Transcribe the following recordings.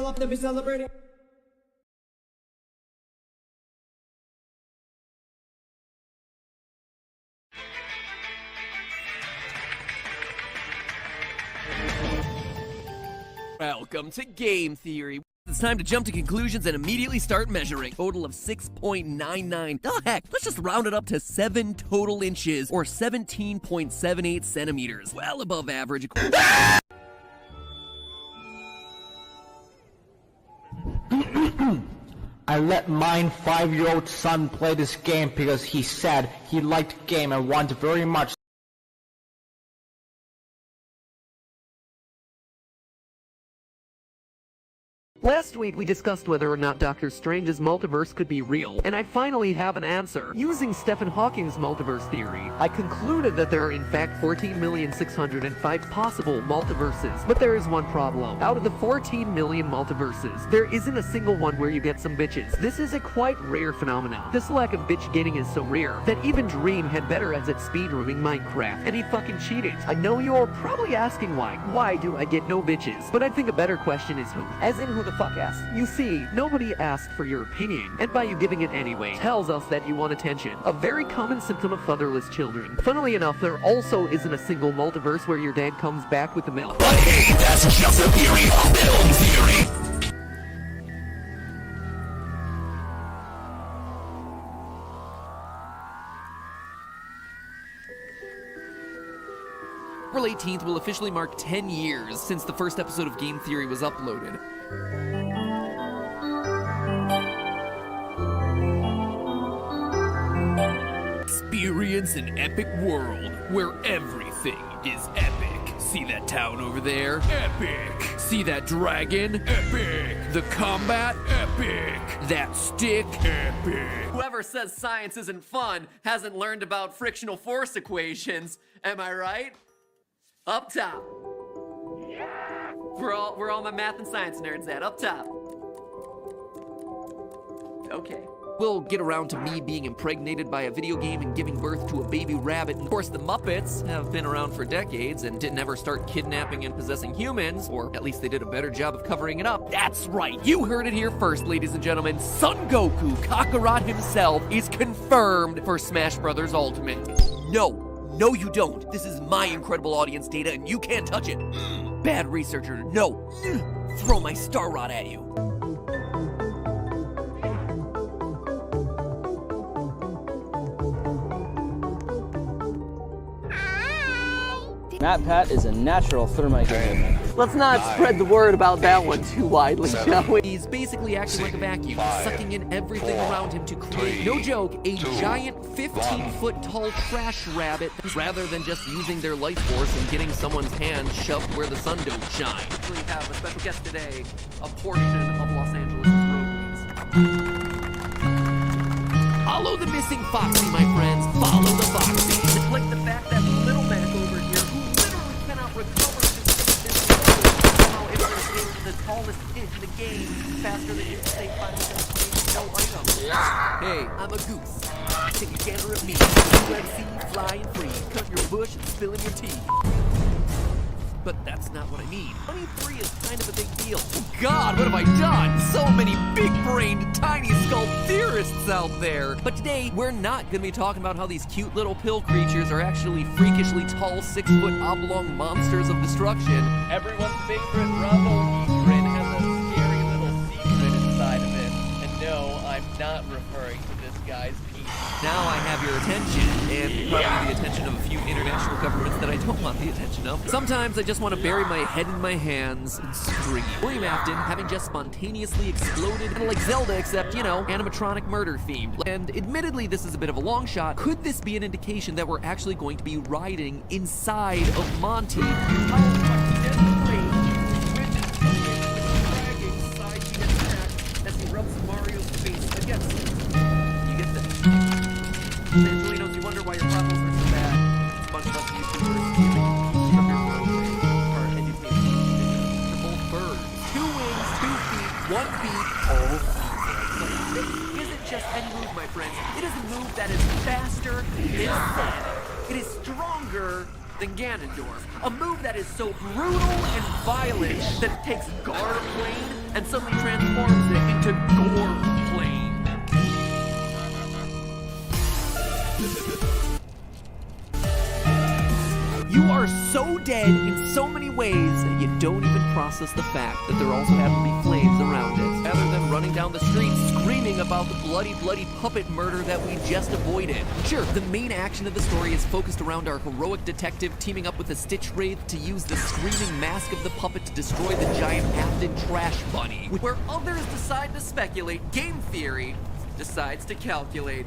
love to be celebrating. Welcome to Game Theory. It's time to jump to conclusions and immediately start measuring. Total of 6.99. The heck, let's just round it up to 7 total inches or 17.78 centimeters. Well above average. I let my 5-year-old son play this game because he said he liked the game and wanted very much. Last week we discussed whether or not Doctor Strange's multiverse could be real, and I finally have an answer. Using Stephen Hawking's multiverse theory, I concluded that there are in fact 14,605 possible multiverses. But there is one problem. Out of the 14 million multiverses, there isn't a single one where you get some bitches. This is a quite rare phenomenon. This lack of bitch getting is so rare that even Dream had better as at speedrunning Minecraft, and he fucking cheated. I know you're probably asking why. Why do I get no bitches? But I think a better question is who? As in who the fuck asked? You see, nobody asked for your opinion, and by you giving it anyway, tells us that you want attention. A very common symptom of fatherless children. Funnily enough, there also isn't a single multiverse where your dad comes back with the milk. But hey, that's just a theory, a film theory. April 18th will officially mark 10 years since the first episode of Game Theory was uploaded. Experience an epic world where everything is epic. See that town over there? Epic. See that dragon? Epic. The combat? Epic. That stick? Epic. Whoever says science isn't fun hasn't learned about frictional force equations. Am I right? Up top. Where all my math and science nerds at? Up top. Okay. We'll get around to me being impregnated by a video game and giving birth to a baby rabbit. And of course, the Muppets have been around for decades and didn't ever start kidnapping and possessing humans, or at least they did a better job of covering it up. That's right, you heard it here first, ladies and gentlemen. Son Goku, Kakarot himself, is confirmed for Smash Bros. Ultimate. No, you don't. This is my incredible audience data and you can't touch it. Bad researcher, no. Throw my star rod at you. Matt Pat is a natural thermite equipment. Let's not spread the word about that one too widely, shall we? He's basically acting like a vacuum, sucking in everything around him to create, no joke, a giant 15-foot tall trash rabbit, rather than just using their life force and getting someone's hand shoved where the sun don't shine. We have a special guest today, a portion of Los Angeles' roadways. Follow the missing Foxy, my friends. Follow the Foxy. It's like the fact that Little Mac over here, who literally cannot recover his somehow able to escape to the tallest pit in the game faster than you can say 5 seconds, no items. Hey, I'm a goose. Take a gander at me. UFC, flying free. Cut your bush and spilling your tea. But that's not what I mean. 23 is kind of a big deal. Oh God, what have I done? So many big-brained, tiny-skulled theorists out there. But today, we're not going to be talking about how these cute little pill creatures are actually freakishly tall, 6-foot oblong monsters of destruction. Everyone's favorite Bravo egret has a scary little secret inside of it. And no, I'm not referring to this guy's penis. Now I have your attention, and probably the attention of a few international governments that I don't want the attention of. Sometimes I just want to bury my head in my hands and scream. William Afton having just spontaneously exploded, kind of like Zelda, except, you know, animatronic murder themed. And admittedly, this is a bit of a long shot. Could this be an indication that we're actually going to be riding inside of Monty? Santolinos, you wonder why your problems are so bad. SpongeBob YouTubers stealing from your roadway are educating you. They're both birds. 2 wings, 2 feet, 1 beat. Oh, this isn't just any move, my friends. It is a move that is faster, it is sonic, it is stronger, than Ganondorf. A move that is so brutal and violent that it takes Gar Plane and suddenly transforms it into Gore Plane. You are so dead in so many ways that you don't even process the fact that there also happen to be flames around it. Rather than running down the street screaming about the bloody puppet murder that we just avoided. Sure, the main action of the story is focused around our heroic detective teaming up with a Stitch Wraith to use the screaming mask of the puppet to destroy the giant Afton trash bunny. Where others decide to speculate, game theory decides to calculate.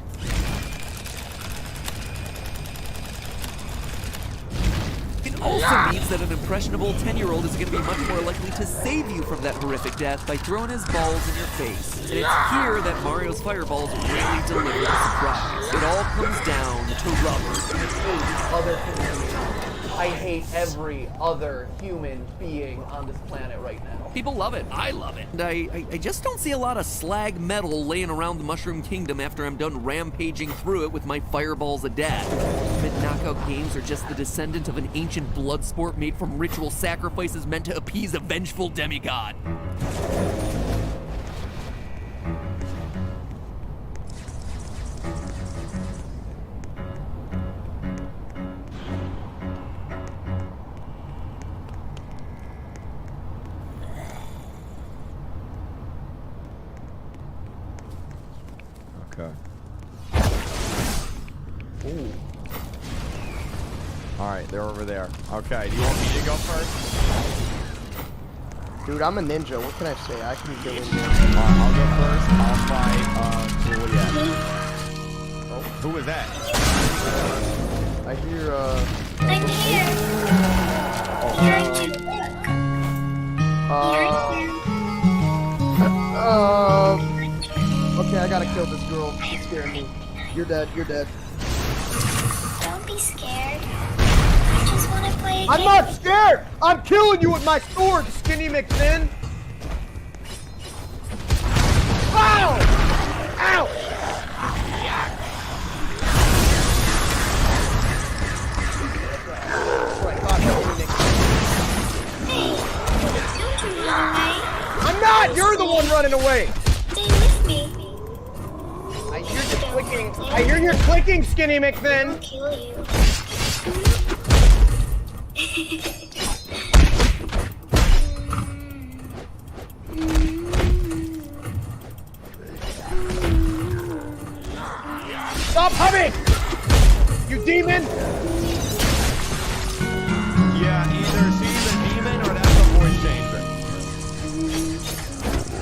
It also means that an impressionable 10-year-old is going to be much more likely to save you from that horrific death by throwing his balls in your face. And it's here that Mario's fireballs really deliver the surprise. It all comes down to rubber. I hate every other human being on this planet right now. People love it. I love it. And I just don't see a lot of slag metal laying around the Mushroom Kingdom after I'm done rampaging through it with my fireballs of death. Ultimate knockout games are just the descendant of an ancient blood sport made from ritual sacrifices meant to appease a vengeful demigod. Okay. Ooh. Alright, they're over there. Okay, do you want me to go first? Dude, I'm a ninja. What can I say? I can kill him. I'll go first. I'll fight, Juliet. Oh, who was that? I hear, I'm here. You're in the book. Okay, I gotta kill this girl. She's scaring me. You're dead. You're dead. Don't be scared. I just want to play a game. I'm not scared! I'm killing you with my sword, Skinny McFinn! Ow! Ow! Hey, don't you run away. I'm not! You're the one running away! Stay with me. I hear you clicking. I hear you clicking, Skinny I'll McFinn! kill you. Stop humming! You demon! Yeah, either she's a demon or that's a voice changer.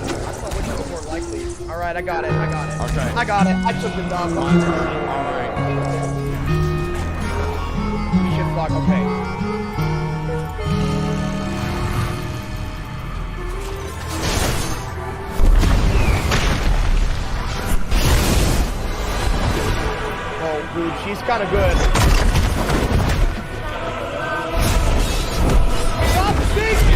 I thought which was more likely. Alright, I got it. Okay. I got it. I took the dog. Alright. Shit, fuck. Okay. Oh, dude, she's kind of good. Stop singing!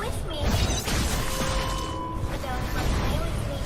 with me. Don't come play with me.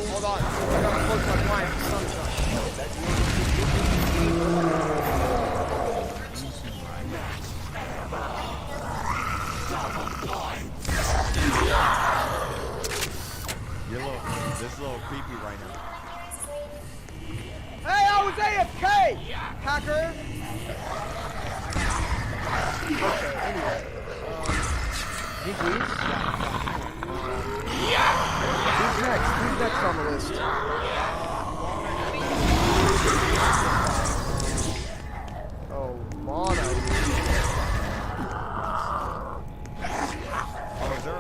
Hold on. I gotta close my blinds. The sun's up. This is a little creepy right now. Hey, I was AFK! Hacker! Okay, anyway. GG's? Who's next? Who's next on the list? Oh, Mono. Oh, is there a...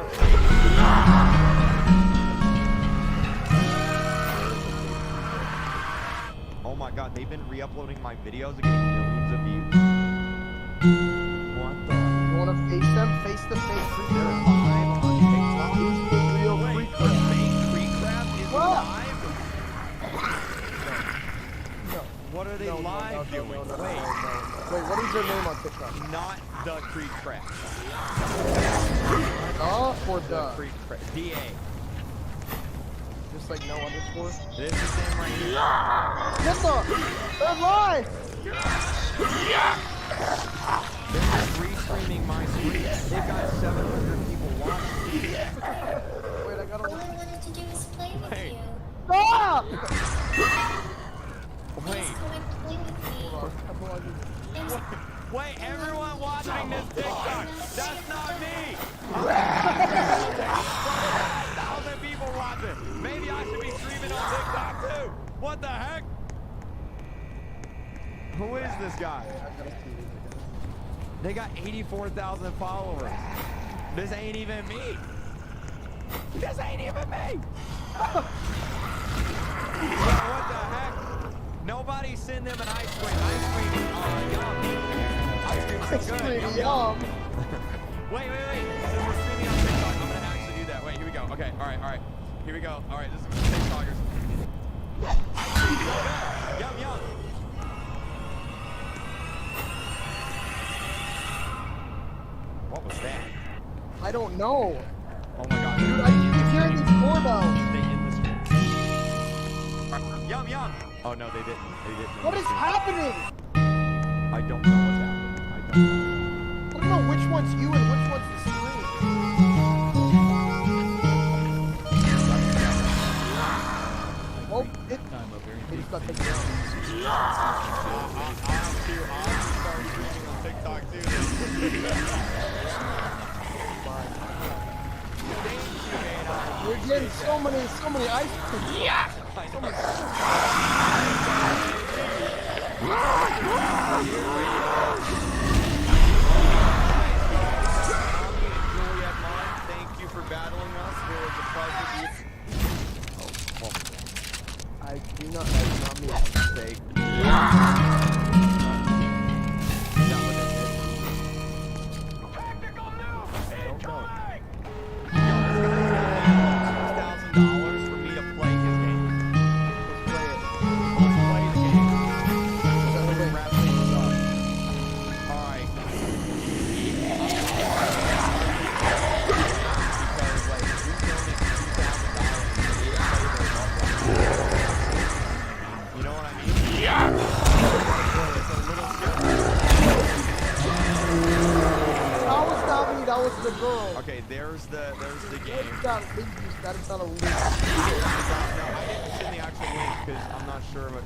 Oh my god, they've been re-uploading my videos and getting millions of views. What the? You wanna face them? Face the fake free They're crap. live on TikTok? Who's the real free Wait, the crap? fake free crap is What? live? No. What are they No, no, live no, doing? no, no, no, Wait, no. Wait, what is their name on TikTok? not the Creek Crap. Or The the? Creek Crap. DA. Just like no underscore? This is him right here. Get the! They're live! They're re-streaming my stream. They've got 700 people watching. Wait, I gotta All I wanted to do was play with Hey. you. Stop! Wait. Please come and play with me. Thanks. Wait, everyone watching this TikTok, that's not me! 1,000 people watching! Maybe I should be streaming on TikTok too! What the heck? Who is this guy? They got 84,000 followers. This ain't even me! This ain't even me! What the heck? Nobody send them an ice cream. Ice cream is yum. Ice cream's so good. Pretty yum. Wait. Since we're streaming on TikTok, I'm gonna actually do that. Wait, here we go. Okay, alright. Here we go. Alright, this is for TikTokers. Ice cream's so good. Yum. What was that? I don't know. Oh my god. Dude, I keep hearing these doorbells. They in the stream. Yum. Oh no, they didn't. What is happening? I don't know what's happening. I don't know. I don't know which one's you and which one's the stream. Oh, it. They just got taken down. I'll start streaming on TikTok too. We're getting so many ice cream. Yeah. Thank you for battling us. It was a pleasure. I do not make a mistake. Technical news incoming! $2,000 for me to play his game. Let's play the game. Let's wrap things up. Alright. Because, like, we donate $2,000. You know what I mean? Yeah! It's a little scary. That was not me, that was the girl. Okay, there's the game. That is not a link. No, I didn't send the actual link because I'm not sure what,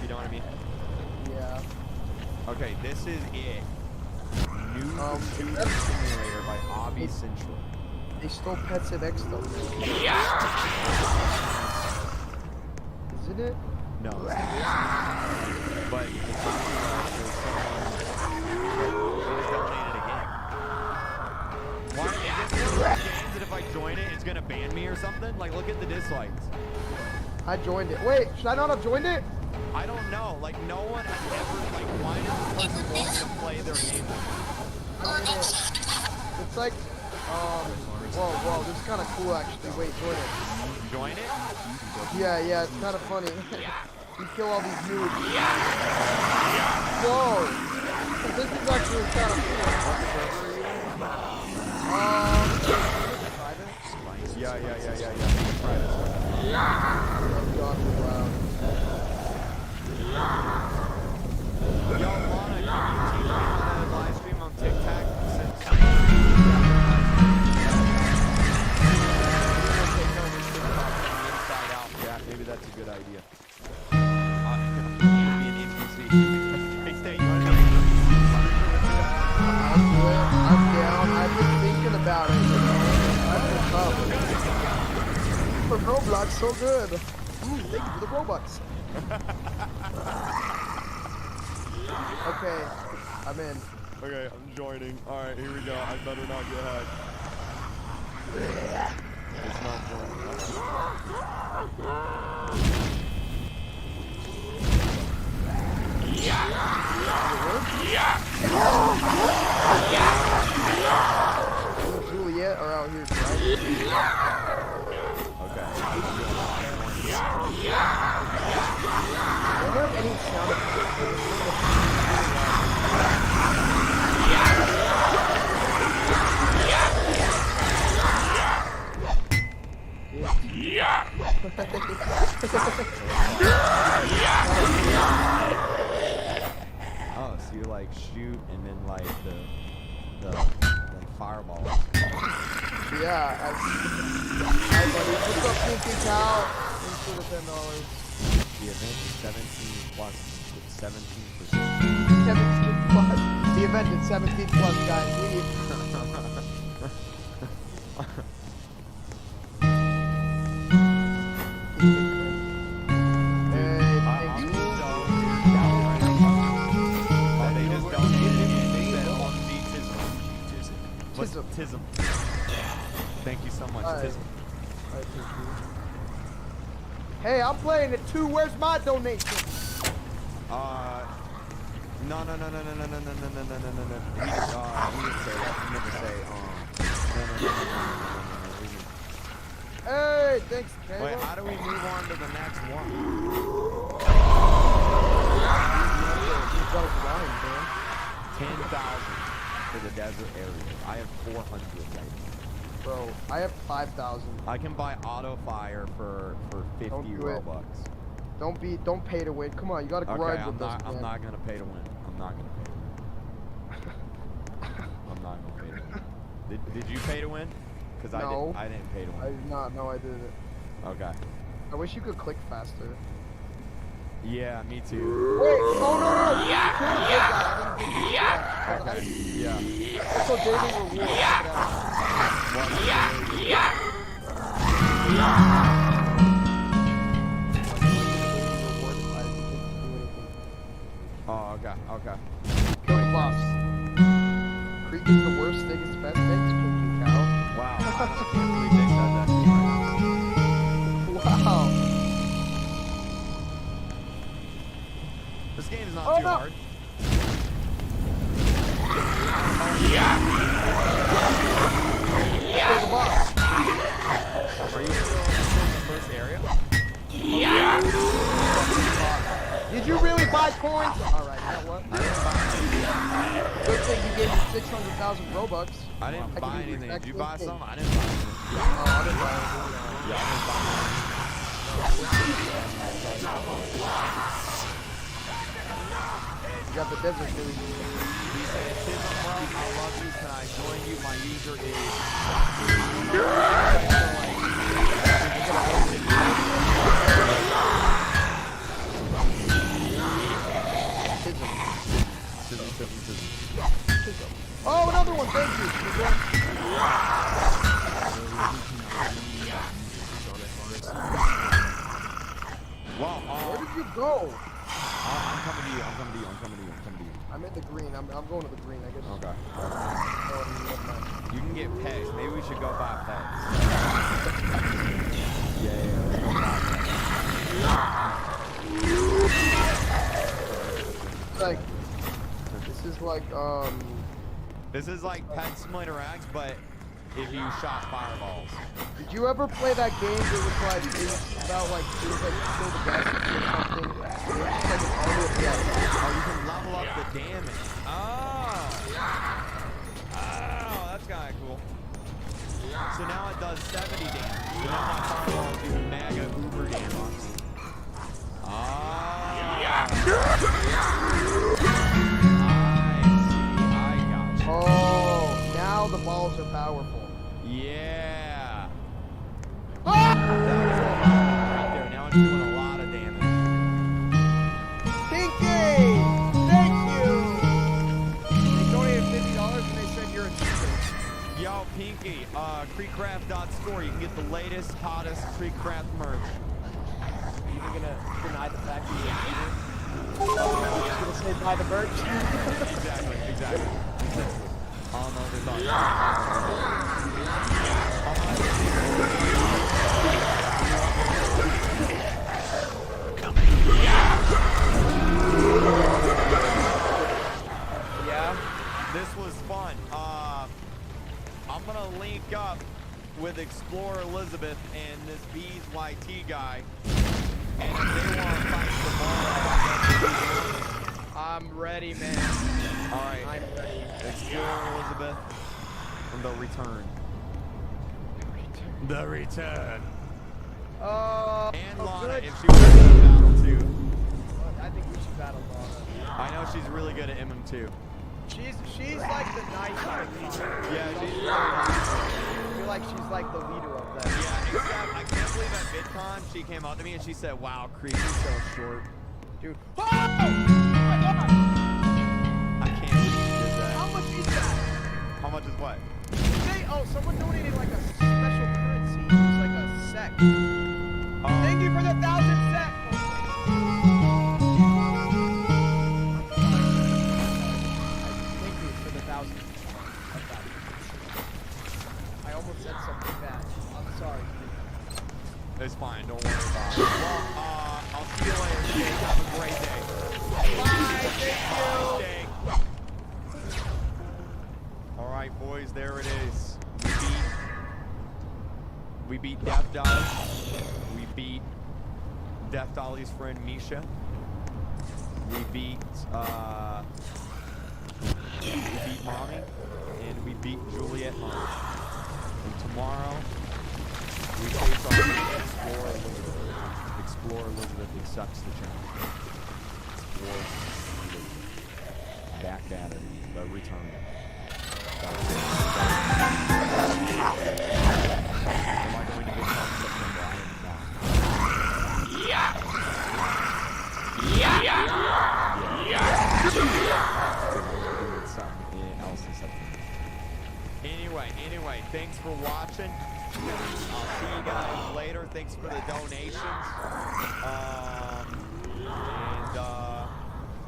you know what I mean? Yeah. Okay, this is it. New Computer that's- Simulator by Hobby Central. They stole Pets at X though. Isn't it? No, it's not. But it's someone donated a game. Why is this one of those games that if I join it, it's gonna ban me or something? Like, look at the dislikes. I joined it. Wait, should I not have joined it? I don't know. Like, no one has ever, like, why does this person want to play their game with me? I mean, it's like, whoa, this is kind of cool actually. Wait, join it. Join it? Yeah, it's kind of funny. You kill all these noobs. Whoa! This is actually kind of cool. Private? Yeah. Oh God, we're loud. Yo, Lana, can you teach me how to live stream on TikTok? Inside out, yeah, maybe that's a good idea. Be an NPC. Hey, Stay, you want to I'm down. I've been thinking about it. You know? I've been tough. For Roblox, so good. Ooh, thank you for the Robux. Okay, I'm in. Okay, I'm joining. Alright, here we go. I better not get hacked. It's not joining. Juliet are out here driving. Okay. Don't have any sound Oh, so you like shoot and then like the fireballs. Yeah, hi buddy. What's up, Pinky Cow? Thanks for the $10. The event is 17 plus 17%. 17 plus. The event is 17 plus, guys. Leave. Tism. Thank you so much, Tism. Hey, I'm playing it too. Where's my donation? No. He didn't say that. He never say, no. Hey, thanks, Caleb. Wait, how do we move on to the next one? You got a grind, man. 10,000 for the desert area. I have 400 right now. Bro, I have 5,000. I can buy auto fire for 50 Robux. Don't pay to win. Come on, you gotta grind with us, man. I'm not gonna pay to win. I'm not gonna pay to win. Did you pay to win? Because No. I didn't pay to win. I did not. No, I didn't. Okay. I wish you could click faster. Yeah, me too. Wait, oh no. Okay. Yeah. It's a daily reward. Oh, okay. Kill the boss. Creek is the worst, steak is the best. Thanks, Pinky Cow. Wow. I can't believe they said that to me right Wow. This game is not too no. hard. Kill the boss. Are you still in the first area? Did you really buy coins? Alright, you know what? Good thing you gave me 600,000 Robux. I didn't buy anything. Did you buy some? I didn't buy anything. No, I didn't buy anything. Yeah, I didn't buy anything. You got the desert dude. He said, Tism, bro, I love you. Can I join you? My user Oh, another one, thank you. Well, where did you go? I'm coming to you. I'm in the green. I'm going to the green, I guess. Okay. Oh, You can get pets. Maybe we should go buy pets. Yeah, let's go buy pets. Like, this is like, Pet Simulator X, but if you shot fireballs. did you ever play that game that was like, it was about like, it was like kill the best or something? you can level up the damage. Oh, that's kind of cool. So now it does 70 damage. So now my fireball do mega uber damage. I got you. Oh, now the balls are powerful. Yeah. Right there. Now it's doing a lot of damage. Pinky! Thank you! They donated $50 and they said you're a cheater. Yo, Pinky, creekcraft.store. You can get the latest, hottest Creekcraft merch. You gonna deny the fact that you're a cheater? Oh, you're gonna say buy the merch? Exactly. All know there's on. Yeah, this was fun. I'm gonna link up with Explorer Elizabeth and this Bees YT guy, and if they want to fight tomorrow, I'm ready, man. all right. I'm ready. Explorer Elizabeth from The Return. The Return. And Lana, good. if she wants to battle too. I think we should battle Lana. I know she's really good at MM2. She's like the nice one. Yeah, she's really nice. I feel like she's like the leader of them. Yeah, except I can't believe at VidCon she came up to me and she said, "Wow, Creek is so short." Dude. I can't believe she did that. How much is that? How much is what? Someone donated like a special currency. It was like a sec. Thank you for the 1,000 sec. Thank you for the 1,000. I almost said something bad. I'm sorry. It's fine, don't worry about it. Well, I'll see you later, Jake. Have a great day. Bye. Thank you. All right, boys, there it is. We beat Death Dolly. We beat Death Dolly's friend Misha. We beat Mommy, and we beat Juliet Mom. And tomorrow we face on Explorer Elizabeth. Explorer Elizabeth accepts the challenge. Explorer Elizabeth. Back at it. The return. Am I going to get something from Brian? Anyway, thanks for watching. I'll see you guys later. Thanks for the donations.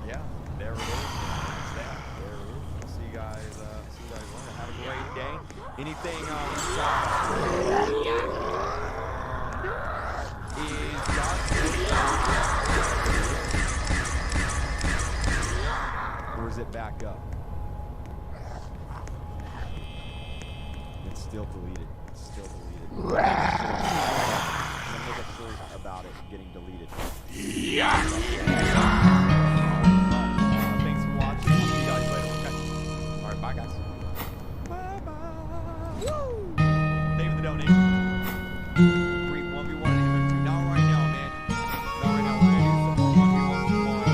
Yeah, there it is. That's that. There it is. I'll see you guys later. Have a great day. Anything is or is it back up? It's still deleted. It's still deleted. I'm gonna make a story about it getting deleted. Thanks for watching. I'll see you guys later. Okay. All right, bye guys. Bye bye. Woo! Thank you for the donation. Brief 1v1 and MM2. Not right now, man. Not right now. We're gonna do some more 1v1 tomorrow.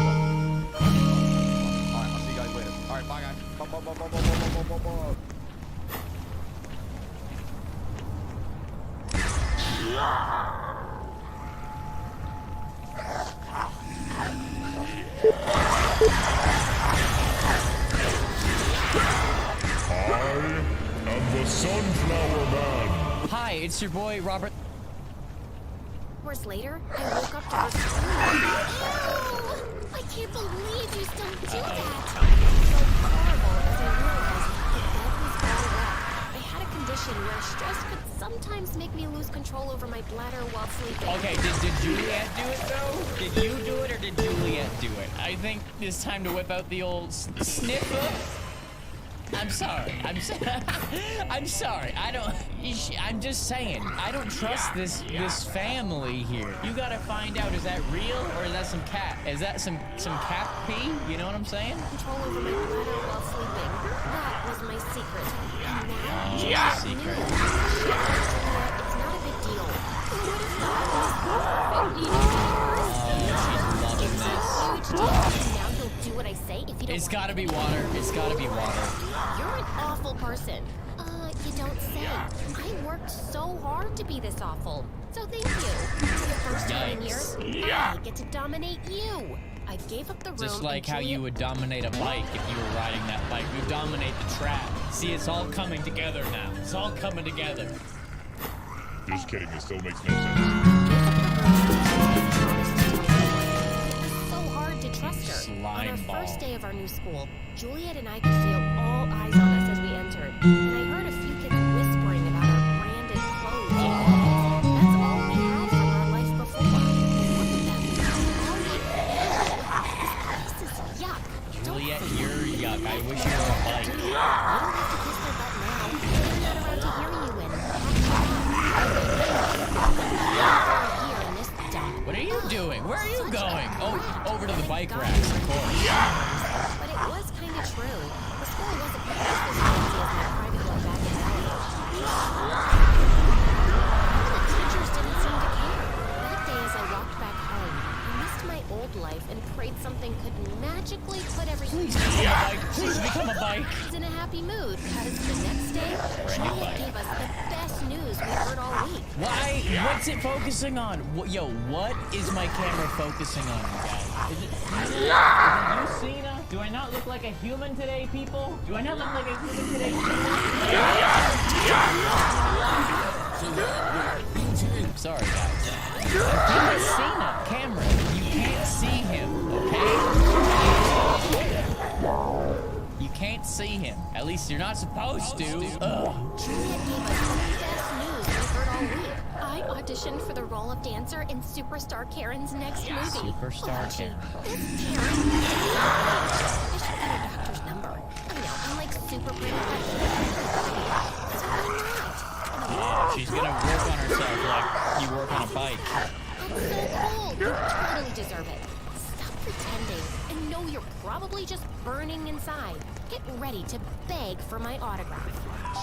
All right, I'll see you guys later. All right, bye guys. Bye. The Sunflower Man. Hi, it's your boy Robert. Hours later, I woke up to her screaming. Ew! I can't believe you still do that. So horrible as I realized the bed was all wet. I had a condition where stress could sometimes make me lose control over my bladder while sleeping. Okay, did Juliet do it though? Did you do it or did Juliet do it? I think it's time to whip out the old sniffer. I'm sorry. I'm sorry. I don't. I'm just saying. I don't trust this family here. You gotta find out. Is that real or is that some cat? Is that some cat pee? You know what I'm saying? Control over my bladder while sleeping. That was my secret. And now, Yeah. Secret. it's not a big deal. What if She's loving this. huge deal? And now you'll do what I say if you don't It's want gotta it be anymore? water. It's gotta be water. You're an awful person. You don't say. I worked so hard to be this awful. So thank you. For the first time in years, I get to dominate you. I gave up the room. Just like and how you would dominate a bike if you were riding that bike. You dominate the track. See, it's all coming together now. It's all coming together. Just kidding, it still makes no sense. so hard to trust her. Slime On our ball. first day of our new school, Juliet and I could feel all eyes on us as we entered. And I heard a few kids whispering about our branded clothes. That's all we had from our life before. Look at them. All like, this place is yuck. Juliet, you're yuck. I wish you were a bike. You don't have to kiss their butt now. They're not around to hear you in. Here in this dump. What are you doing? Where are you going? Oh, over to the bike racks, of course. But it was kind of true. The school wasn't quite as fancy as my private one back in college. The teachers didn't seem to care. That day as I walked back home, I missed my old life and prayed something could magically put everything Please become a bike. I was in a happy mood because the next day, Juliet gave us the best news we've heard all week. Why? What's it focusing on? Yo, what is my camera focusing on, you guys? Is it you, Cena? Do I not look like a human today, people? Do I not look like a human today, people? Sorry, guys. I'm Cena. Camera. You can't see him, okay? You can't see him. At least you're not supposed to. Ugh. Juliet gave us the best news we've heard all week. I auditioned for the role of dancer in Superstar Karen's next movie. Superstar Karen. This Karen. I should get her doctor's number. I know, I'm like super pretty, but so why not? Yeah, she's gonna work on herself like you work on a bike. I'm so cool. You totally deserve it. Stop pretending and know you're probably just burning inside. Get ready to beg for my autograph.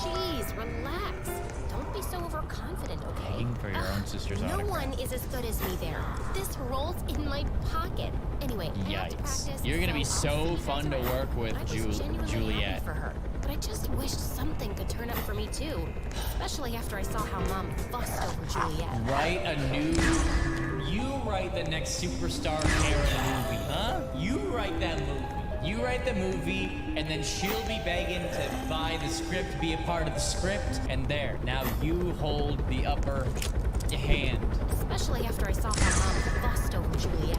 Jeez, relax. Don't be so overconfident, okay? Begging for your own sister's autograph. No one is as good as me there. This rolls in my pocket. Anyway, I have to Yikes. practice. You're gonna be I'll so see you fun to guys work with, I was genuinely happy Juliet. for her, but I just wished something could turn up for me too. Especially after I saw how Mom fussed over Juliet. Write a new... You write the next Superstar Karen movie, huh? You write that movie. You write the movie, and then she'll be begging to buy the script, be a part of the script, and there. Now you hold the upper hand. Especially after I saw how Mom fussed over Juliet.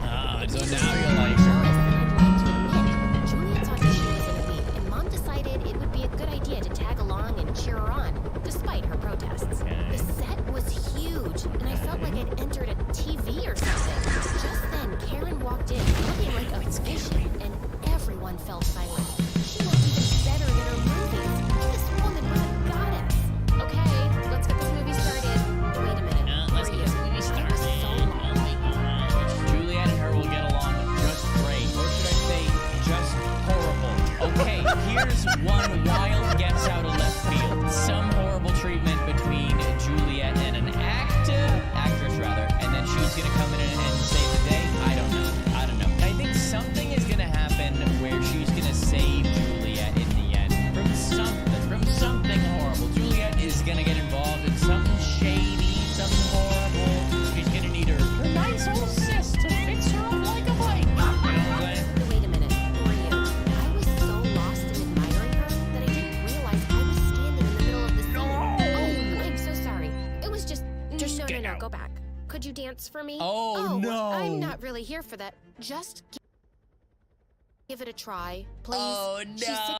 So now you're like her. Juliet's audition was in a week, and Mom decided it would be a good idea to tag along and cheer her on, despite her protests. The set was huge, and I felt like I'd entered a TV or something. Just then, Karen walked in, looking like a vision, and everyone fell silent. She looked even better than her movies. This woman was a goddess. Okay, let's get this movie started. Wait a minute. Let's Who are get this you? movie started. I was so Oh my gosh. Juliet and her will get along just great. Or should I say, just horrible. Okay, here's one wild guess out of left field. Some horrible treatment between Juliet and an actress rather, and then she's gonna come in and save the day. I don't know. I think something is gonna happen where she's gonna save Juliet in the end. From something horrible. Juliet is gonna get involved in something shady, something horrible. She's gonna need her nice old sis to fix her up like a bike. You know what I'm saying? Wait a minute, who are you? I was so lost in admiring her that I didn't realize I was standing in the middle of the scene. Oh, I'm so sorry. It was just no, go back. Could you dance for me? Oh, no. I'm not really here for that. Just give it a try, please. Oh, She's no.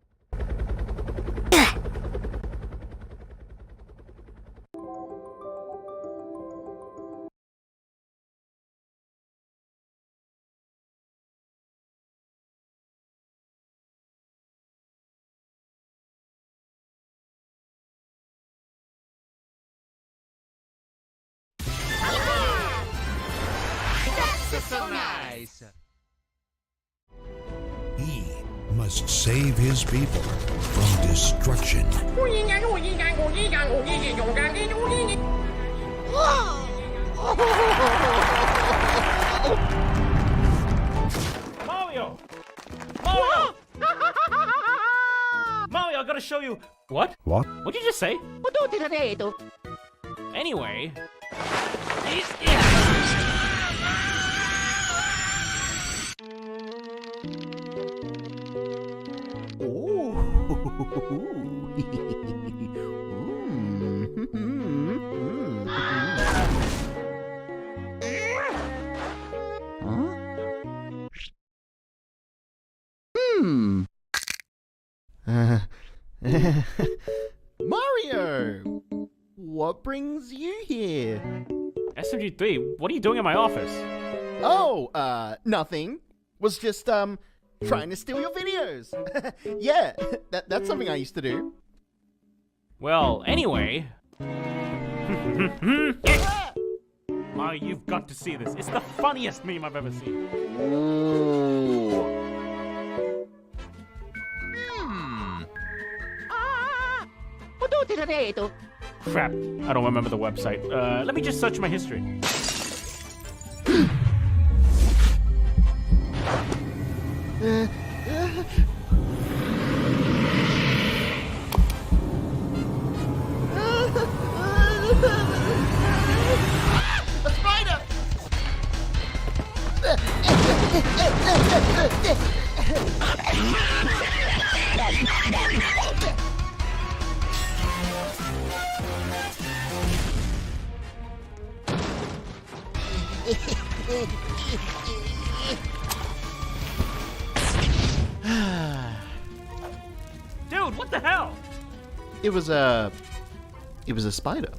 must save his people from destruction. Mario! Mario! Mario, I gotta show you. What? What? What'd you just say? Anyway. Mario! What brings you here? SMG3, what are you doing in my office? Oh, nothing. Was just, trying to steal your videos. Yeah, that's something I used to do. Well, anyway. Mario, you've got to see this. It's the funniest meme I've ever seen. Crap, I don't remember the website. Let me just search my history. A spider! Dude, what the hell? It was a spider.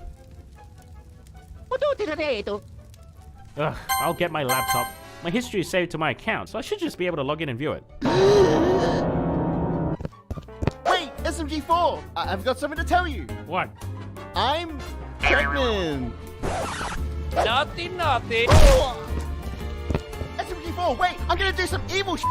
Ugh, I'll get my laptop. My history is saved to my account, so I should just be able to log in and view it. Wait, SMG4! I've got something to tell you. What? I'm pregnant. Naughty, naughty. SMG4, wait! I'm gonna do some evil shit!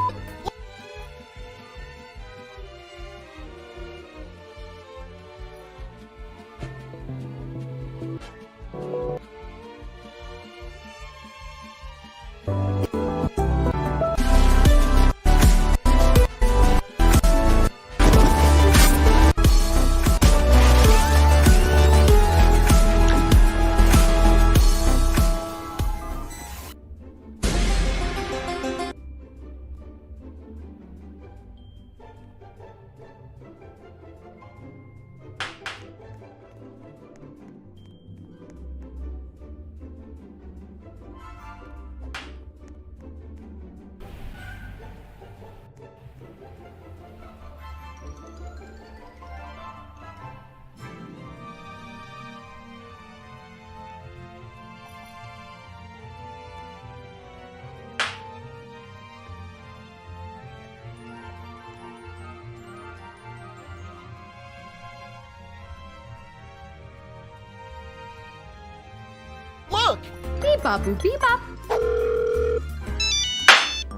Look! Beep-bop, beep-bop.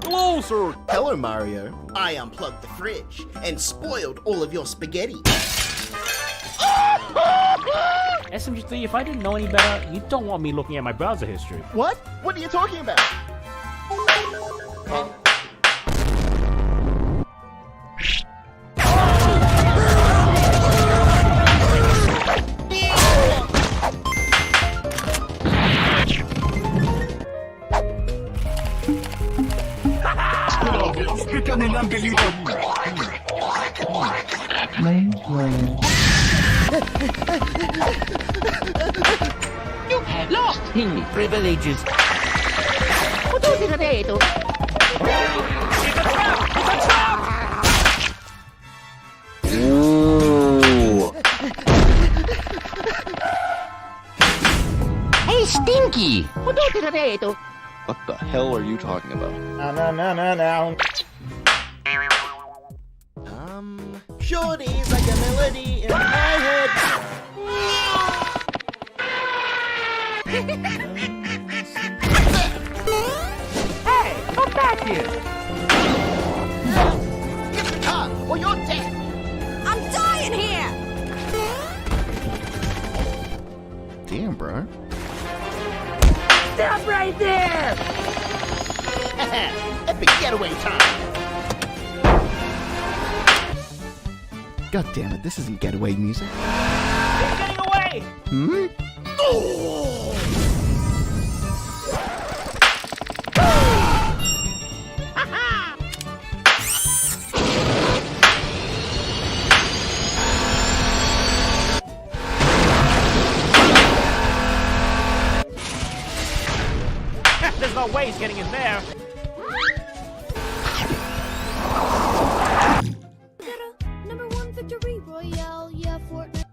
Hello, sir. Hello, Mario. I unplugged the fridge and spoiled all of your spaghetti. SMG3, if I didn't know any better, you don't want me looking at my browser history. What? What are you talking about? You have lost his privileges. Hey, Stinky! What the hell are you talking about? No. Shorty's like a melody in my head. Hey, come back here! Get the car! Stop right there! Epic getaway time! God damn it, this isn't getaway music. He's getting away! Hmm? There's no way he's getting in there. Number 1 victory royale, yeah, Fortnite.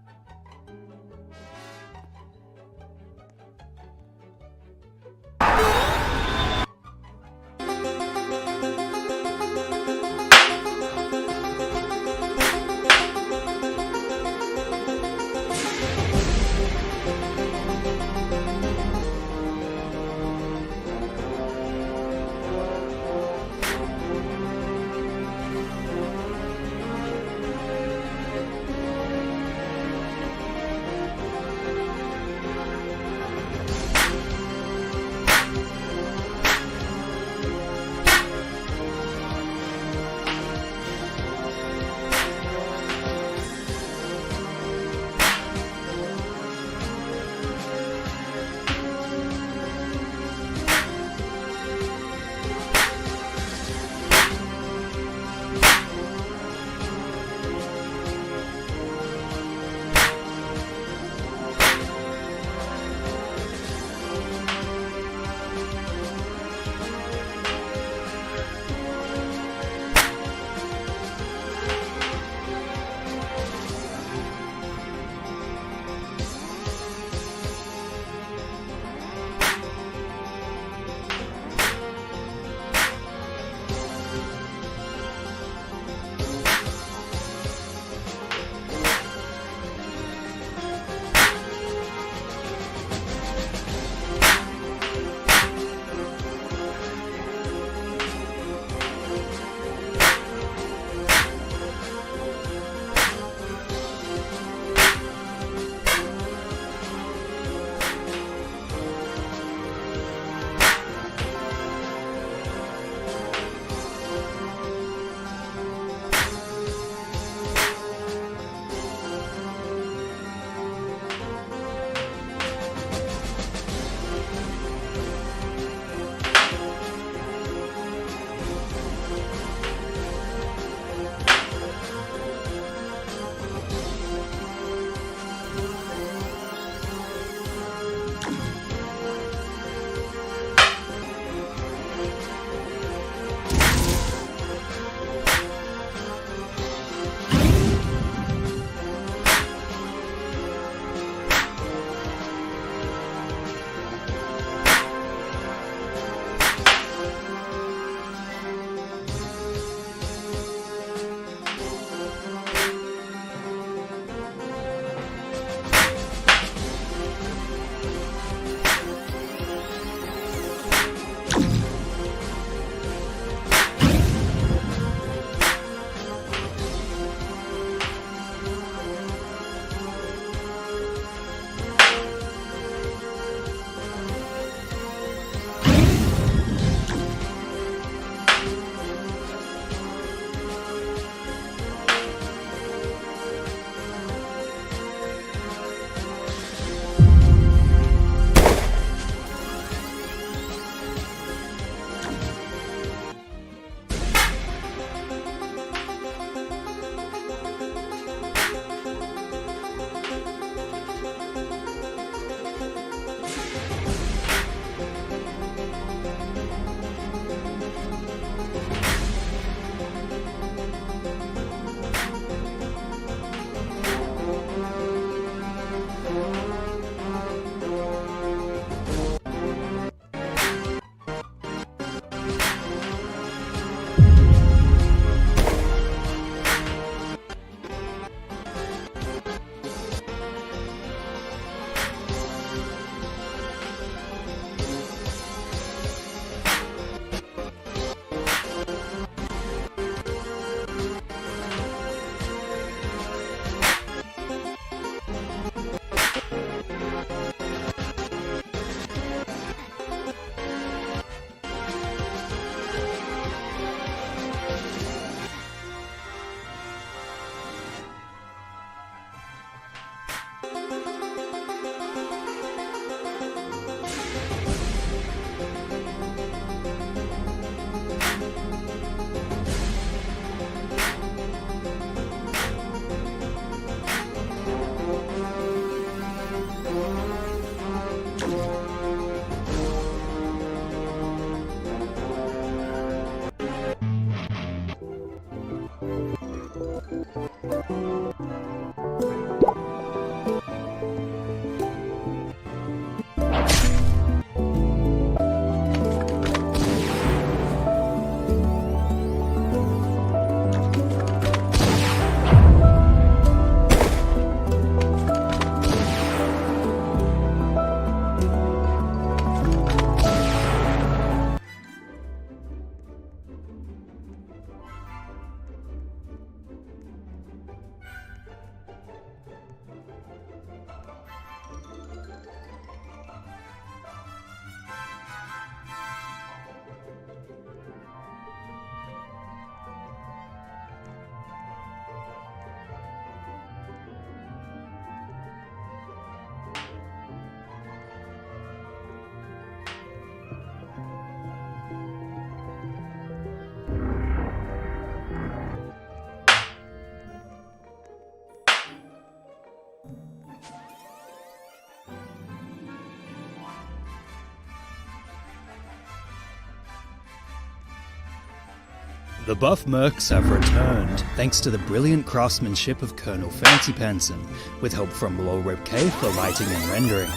The buff mercs have returned, thanks to the brilliant craftsmanship of Colonel Fancy Pantson, with help from LolRibK for lighting and rendering.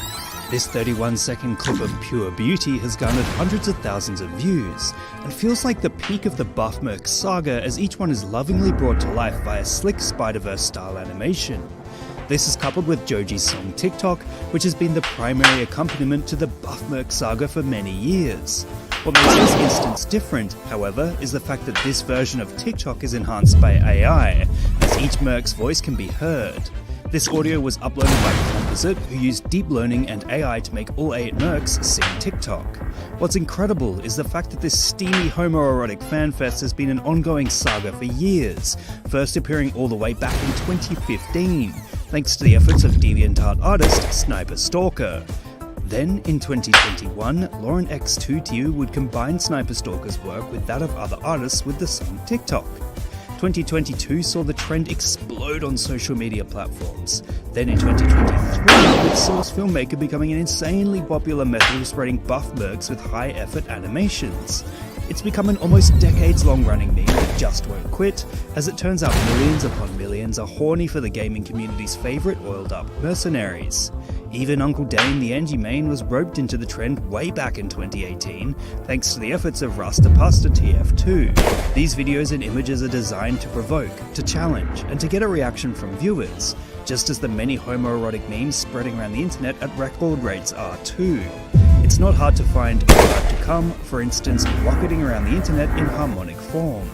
This 31-second clip of pure beauty has garnered hundreds of thousands of views, and feels like the peak of the buff merc saga as each one is lovingly brought to life by a slick Spider-Verse style animation. This is coupled with Joji's song TikTok, which has been the primary accompaniment to the buff merc saga for many years. What makes this instance different, however, is the fact that this version of TikTok is enhanced by AI, as each merc's voice can be heard. This audio was uploaded by Composite, who used deep learning and AI to make all 8 mercs sing TikTok. What's incredible is the fact that this steamy homoerotic fanfest has been an ongoing saga for years, first appearing all the way back in 2015, thanks to the efforts of DeviantArt artist Sniper Stalker. Then, in 2021, Lauren X2TU would combine Sniper Stalker's work with that of other artists with the song TikTok. 2022 saw the trend explode on social media platforms. Then in 2023, with Source Filmmaker becoming an insanely popular method of spreading buff mercs with high-effort animations. It's become an almost decades-long running meme that just won't quit, as it turns out millions upon millions are horny for the gaming community's favourite oiled-up mercenaries. Even Uncle Dane the Engie main was roped into the trend way back in 2018, thanks to the efforts of Rastapasta TF2. These videos and images are designed to provoke, to challenge, and to get a reaction from viewers, just as the many homoerotic memes spreading around the internet at record rates are too. It's not hard to find art to come, for instance, rocketing around the internet in harmonic form.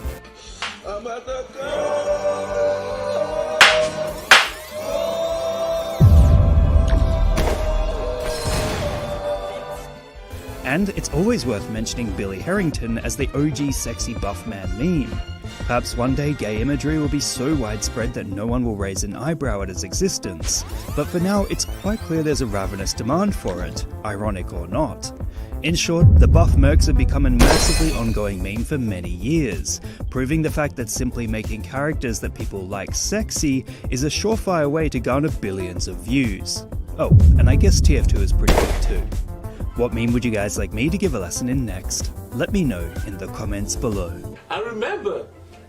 And it's always worth mentioning Billy Harrington as the OG sexy buff man meme. Perhaps one day gay imagery will be so widespread that no one will raise an eyebrow at its existence, but for now it's quite clear there's a ravenous demand for it, ironic or not. In short, the buff mercs have become a massively ongoing meme for many years, proving the fact that simply making characters that people like sexy is a surefire way to garner billions of views. Oh, and I guess TF2 is pretty good too. What meme would you guys like me to give a lesson in next? Let me know in the comments below. And remember,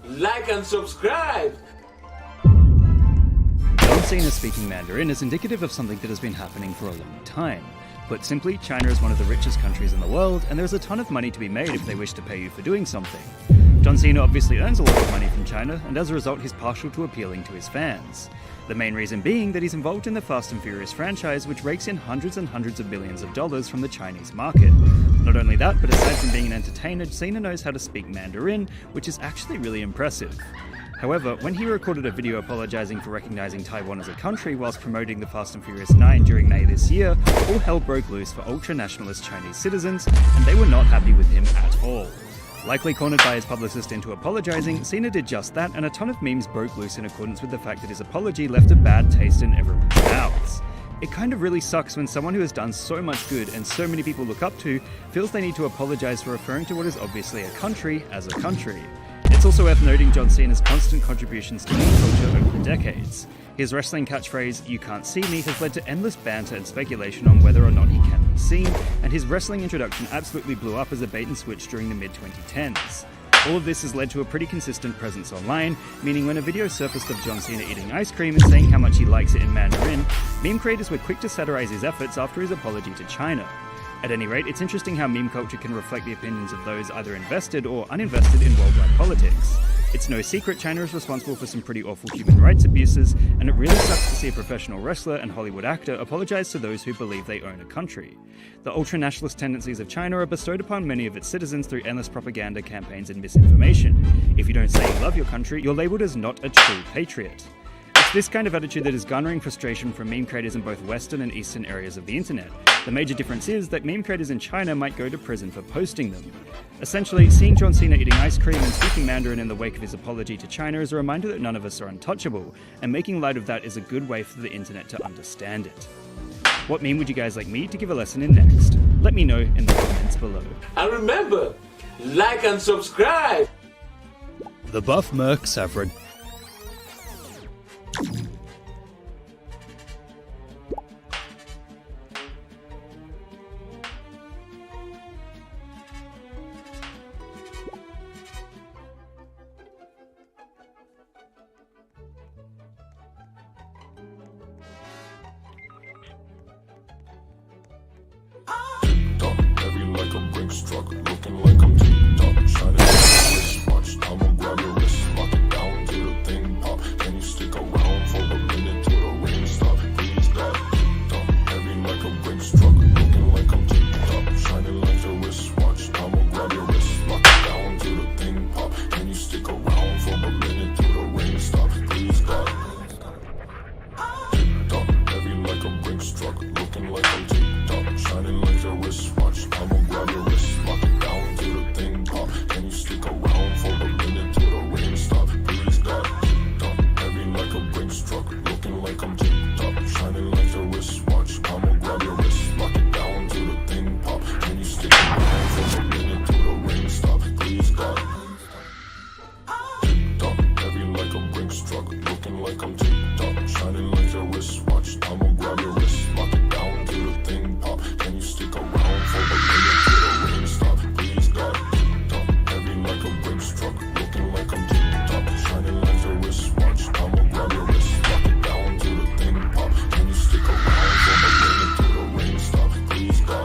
like and subscribe! John Cena speaking Mandarin is indicative of something that has been happening for a long time. Put simply, China is one of the richest countries in the world, and there's a ton of money to be made if they wish to pay you for doing something. John Cena obviously earns a lot of money from China, and as a result he's partial to appealing to his fans. The main reason being that he's involved in the Fast and Furious franchise, which rakes in hundreds and hundreds of billions of dollars from the Chinese market. Not only that, but aside from being an entertainer, Cena knows how to speak Mandarin, which is actually really impressive. However, when he recorded a video apologizing for recognizing Taiwan as a country whilst promoting the Fast and Furious 9 during May this year, all hell broke loose for ultra-nationalist Chinese citizens, and they were not happy with him at all. Likely cornered by his publicist into apologizing, Cena did just that, and a ton of memes broke loose in accordance with the fact that his apology left a bad taste in everyone's mouths. It kind of really sucks when someone who has done so much good and so many people look up to feels they need to apologize for referring to what is obviously a country as a country. It's also worth noting John Cena's constant contributions to meme culture over the decades. His wrestling catchphrase, "You can't see me," has led to endless banter and speculation on whether or not he can be seen, and his wrestling introduction absolutely blew up as a bait and switch during the mid-2010s. All of this has led to a pretty consistent presence online, meaning when a video surfaced of John Cena eating ice cream and saying how much he likes it in Mandarin, meme creators were quick to satirize his efforts after his apology to China. At any rate, it's interesting how meme culture can reflect the opinions of those either invested or uninvested in worldwide politics. It's no secret China is responsible for some pretty awful human rights abuses, and it really sucks to see a professional wrestler and Hollywood actor apologize to those who believe they own a country. The ultra-nationalist tendencies of China are bestowed upon many of its citizens through endless propaganda campaigns and misinformation. If you don't say you love your country, you're labeled as not a true patriot. It's this kind of attitude that is garnering frustration from meme creators in both Western and Eastern areas of the internet. The major difference is that meme creators in China might go to prison for posting them. Essentially, seeing John Cena eating ice cream and speaking Mandarin in the wake of his apology to China is a reminder that none of us are untouchable, and making light of that is a good way for the internet to understand it. What meme would you guys like me to give a lesson in next? Let me know in the comments below. And remember, like and subscribe! The Buff Mercs have read. Like a brick struck, looking like I'm T-Top, shining like a wristwatch. I'ma grab your wrist, lock it down till the thing pop. Can you stick around for a minute till the rain stop? Please God, dump heavy like a brick struck, looking like I'm T-Top, shining like a wristwatch. I'ma grab your wrist, lock it down till the thing pop. Can you stick around for a minute till the rain stop? Please God, dump heavy like a brick struck, looking like I'm T-Top, shining like a wristwatch. I'ma grab your wrist, lock it down till the thing pop. Can you stick around for a minute till the rain stop? Please God, dump heavy like a brick struck, looking like I'm T-Top, shining like a wristwatch. I'ma grab your wrist, lock it down till the thing pop. Can you stick around for a minute till the rain stop? Please God, dump heavy like a brick struck, looking like I'm T-Top, shining like a wristwatch. I'ma grab your wrist, lock it down till the thing pop. Can you stick around for a minute till the rain stop? Please God, dump heavy like a brick struck, looking like I'm T-Top, shining like a wristwatch. I'ma grab your wrist, lock it down till the thing pop. Can you stick around for a minute till the rain stop? Please God, dump heavy like a brick struck, looking like I'm T-Top, shining like a wristwatch. I'ma grab your wrist, lock it down till the thing pop. Can you stick around for a minute till the rain stop? Please God,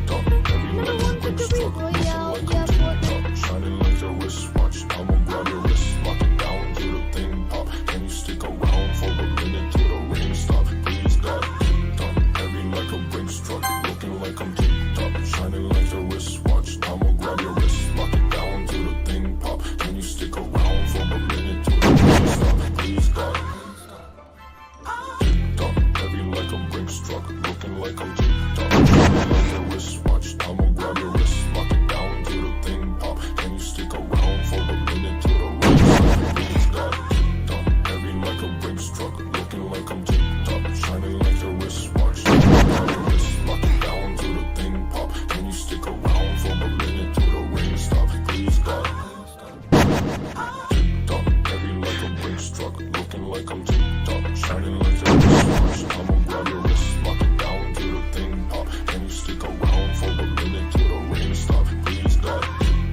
dump heavy like a brick struck, looking like I'm T-Top, shining like a wristwatch. I'ma grab your wrist, lock it down till the thing pop. Can you stick around for a minute till the rain stop? Please God, dump heavy like a brick struck, looking like I'm T-Top, shining like a wristwatch. I'ma grab your wrist, lock it down till the thing pop. Can you stick around for a minute till the rain stop? Please God, dump heavy like a brick struck, looking like I'm T-Top, shining like a wristwatch. I'ma grab your wrist, lock it down till the thing pop. Can you stick around for a minute till the rain stop? Please God, dump heavy like a brick struck, looking like I'm T-Top, shining like a wristwatch. I'ma grab your wrist, lock it down till the thing pop. Can you stick around for a minute till the rain stop? Please God,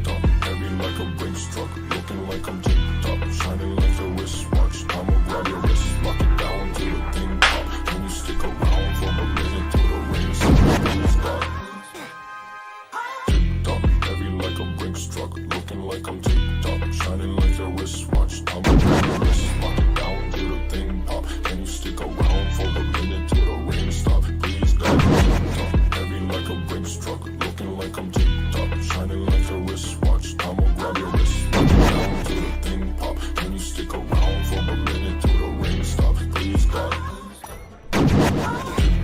dump heavy like a brick struck, looking like I'm T-Top, shining like a wristwatch. I'ma grab your wrist, lock it down till the thing pop. Can you stick around for a minute till the rain stop? Please God, dump heavy like a brick struck, looking like I'm T-Top, shining like a wristwatch. I'ma grab your wrist, lock it down till the thing pop. Can you stick around for a minute till the rain stop? Please God, dump heavy like a brick struck, looking like I'm T-Top, shining like a wristwatch. I'ma grab your wrist, lock it down till the thing pop. Can you stick around for a minute till the rain stop? Please God,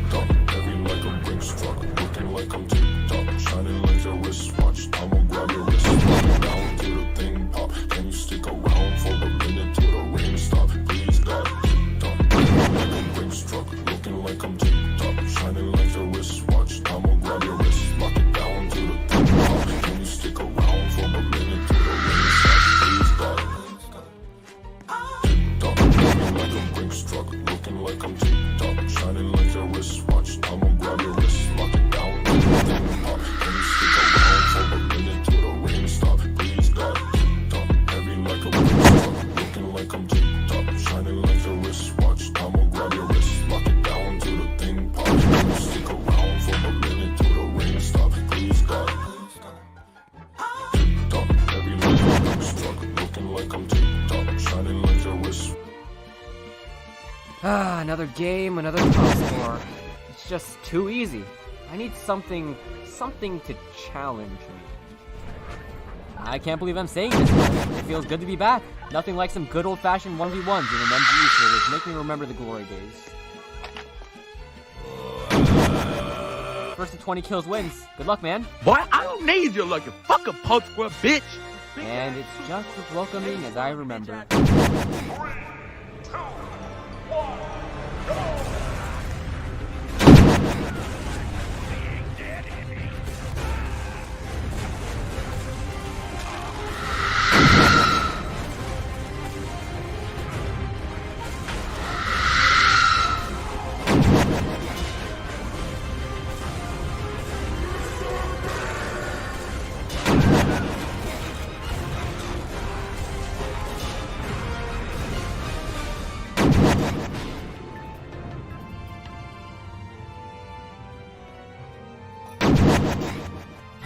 dump heavy like a brick struck, looking like I'm T-Top, shining like a wristwatch. I'ma grab your wrist, lock it down till the thing pop. Can you stick around for a minute till the rain stop? Another game, another top score. It's just too easy. I need something to challenge me. I can't believe I'm saying this, but it feels good to be back. Nothing like some good old-fashioned 1v1s in an MGE service. Make me remember the glory days. First to 20 kills wins. Good luck, man. Boy, I don't need your luck, you fucking punk square bitch. And it's just as welcoming as I remember.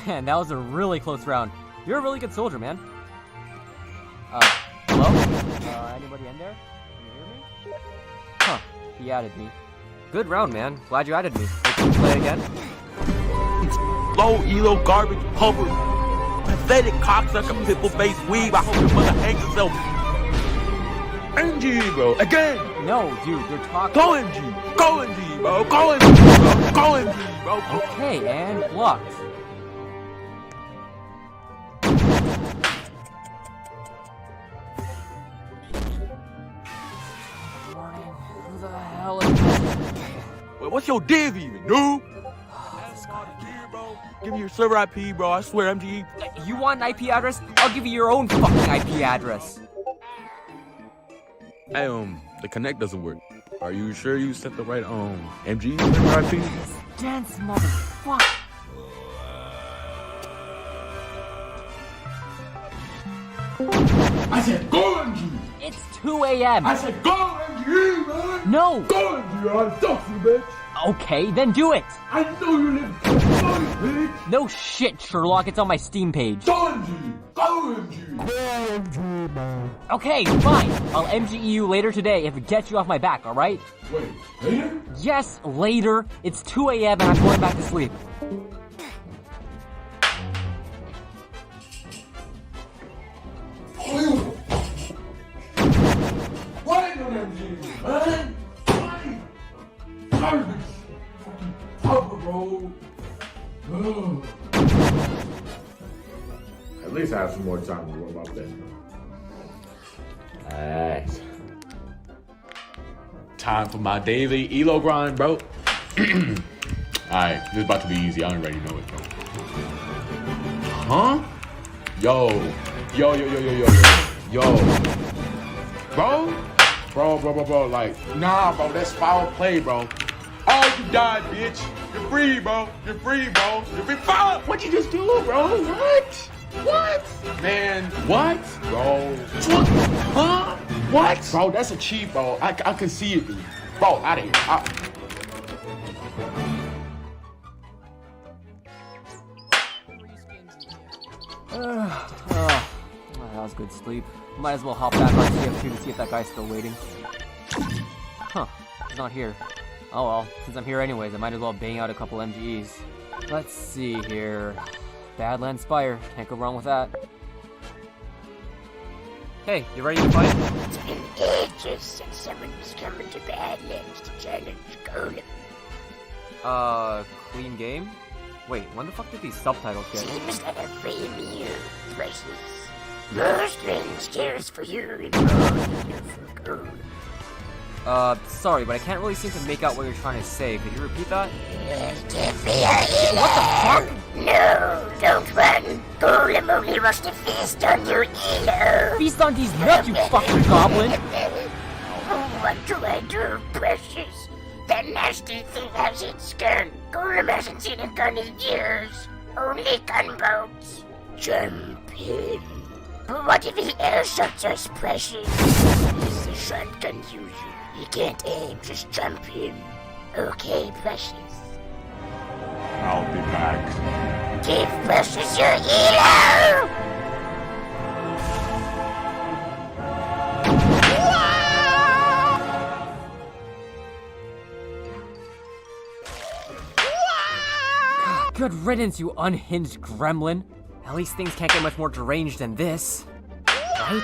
Man, that was a really close round. You're a really good soldier, man. Hello? Anybody in there? Can you hear me? Huh, he added me. Good round, man. Glad you added me. Can you play again? Low elo garbage pumper. Pathetic cocksucker pitbull face weave. I hope your mother hangs herself. MG, bro. Again. No, dude, you're talking. Go MG. Go MG, bro. Go MG, bro. Go MG, bro. Okay, and blocked. Who the hell is that? Wait, what's your div even, dude? Give me your server IP, bro. I swear, MGE. You want an IP address? I'll give you your own fucking IP address. Hey, the connect doesn't work. Are you sure you sent the right, MGE server IP? Dense motherfucker. I said go MGE. It's 2 a.m. I said go MGE, man. No. Go MGE. I'll talk to you, bitch. Okay, then do it. I know you live in bitch. No shit, Sherlock. It's on my Steam page. Go MGE. Go MGE. Go MGE, man. Okay, fine. I'll MGE you later today if it gets you off my back, alright? Wait, later? Yes, later. It's 2 a.m. and I'm going back to sleep. Why not MGE, man? Why? Garbage. Fucking cover, bro. At least I have some more time to warm up then. Alright. Time for my daily elo grind, bro. Alright, this is about to be easy. I already know it, bro. Huh? Yo. Bro, like, nah, bro, that's foul play, bro. Oh, you died, bitch. You're free, bro. You're free, bro. You're free. Fuck! What'd you just do, bro? What? Man, what? Bro. What? Huh? What? Bro, that's a cheat, bro. I can see it, dude. Bro, out of here. That was good sleep. Might as well hop back on TF2 to see if that guy's still waiting. Huh, he's not here. Oh well, since I'm here anyways, I might as well bang out a couple MGEs. Let's see here. Badlands Spire, can't go wrong with that. Hey, you ready to fight? It's been ages since someone's coming to Badlands to challenge Golem. Clean game? Wait, when the fuck did these subtitles get? Seems like a failure, precious. More strange cares for you and more here for gold. Sorry, but I can't really seem to make out what you're trying to say. Could you repeat that? What the fuck? No, don't run. Golem only wants to feast on your elo. Feast on these nuts, you fucking goblin! What do I do, precious? That nasty thing has its gun. Golem hasn't seen a gun in years. Only gunboats. Jump in. But what if he airshots us, precious? He's a shotgun user. He can't aim, just jump in. Okay, precious. I'll be back. Give precious your elo! Good riddance, you unhinged gremlin. At least things can't get much more deranged than this. Right?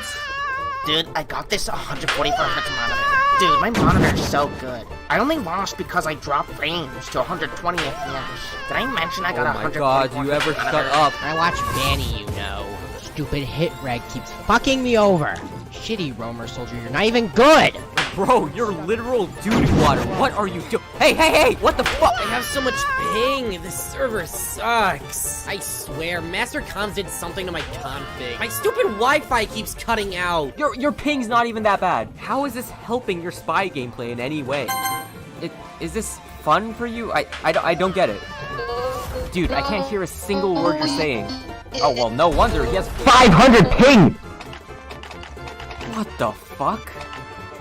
Dude, I got this 144 hertz monitor. Dude, my monitor is so good. I only lost because I dropped range to 120 FPS. Did I mention I got Oh my god, you ever shut up? I watch Vanny, you know. Stupid hit reg keeps fucking me over. Shitty roamer soldier, you're not even good! Bro, you're literal doo-doo water. What are you doing? Hey, what the fuck? I have so much ping. This server sucks. I swear, Master Comms did something to my config. My stupid Wi-Fi keeps cutting out. Your ping's not even that bad. How is this helping your spy gameplay in any way? Is this fun for you? I don't get it. Dude, I can't hear a single word you're saying. Oh, well, no wonder he has 500 ping! What the fuck?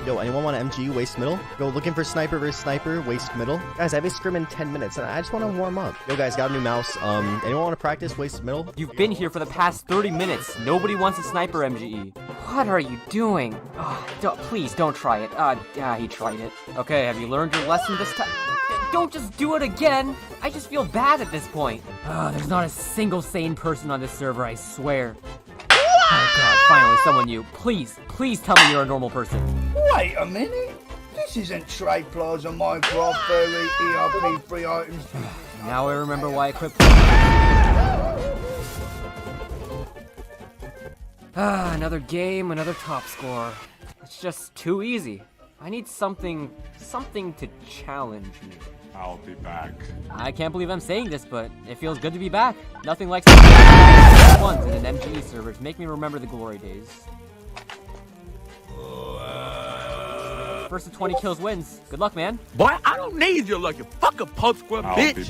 Yo, anyone want an MG waist middle? Go looking for sniper versus sniper waist middle. Guys, I have a scrim in 10 minutes and I just want to warm up. Yo guys, got a new mouse. Anyone want to practice waist middle? You've been here for the past 30 minutes. Nobody wants a sniper MGE. What are you doing? Please don't try it. He tried it. Okay, have you learned your lesson this time? Don't just do it again. I just feel bad at this point. There's not a single sane person on this server, I swear. Oh god, finally someone new. Please tell me you're a normal person. Wait a minute. This isn't Trade Plaza, Minecraft, Furry, ERP, free items. Now I remember why I quit. Another game, another top score. It's just too easy. I need something to challenge me. I'll be back. I can't believe I'm saying this, but it feels good to be back. Nothing like ones in an MGE server to make me remember the glory days. First of 20 kills wins. Good luck, man. Boy, I don't need your lucky fucking punk squad, bitch.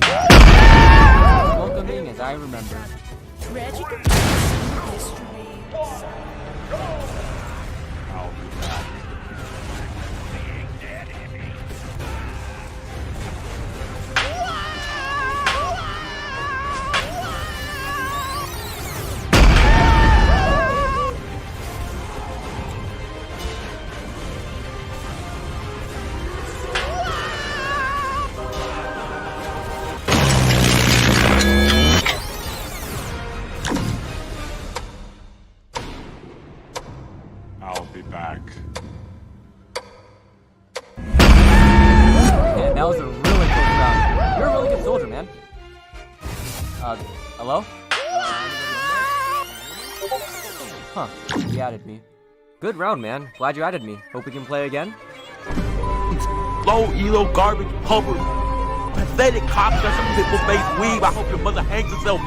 Welcoming as I remember. Tragic history. I'll be back. I'll be back. Man, that was a really close round. You're a really good soldier, man. Hello? Huh, he added me. Good round, man. Glad you added me. Hope we can play again. Low elo garbage pumper. Pathetic cops got some people face weave. I hope your mother hangs herself.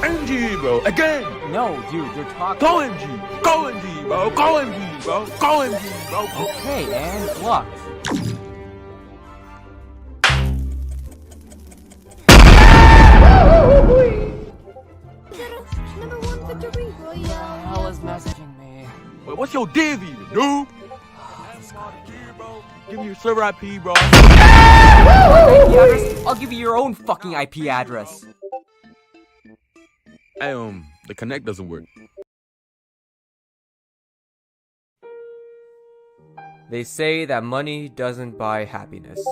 MG, bro. Again. No, dude, you're talking. Go MG. Go MG, bro. Go MG, bro. Go MG, bro. Okay, and blocked. Number one victory royale. Hell is messaging me. Wait, what's your div even, noob? Give me your server IP, bro. IP address? I'll give you your own fucking IP address. The connect doesn't work. They say that money doesn't buy happiness.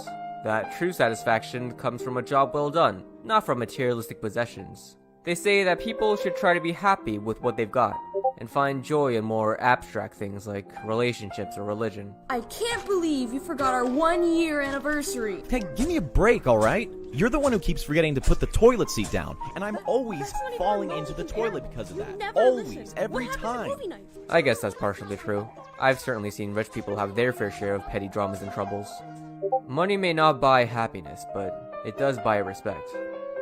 That true satisfaction comes from a job well done, not from materialistic possessions. They say that people should try to be happy with what they've got, and find joy in more abstract things like relationships or religion. I can't believe you forgot our 1-year anniversary. Hey, give me a break, alright? You're the one who keeps forgetting to put the toilet seat down, and I'm always falling into the toilet because of that. Always, every time. I guess that's partially true. I've certainly seen rich people have their fair share of petty dramas and troubles. Money may not buy happiness, but it does buy respect.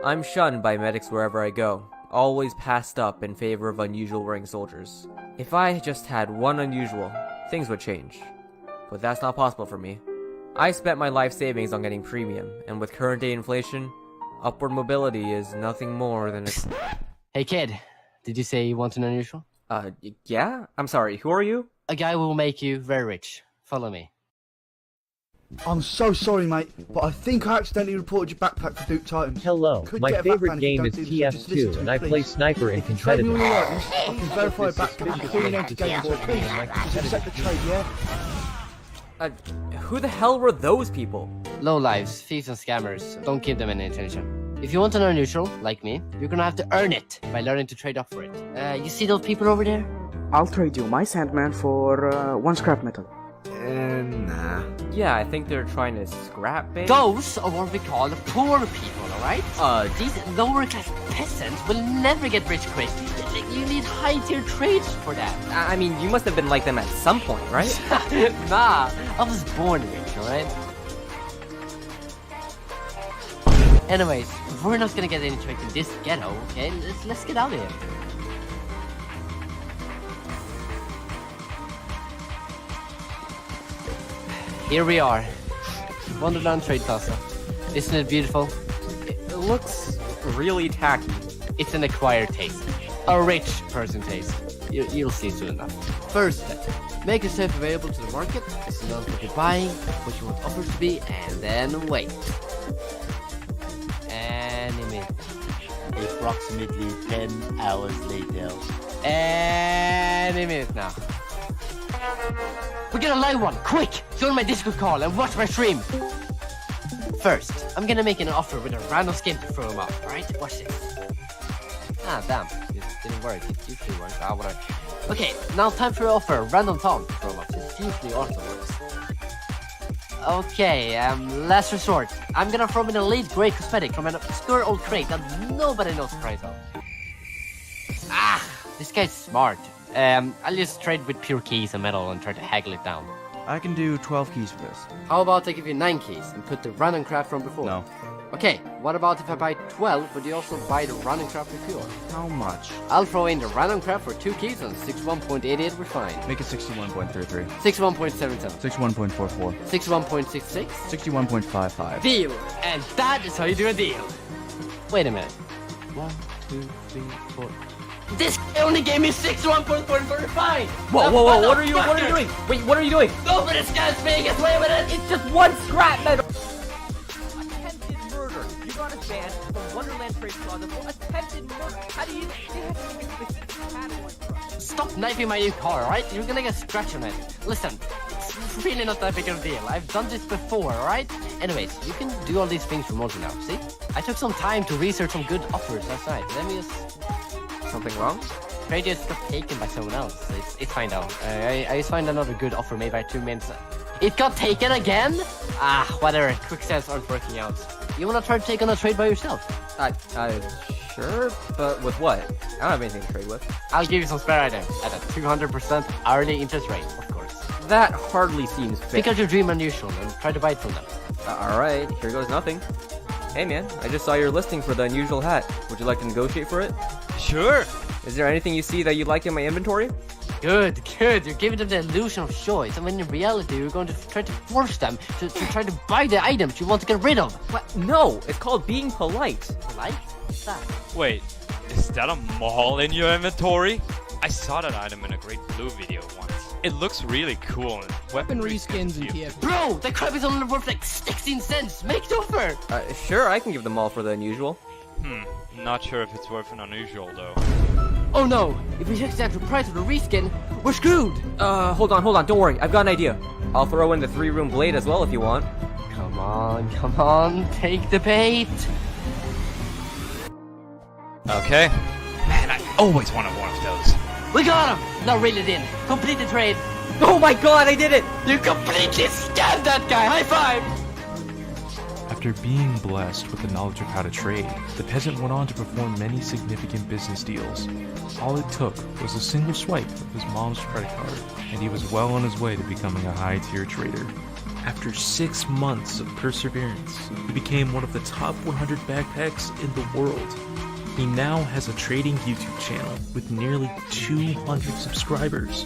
I'm shunned by medics wherever I go, always passed up in favor of unusual wearing soldiers. If I just had one unusual, things would change. But that's not possible for me. I spent my life savings on getting premium, and with current day inflation, upward mobility is nothing more than a... Hey kid, did you say you want an unusual? Yeah? I'm sorry, who are you? A guy who will make you very rich. Follow me. I'm so sorry, mate, but I think I accidentally reported your backpack for Duke Titans. Hello, Could my get a back favorite ban if you game don't is do this, so just listen TF2, to and me, I play please. Sniper in If you trade me all competitive. your items, I can verify your backpack and call you into game for it, please. Just accept the trade, yeah? Who the hell were those people? Lowlives, thieves and scammers. Don't give them any attention. If you want an unusual, like me, you're gonna have to earn it by learning to trade up for it. You see those people over there? I'll trade you my Sandman for 1 scrap metal. Nah. Yeah, I think they're trying to scrap bait. Those are what we call the poor people, alright? These lower class peasants will never get rich quick. You need high tier trades for that. I mean, you must have been like them at some point, right? Nah, I was born rich, alright? Anyways, we're not gonna get any trade in this ghetto, okay? Let's get out of here. Here we are. Wonderland Trade Plaza. Isn't it beautiful? It looks really tacky. It's an acquired taste. A rich person taste. You'll see soon enough. First step. Make yourself available to the market. Listen out what you're buying, what you want offers to be, and then wait. Any minute. Approximately 10 hours later. Any minute now. We get a live one, quick! Join my Discord call and watch my stream! First, I'm gonna make an offer with a random skin to throw him off, alright? Watch this. Ah, damn. It didn't work. It usually works. Ah, whatever. Okay, now time for an offer. Random Tom to throw him off. This usually also works. Okay, last resort. I'm gonna throw him an elite grey cosmetic from an obscure old crate that nobody knows the price of. Ah! This guy's smart. I'll just trade with pure keys and metal and try to haggle it down. I can do 12 keys for this. How about I give you 9 keys and put the random craft from before? No. Okay, what about if I buy 12, but you also buy the random craft for pure? How much? I'll throw in the random craft for 2 keys and 61.88 we're fine. Make it 61.33. 61.77. 61.44. 61.66. 61.55. Deal! And that is how you do a deal. Wait a minute. 1, 2, 3, 4. This guy only gave me 61.45! Whoa, what are you doing? Wait, what are you doing? Go for this guy's thing, get away with it! It's just 1 scrap metal! Attempted murder. You got a ban from Wonderland Trade Plaza for attempted murder. How do you... They have to use specific pattern. Stop knifing my new car, alright? You're gonna get scratch on it. Listen, it's really not that big of a deal. I've done this before, alright? Anyways, you can do all these things remotely now, see? I took some time to research some good offers last night. Let me just... Something wrong? Trade just got taken by someone else. It's fine though. I just find another good offer made by 2 minutes. It got taken again? Ah, whatever. Quick sales aren't working out. You wanna try to take on a trade by yourself? Sure, but with what? I don't have anything to trade with. I'll give you some spare items at a 200% hourly interest rate, of course. That hardly seems fair. Pick out your dream unusual and try to buy it from them. Alright, here goes nothing. Hey man, I just saw your listing for the unusual hat. Would you like to negotiate for it? Sure. Is there anything you see that you'd like in my inventory? Good. You're giving them the illusion of choice, and when in reality you're going to try to force them to try to buy the items you want to get rid of. What? No, it's called being polite. Polite? What's that? Wait, is that a mall in your inventory? I saw that item in a Great Blue video once. It looks really cool. Weaponry skins and TF. Bro, that crap is only worth like 16 cents. Make the offer. Sure, I can give them all for the unusual. Not sure if it's worth an unusual though. Oh no! If we check the actual price of the reskin, we're screwed! Hold on, don't worry, I've got an idea. I'll throw in the 3-room blade as well if you want. Come on, take the bait! Okay. Man, I always wanted one of those. We got him! Now reel it in. Complete the trade. Oh my god, I did it! You completely scammed that guy! High five! After being blessed with the knowledge of how to trade, the peasant went on to perform many significant business deals. All it took was a single swipe of his mom's credit card, and he was well on his way to becoming a high-tier trader. After 6 months of perseverance, he became one of the top 100 backpacks in the world. He now has a trading YouTube channel with nearly 200 subscribers.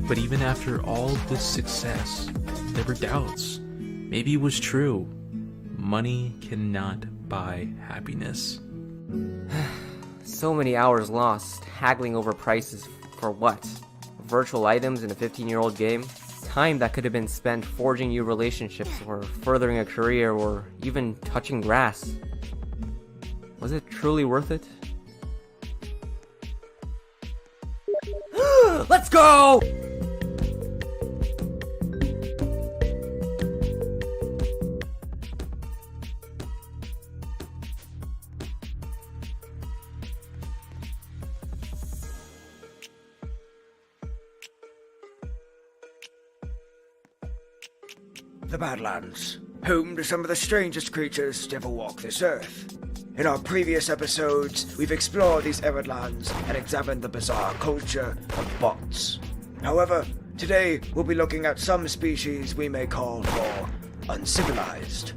But even after all this success, there were doubts. Maybe it was true. Money cannot buy happiness. So many hours lost, haggling over prices for what? Virtual items in a 15-year-old game? Time that could have been spent forging new relationships or furthering a career or even touching grass. Was it truly worth it? Let's go! The Badlands, home to some of the strangest creatures to ever walk this earth. In our previous episodes, we've explored these arid lands and examined the bizarre culture of bots. However, today we'll be looking at some species we may call more uncivilized.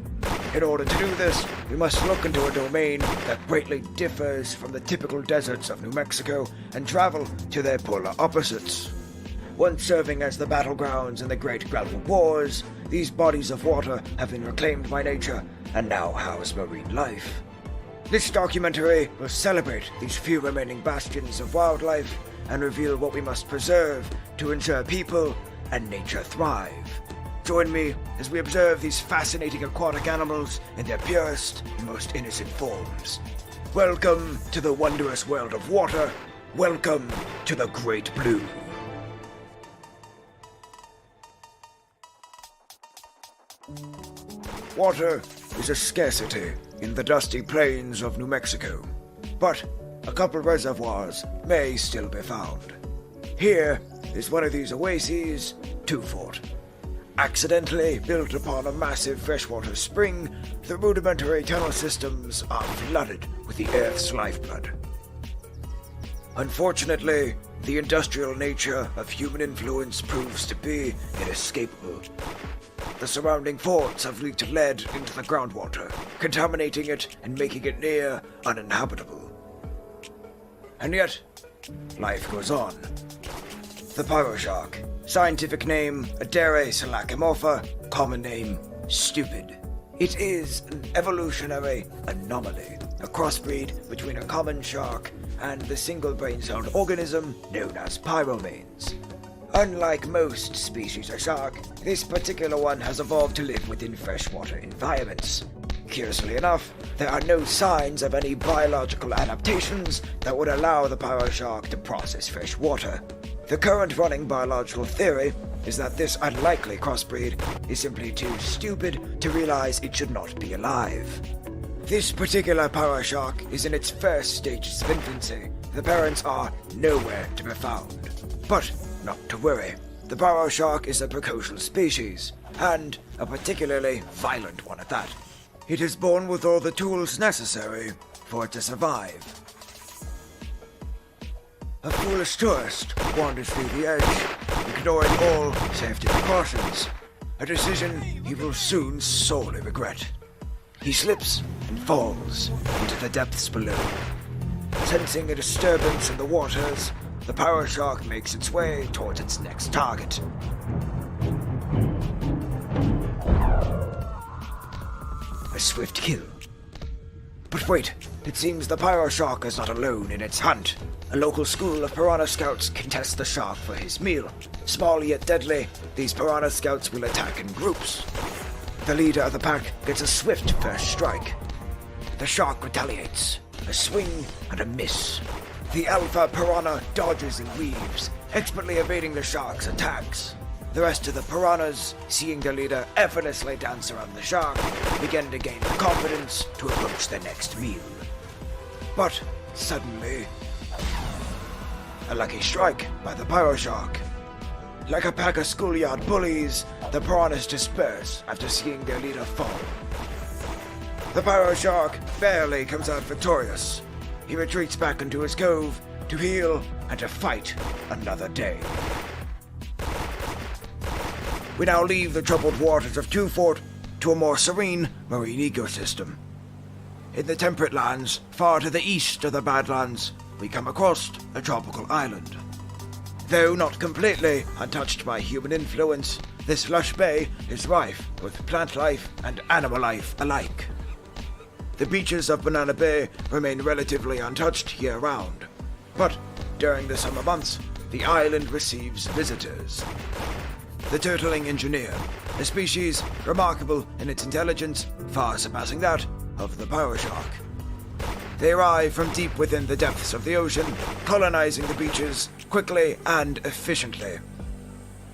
In order to do this, we must look into a domain that greatly differs from the typical deserts of New Mexico and travel to their polar opposites. Once serving as the battlegrounds in the Great Gravel Wars, these bodies of water have been reclaimed by nature and now house marine life. This documentary will celebrate these few remaining bastions of wildlife and reveal what we must preserve to ensure people and nature thrive. Join me as we observe these fascinating aquatic animals in their purest and most innocent forms. Welcome to the wondrous world of water. Welcome to the Great Blue. Water is a scarcity in the dusty plains of New Mexico, but a couple reservoirs may still be found. Here is one of these oases, Two Fort. Accidentally built upon a massive freshwater spring, the rudimentary tunnel systems are flooded with the Earth's lifeblood. Unfortunately, the industrial nature of human influence proves to be inescapable. The surrounding forts have leaked lead into the groundwater, contaminating it and making it near uninhabitable. And yet, life goes on. The pyroshark, scientific name Adere salacimorpha, common name Stupid. It is an evolutionary anomaly, a crossbreed between a common shark and the single brain-celled organism known as pyromanes. Unlike most species of shark, this particular one has evolved to live within freshwater environments. Curiously enough, there are no signs of any biological adaptations that would allow the pyroshark to process fresh water. The current running biological theory is that this unlikely crossbreed is simply too stupid to realize it should not be alive. This particular pyroshark is in its first stages of infancy. The parents are nowhere to be found. But not to worry, the pyroshark is a precocial species, and a particularly violent one at that. It is born with all the tools necessary for it to survive. A foolish tourist wanders through the edge, ignoring all safety precautions, a decision he will soon sorely regret. He slips and falls into the depths below. Sensing a disturbance in the waters, the pyroshark makes its way towards its next target. A swift kill. But wait, it seems the pyroshark is not alone in its hunt. A local school of piranha scouts contest the shark for his meal. Small yet deadly, these piranha scouts will attack in groups. The leader of the pack gets a swift first strike. The shark retaliates. A swing and a miss. The alpha piranha dodges and weaves, expertly evading the shark's attacks. The rest of the piranhas, seeing their leader effortlessly dance around the shark, begin to gain the confidence to approach their next meal. But suddenly, a lucky strike by the pyroshark. Like a pack of schoolyard bullies, the piranhas disperse after seeing their leader fall. The pyroshark barely comes out victorious. He retreats back into his cove to heal and to fight another day. We now leave the troubled waters of Two Fort to a more serene marine ecosystem. In the temperate lands, far to the east of the Badlands, we come across a tropical island. Though not completely untouched by human influence, this lush bay is rife with plant life and animal life alike. The beaches of Banana Bay remain relatively untouched year-round, but during the summer months, the island receives visitors. The turtling engineer, a species remarkable in its intelligence, far surpassing that of the pyroshark. They arrive from deep within the depths of the ocean, colonizing the beaches quickly and efficiently.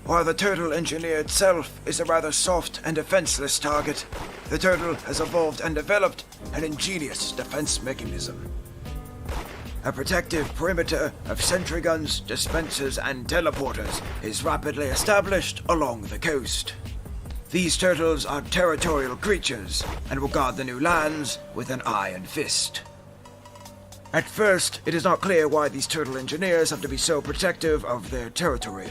While the turtle engineer itself is a rather soft and defenseless target, the turtle has evolved and developed an ingenious defense mechanism. A protective perimeter of sentry guns, dispensers, and teleporters is rapidly established along the coast. These turtles are territorial creatures and will guard the new lands with an iron fist. At first, it is not clear why these turtle engineers have to be so protective of their territory.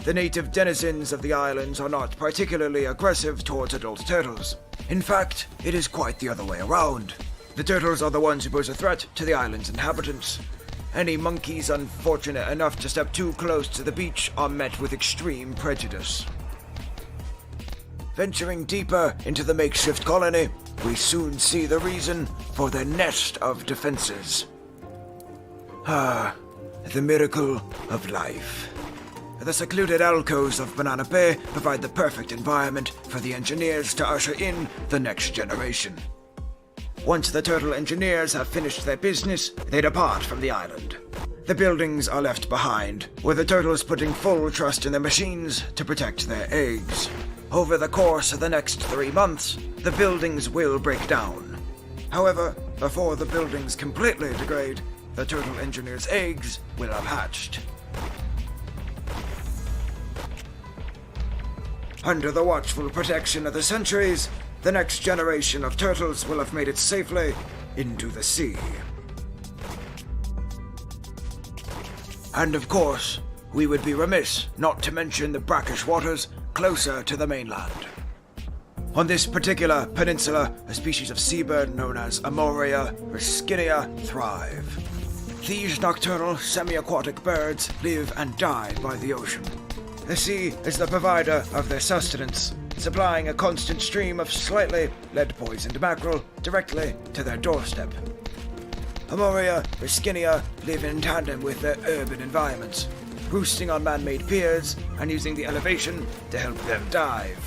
The native denizens of the islands are not particularly aggressive towards adult turtles. In fact, it is quite the other way around. The turtles are the ones who pose a threat to the island's inhabitants. Any monkeys unfortunate enough to step too close to the beach are met with extreme prejudice. Venturing deeper into the makeshift colony, we soon see the reason for their nest of defenses. The miracle of life. The secluded alcoves of Banana Bay provide the perfect environment for the engineers to usher in the next generation. Once the turtle engineers have finished their business, they depart from the island. The buildings are left behind, with the turtles putting full trust in their machines to protect their eggs. Over the course of the next 3 months, the buildings will break down. However, before the buildings completely degrade, the turtle engineers' eggs will have hatched. Under the watchful protection of the centuries, the next generation of turtles will have made it safely into the sea. And of course, we would be remiss not to mention the brackish waters closer to the mainland. On this particular peninsula, a species of seabird known as Amoria ruscinia thrive. These nocturnal, semi-aquatic birds live and die by the ocean. The sea is the provider of their sustenance, supplying a constant stream of slightly lead-poisoned mackerel directly to their doorstep. Amoria ruscinia live in tandem with their urban environments, roosting on man-made piers and using the elevation to help them dive.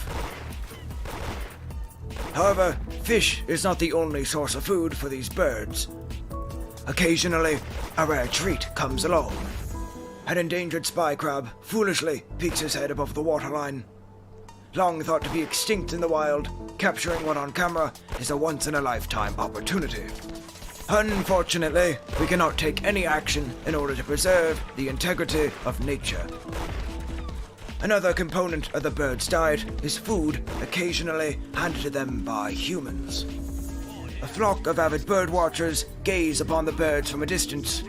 However, fish is not the only source of food for these birds. Occasionally, a rare treat comes along. An endangered spy crab foolishly peeks his head above the waterline. Long thought to be extinct in the wild, capturing one on camera is a once-in-a-lifetime opportunity. Unfortunately, we cannot take any action in order to preserve the integrity of nature. Another component of the bird's diet is food occasionally handed to them by humans. A flock of avid bird watchers gaze upon the birds from a distance.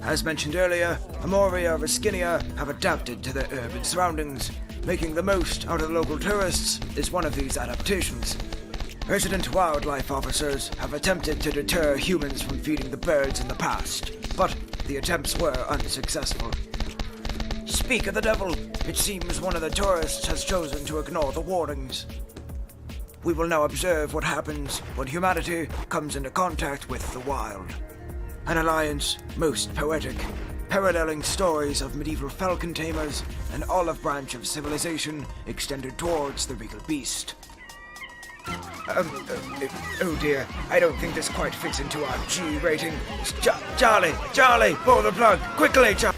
As mentioned earlier, Amoria ruscinia have adapted to their urban surroundings. Making the most out of the local tourists is one of these adaptations. Resident wildlife officers have attempted to deter humans from feeding the birds in the past, but the attempts were unsuccessful. Speak of the devil, it seems one of the tourists has chosen to ignore the warnings. We will now observe what happens when humanity comes into contact with the wild. An alliance most poetic, paralleling stories of medieval falcon tamers, an olive branch of civilization extended towards the regal beast. Oh dear, I don't think this quite fits into our G rating. Charlie, pull the plug, quickly, Charlie!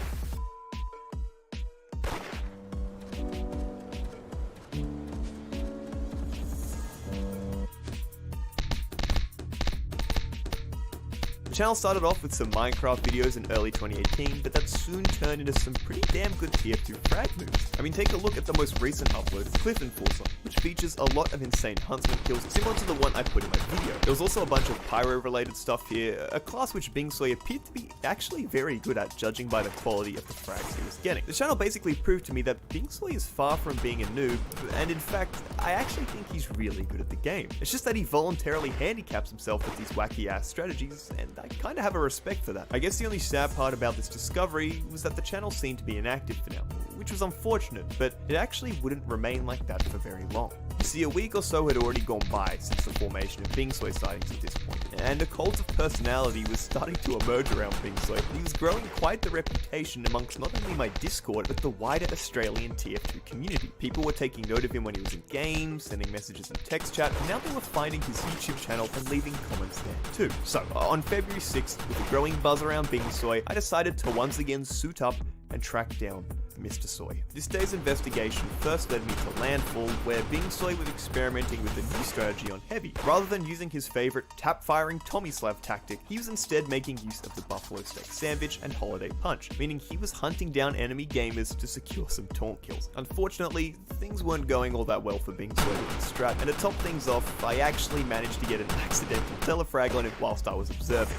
The channel started off with some Minecraft videos in early 2018, but that soon turned into some pretty damn good TF2 frag moves. I mean, take a look at the most recent upload, Cliff Enforcer, which features a lot of insane huntsman kills similar to the one I put in my video. There was also a bunch of pyro-related stuff here, a class which Bingsoy appeared to be actually very good at, judging by the quality of the frags he was getting. The channel basically proved to me that Bingsoy is far from being a noob, and in fact, I actually think he's really good at the game. It's just that he voluntarily handicaps himself with these wacky-ass strategies, and I kinda have a respect for that. I guess the only sad part about this discovery was that the channel seemed to be inactive for now, which was unfortunate, but it actually wouldn't remain like that for very long. You see, a week or so had already gone by since the formation of Bingsoy sightings at this point, and a cult of personality was starting to emerge around Bingsoy. He was growing quite the reputation amongst not only my Discord, but the wider Australian TF2 community. People were taking note of him when he was in games, sending messages in text chat, and now they were finding his YouTube channel and leaving comments there too. So, on February 6th, with a growing buzz around Bingsoy, I decided to once again suit up and track down with Mr. Soy. This day's investigation first led me to Landfall, where Bing Soy was experimenting with a new strategy on Heavy. Rather than using his favorite tap-firing Tomislav tactic, he was instead making use of the Buffalo Steak Sandwich and Holiday Punch, meaning he was hunting down enemy gamers to secure some taunt kills. Unfortunately, things weren't going all that well for Bing Soy with the strat, and to top things off, I actually managed to get an accidental telefrag on it whilst I was observing.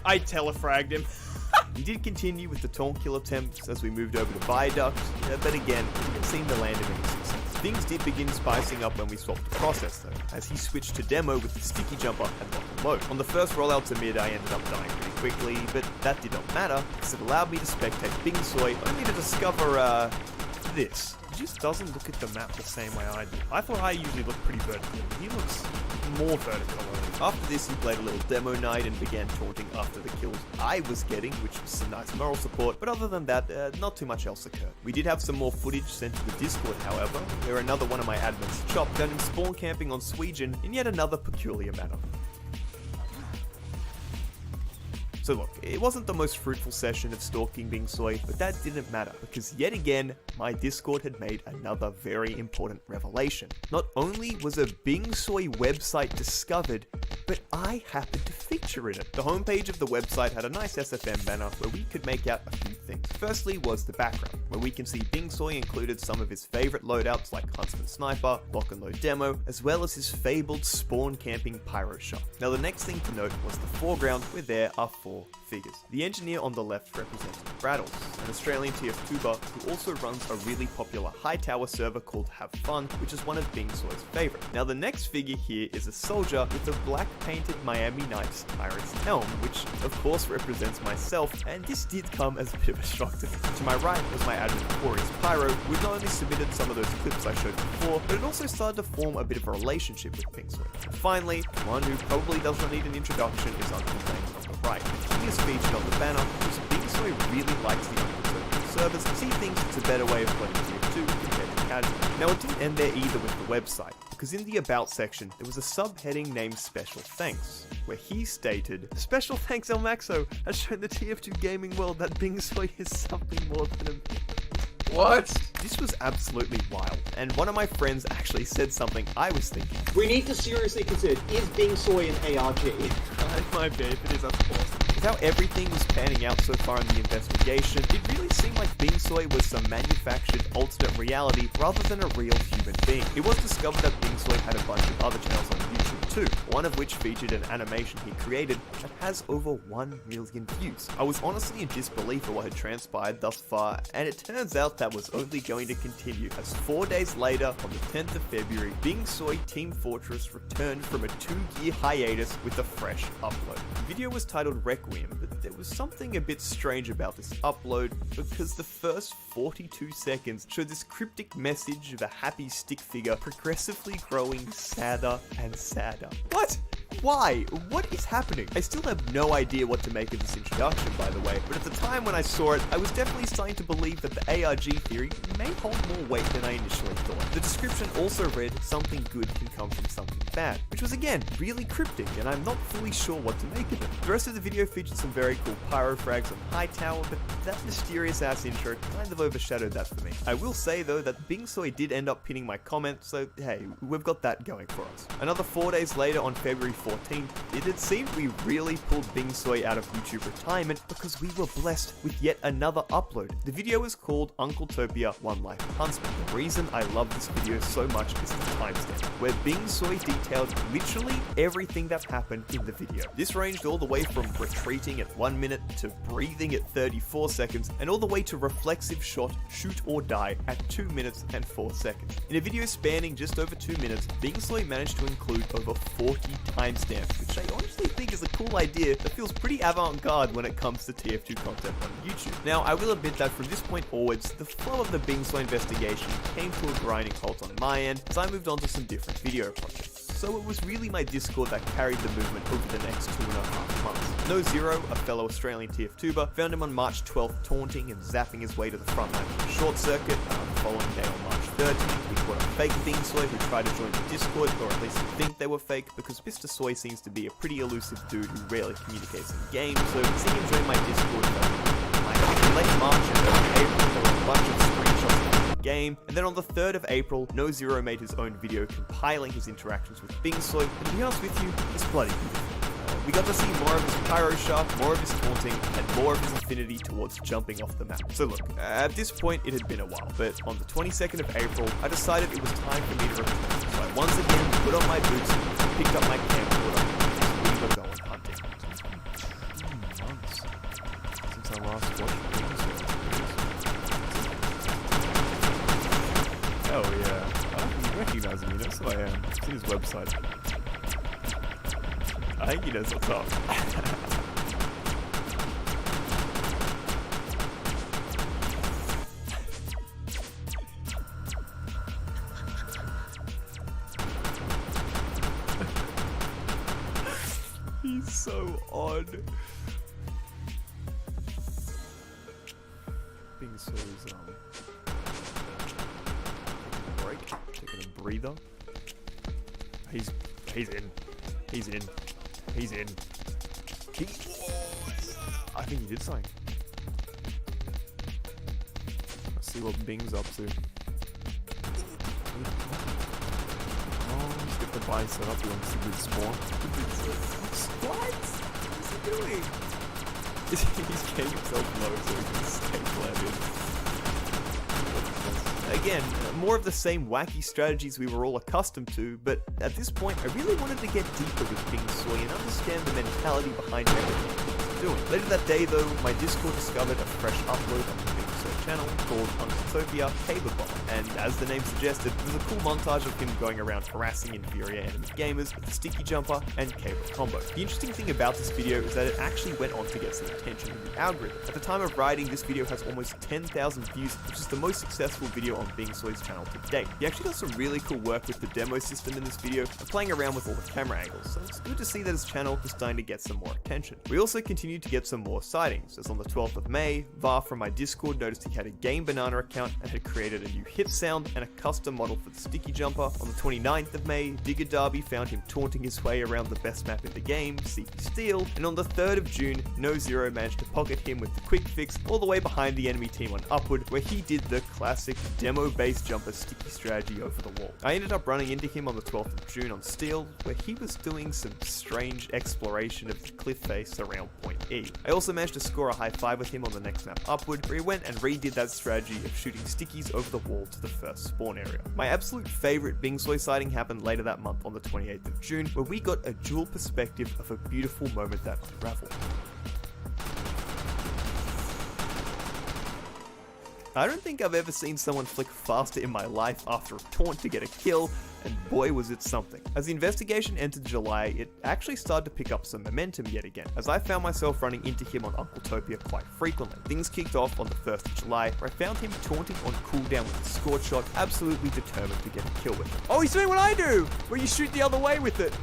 I telefragged him. He did continue with the taunt kill attempts as we moved over to Viaduct, but again, it didn't seem to land in any success. Things did begin spicing up when we swapped the process though, as he switched to demo with the sticky jumper and lock and load. On the first rollout to mid, I ended up dying pretty quickly, but that did not matter, because it allowed me to spectate Bing Soy, only to discover, this. He just doesn't look at the map the same way I do. I thought I usually look pretty vertical. He looks more vertical. After this, he played a little demo night and began taunting after the kills I was getting, which was some nice moral support, but other than that, not too much else occurred. We did have some more footage sent to the Discord, however, where another one of my admins chopped down him spawn camping on Sweden in yet another peculiar manner. So look, it wasn't the most fruitful session of stalking Bing Soy, but that didn't matter, because yet again, my Discord had made another very important revelation. Not only was a Bing Soy website discovered, but I happened to feature in it. The homepage of the website had a nice SFM banner where we could make out a few things. Firstly was the background, where we can see Bing Soy included some of his favorite loadouts like Huntsman Sniper, Lock and Load Demo, as well as his fabled spawn camping pyro shot. Now the next thing to note was the foreground, where there are 4 figures. The engineer on the left represents Rattles, an Australian TF2ber who also runs a really popular high tower server called Have Fun, which is one of Bing Soy's favorite. Now the next figure here is a soldier with a black painted Miami Nights Pirates helm, which of course represents myself, and this did come as a bit of a shock to me. To my right was my admin Corey's Pyro, who not only submitted some of those clips I showed before, but it also started to form a bit of a relationship with Bing Soy. And finally, one who probably does not need an introduction is Uncle James on the right. He is featured on the banner because Bing Soy really likes the Uncle James servers, as he thinks it's a better way of playing TF2 compared to casual. Now it didn't end there either with the website, because in the About section, there was a subheading named Special Thanks, where he stated, "Special thanks El Maxo has shown the TF2 gaming world that Bing Soy is something more than a..." What? This was absolutely wild, and one of my friends actually said something I was thinking. We need to seriously consider, is Bing Soy an ARG? It might be, if it is, of course. With how everything was panning out so far in the investigation, it really seemed like Bing Soy was some manufactured alternate reality rather than a real human being. It was discovered that Bing Soy had a bunch of other channels on YouTube too, one of which featured an animation he created that has over 1 million views. I was honestly in disbelief at what had transpired thus far, and it turns out that was only going to continue, as 4 days later, on the 10th of February, Bing Soy Team Fortress returned from a 2-year hiatus with a fresh upload. The video was titled Requiem, but there was something a bit strange about this upload, because the first 42 seconds showed this cryptic message of a happy stick figure progressively growing sadder and sadder. What? Why? What is happening? I still have no idea what to make of this introduction, by the way, but at the time when I saw it, I was definitely starting to believe that the ARG theory may hold more weight than I initially thought. The description also read, "Something good can come from something bad," which was again, really cryptic, and I'm not fully sure what to make of it. The rest of the video featured some very cool pyro frags on High Tower, but that mysterious ass intro kind of overshadowed that for me. I will say though that Bing Soy did end up pinning my comment, so hey, we've got that going for us. Another 4 days later, on February 14th, it had seemed we really pulled Bing Soy out of YouTube retirement because we were blessed with yet another upload. The video was called Uncletopia One Life of Huntsman. The reason I love this video so much is the timestamp, where Bing Soy detailed literally everything that happened in the video. This ranged all the way from retreating at 1 minute to breathing at 34 seconds, and all the way to reflexive shot shoot or die at 2 minutes and 4 seconds. In a video spanning just over 2 minutes, Bing Soy managed to include over 40 timestamps, which I honestly think is a cool idea that feels pretty avant-garde when it comes to TF2 content on YouTube. Now, I will admit that from this point onwards, the flow of the Bing Soy investigation came to a grinding halt on my end, as I moved on to some different video projects. So it was really my Discord that carried the movement over the next 2.5 months. No Zero, a fellow Australian TF2ber, found him on March 12th taunting and zapping his way to the front line of the Short Circuit, and on the following day on March 13th, we caught a fake Bing Soy who tried to join the Discord, or at least think they were fake, because Mr. Soy seems to be a pretty elusive dude who rarely communicates in games, so seeing him join my Discord felt like in late March and early April, there were a bunch game, and then on the 3rd of April, NoZero made his own video compiling his interactions with Bingsoy, and to be honest with you, it's bloody beautiful. We got to see more of his pyro shot, more of his taunting, and more of his affinity towards jumping off the map. So look, at this point it had been a while, but on the 22nd of April, I decided it was time for me to return. So I once again put on my boots, picked up my camcorder, and we were going hunting. Months since I last watched Bingsoy. Oh yeah, you recognize me, that's who I am. It's in his website. I think he knows what's up. He's so odd. Bingsoy's taking a break, taking a breather. He's in. He's in. He's in. I think he did something. Let's see what Bing's up to. Oh, let's get the buy set up. He wants a good spawn. What? What's he doing? He's getting himself low so he can stay planted. Again, more of the same wacky strategies we were all accustomed to, but at this point I really wanted to get deeper with Bingsoy and understand the mentality behind everything he was doing. Later that day though, my Discord discovered a fresh upload on the Bingsoy channel called thumcil Caber Bomb, and as the name suggested, it was a cool montage of him going around harassing inferior enemy gamers with the sticky jumper and caber combo. The interesting thing about this video is that it actually went on to get some attention in the algorithm. At the time of writing, this video has almost 10,000 views, which is the most successful video on Bingsoy's channel to date. He actually does some really cool work with the demo system in this video and playing around with all the camera angles, so it's good to see that his channel is starting to get some more attention. We also continued to get some more sightings, as on the 12th of May, Var from my Discord noticed he had a Game Banana account and had created a new hit sound and a custom model for the sticky jumper. On the 29th of May, Digger Derby found him taunting his way around the best map in the game, CP Steel, and on the 3rd of June, NoZero managed to pocket him with the quick fix all the way behind the enemy team on Upward, where he did the classic demo-based jumper sticky strategy over the wall. I ended up running into him on the 12th of June on Steel, where he was doing some strange exploration of the cliff face around point E. I also managed to score a high 5 with him on the next map Upward, where he went and redid that strategy of shooting stickies over the wall to the first spawn area. My absolute favorite Bingsoy sighting happened later that month on the 28th of June, where we got a dual perspective of a beautiful moment that unraveled. I don't think I've ever seen someone flick faster in my life after a taunt to get a kill, and boy was it something. As the investigation entered July, it actually started to pick up some momentum yet again, as I found myself running into him on Uncletopia quite frequently. Things kicked off on the 1st of July, where I found him taunting on cooldown with a scorch shot, absolutely determined to get a kill with it. Oh, he's doing what I do, where you shoot the other way with it.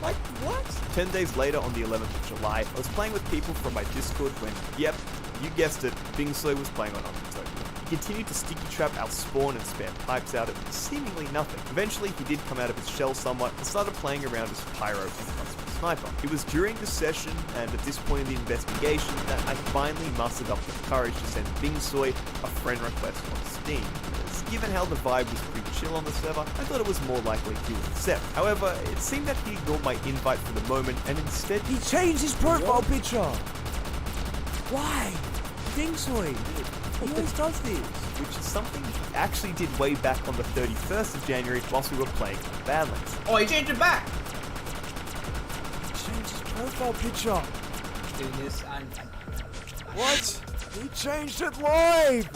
Like, what? 10 days later, on the 11th of July, I was playing with people from my Discord when, yep, you guessed it, Bingsoy was playing on Uncletopia. He continued to sticky trap our spawn and spam pipes out at seemingly nothing. Eventually, he did come out of his shell somewhat and started playing around as pyro and custom sniper. It was during this session, and at this point in the investigation, that I finally mustered up the courage to send Bingsoy a friend request on Steam. Given how the vibe was pretty chill on the server, I thought it was more likely he would accept. However, it seemed that he ignored my invite for the moment and instead he changed his profile picture! Why? Bingsoy! He always does this! Which is something he actually did way back on the 31st of January whilst we were playing Badlands. Oh, he changed it back! He changed his profile picture! Doing this, What? He changed it live!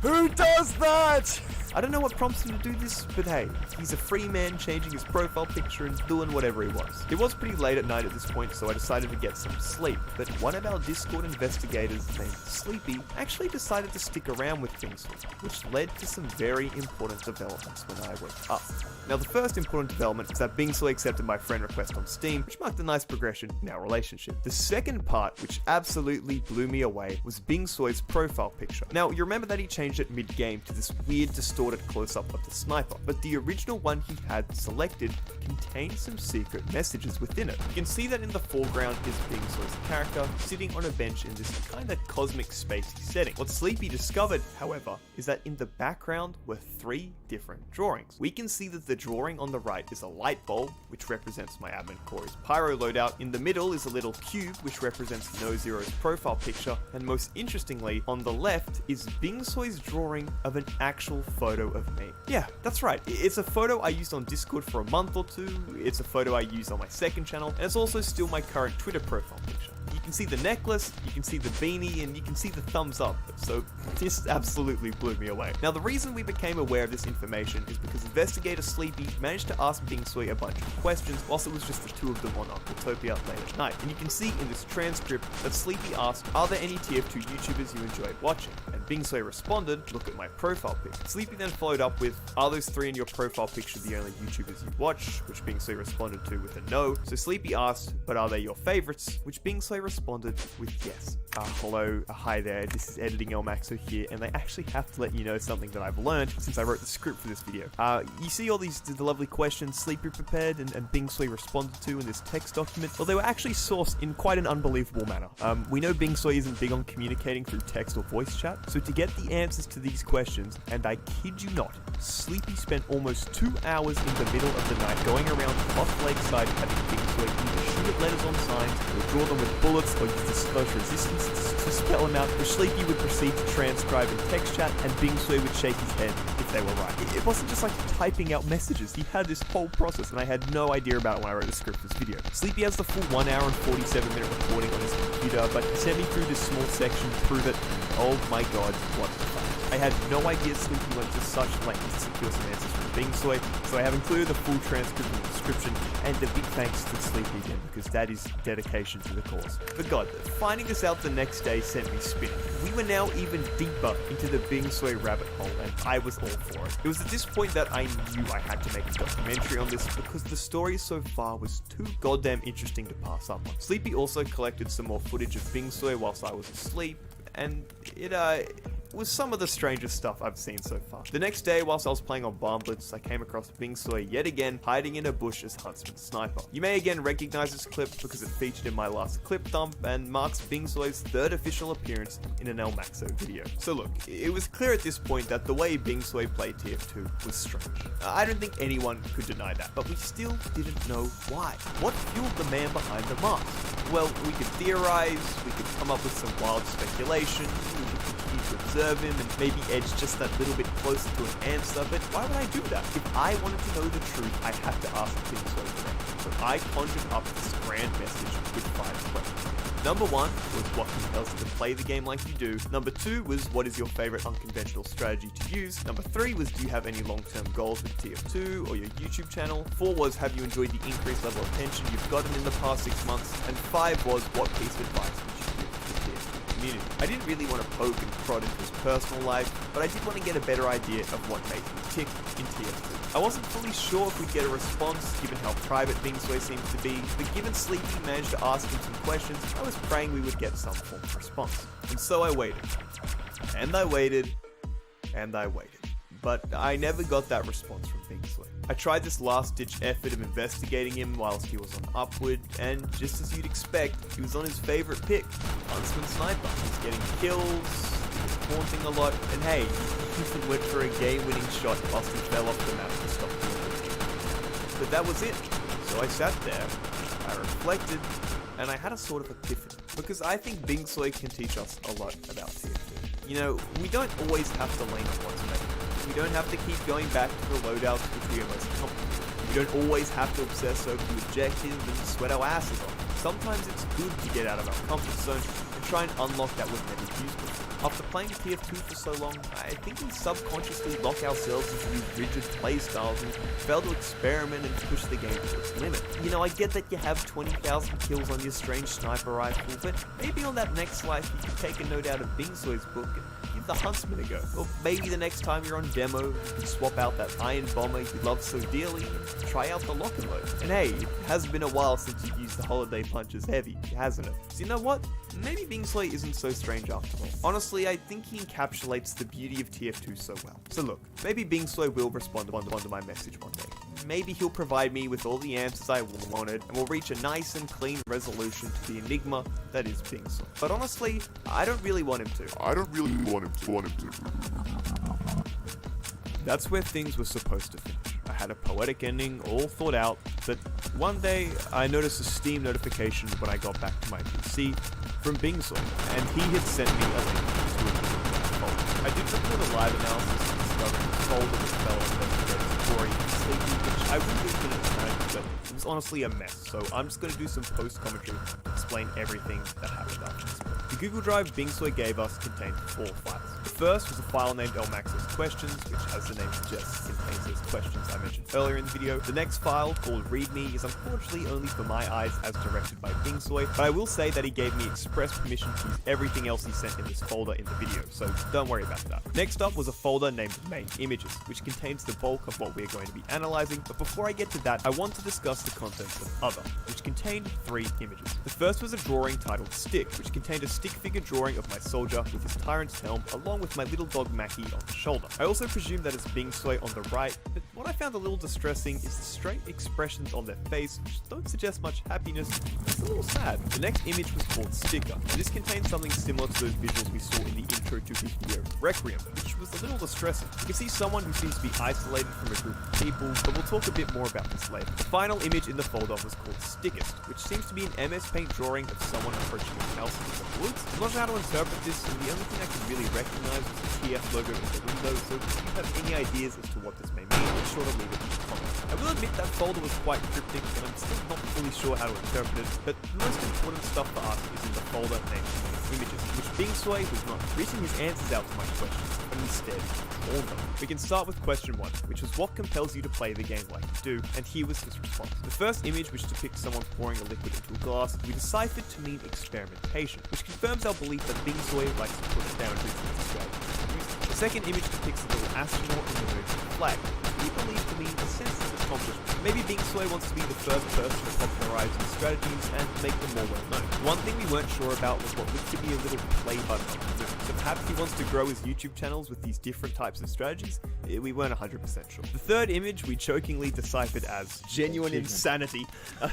Who does that? I don't know what prompts him to do this, but hey, he's a free man changing his profile picture and doing whatever he wants. It was pretty late at night at this point, so I decided to get some sleep, but one of our Discord investigators named Sleepy actually decided to stick around with Bingsoy, which led to some very important developments when I woke up. Now, the first important development was that Bingsoy accepted my friend request on Steam, which marked a nice progression in our relationship. The second part, which absolutely blew me away, was Bingsoy's profile picture. Now, you remember that he changed it mid-game to this weird distorted distorted close-up of the sniper, but the original one he had selected contained some secret messages within it. You can see that in the foreground is Bing Soy's character sitting on a bench in this kind of cosmic spacey setting. What Sleepy discovered, however, is that in the background were 3 different drawings. We can see that the drawing on the right is a light bulb, which represents my admin Corey's pyro loadout. In the middle is a little cube, which represents No Zero's profile picture, and most interestingly, on the left is Bing Soy's drawing of an actual photo of me. Yeah, that's right. It's a photo I used on Discord for a month or 2, it's a photo I used on my second channel, and it's also still my current Twitter profile picture. You can see the necklace, you can see the beanie, and you can see the thumbs up, so this absolutely blew me away. Now, the reason we became aware of this information is because investigator Sleepy managed to ask Bing Soy a bunch of questions whilst it was just the 2 of them on Aquatopia late at night. And you can see in this transcript that Sleepy asked, are there any TF2 YouTubers you enjoyed watching? And Bing Soy responded, look at my profile pic. Sleepy then followed up with, are those 3 in your profile picture the only YouTubers you watch? Which Bing Soy responded to with a no. So Sleepy asked, but are they your favorites? Which Bing Soy responded with yes. Hello, hi there, this is Editing El Maxo here, and I actually have to let you know something that I've learned since I wrote the script for this video. You see all these the lovely questions Sleepy prepared and Bing Soy responded to in this text document? Well, they were actually sourced in quite an unbelievable manner. We know Bing Soy isn't big on communicating through text or voice chat, so to get the answers to these questions, and I kid you not, Sleepy spent almost 2 hours in the middle of the night going around Cloth Lakeside having Bing Soy either shoot at letters on signs, or draw them with bullets, or use disclosure resistance to spell them out, which Sleepy would proceed to transcribe in text chat, and Bing Soy would shake his head if they were right. It wasn't just like typing out messages, he had this whole process, and I had no idea about it when I wrote the script for this video. Sleepy has the full 1 hour and 47 minute recording on his computer, but he sent me through this small section to prove it. Oh my god, what the fuck. I had no idea Sleepy went to such lengths to secure some answers from Bing Soy, so I have included the full transcript in the description, and a big thanks to Sleepy again, because that is dedication to the cause. But god, finding this out the next day sent me spinning. We were now even deeper into the Bing Soy rabbit hole, and I was all for it. It was at this point that I knew I had to make a documentary on this, because the story so far was too goddamn interesting to pass up on. Sleepy also collected some more footage of Bing Soy whilst I was asleep, and it was some of the strangest stuff I've seen so far. The next day, whilst I was playing on Bomb Blitz, I came across Bing Soy yet again, hiding in a bush as Huntsman Sniper. You may again recognize this clip because it featured in my last clip dump and marks Bing Soy's 3rd official appearance in an El Maxo video. So look, it was clear at this point that the way Bing Soy played TF2 was strange. I don't think anyone could deny that, but we still didn't know why. What fueled the man behind the mask? Well, we could theorize, we could come up with some wild speculation, we could continue to observe him and maybe edge just that little bit closer to an answer, but why would I do that? If I wanted to know the truth, I had to ask Bing Soy directly. So I conjured up this grand message with 5 questions. Number 1 was what compels you to play the game like you do. Number 2 was what is your favorite unconventional strategy to use. Number 3 was do you have any long-term goals with TF2 or your YouTube channel. 4 was have you enjoyed the increased level of attention you've gotten in the past 6 months. And 5 was what piece of advice would you give to the TF2 community. I didn't really want to poke and prod into his personal life, but I did want to get a better idea of what made him tick in TF2. I wasn't fully sure if we'd get a response, given how private Bing Soy seems to be, but given Sleepy managed to ask him some questions, I was praying we would get some form of response. And so I waited. And I waited. And I waited. But I never got that response from Bing Soy. I tried this last-ditch effort of investigating him whilst he was on Upward, and just as you'd expect, he was on his favorite pick, Huntsman Sniper. He's getting kills, he was haunting a lot, and hey, he even went for a game-winning shot whilst he fell off the map to stop the game. But that was it. So I sat there, I reflected, and I had a sort of epiphany. Because I think Bing Soy can teach us a lot about TF2. You know, we don't always have to lean on what's made. We don't have to keep going back to the loadouts which we are most comfortable with. We don't always have to obsess over the objective and sweat our asses off. Sometimes it's good to get out of our comfort zone and try and unlock that we've never used before. After playing TF2 for so long, I think we subconsciously lock ourselves into these rigid playstyles and fail to experiment and push the game to its limit. You know, I get that you have 20,000 kills on your strange sniper rifle, but maybe on that next life you can take a note out of Bing Soy's book and give the Huntsman a go. Or maybe the next time you're on demo, you can swap out that Iron Bomber you love so dearly and try out the lock and load. And hey, it has been a while since you've used the Holiday Punches heavy, hasn't it? So you know what? maybe Bingsoy isn't so strange after all. Honestly, I think he encapsulates the beauty of TF2 so well. So look, maybe Bingsoy will respond to my message one day. Maybe he'll provide me with all the answers I wanted, and we'll reach a nice and clean resolution to the enigma that is Bingsoy. But honestly, I don't really want him to. That's where things were supposed to finish. I had a poetic ending all thought out, but one day I noticed a Steam notification when I got back to my PC from Bingsoy, and he had sent me a link to a folder. I did record a live analysis and discovered the folder was developed by Corey and Sleepy, which I really did at the time, but it was honestly a mess, so I'm just going to do some post-commentary to explain everything that happened after this. The Google Drive Bingsoy gave us contained 4 files. The first was a file named LMAX's Questions, which, as the name suggests, contains those questions I mentioned earlier in the video. The next file, called README, is unfortunately only for my eyes as directed by Bingsoy, but I will say that he gave me express permission to use everything else he sent in this folder in the video, so don't worry about that. Next up was a folder named Main Images, which contains the bulk of what we're going to be analyzing, but before I get to that, I want to discuss the contents of Other, which contained 3 images. The first was a drawing titled Stick, which contained a stick figure drawing of my soldier with his tyrant's helm, along with my little dog Mackie on the shoulder. I also presume that it's Bingsoy on the right, but what I found a little distressing is the straight expressions on their face, which don't suggest much happiness. It's a little sad. The next image was called Sticker, and this contains something similar to those visuals we saw in the intro to his video Requiem, which was a little distressing. You can see someone who seems to be isolated from a group of people, but we'll talk a bit more about this later. The final image in the folder was called Stickist, which seems to be an MS Paint drawing of someone approaching a house in the woods. I'm not sure how to interpret this, and the only thing I can really recognize was the TF logo in the window, so if you have any ideas as to what this may mean, be sure to leave it in the comments. I will admit that folder was quite cryptic, and I'm still not fully sure how to interpret it, but the most important stuff for us is in the folder named Images, which Bingsoy was not written his answers out to my questions, but instead all of them. We can start with question 1, which was what compels you to play the game like you do, and here was his response. The first image, which depicts someone pouring a liquid into a glass, we deciphered to mean experimentation, which confirms our belief that Bingsoy likes to push boundaries in his strategy. The second image depicts a little astronaut in the moon's flag, which we believe to mean a sense of accomplishment. Maybe Bingsoy wants to be the first person to popularize these strategies and make them more well known. One thing we weren't sure about was what looked to be a little play button on the moon. So perhaps he wants to grow his YouTube channels with these different types of strategies? We weren't 100% sure. The third image we jokingly deciphered as genuine insanity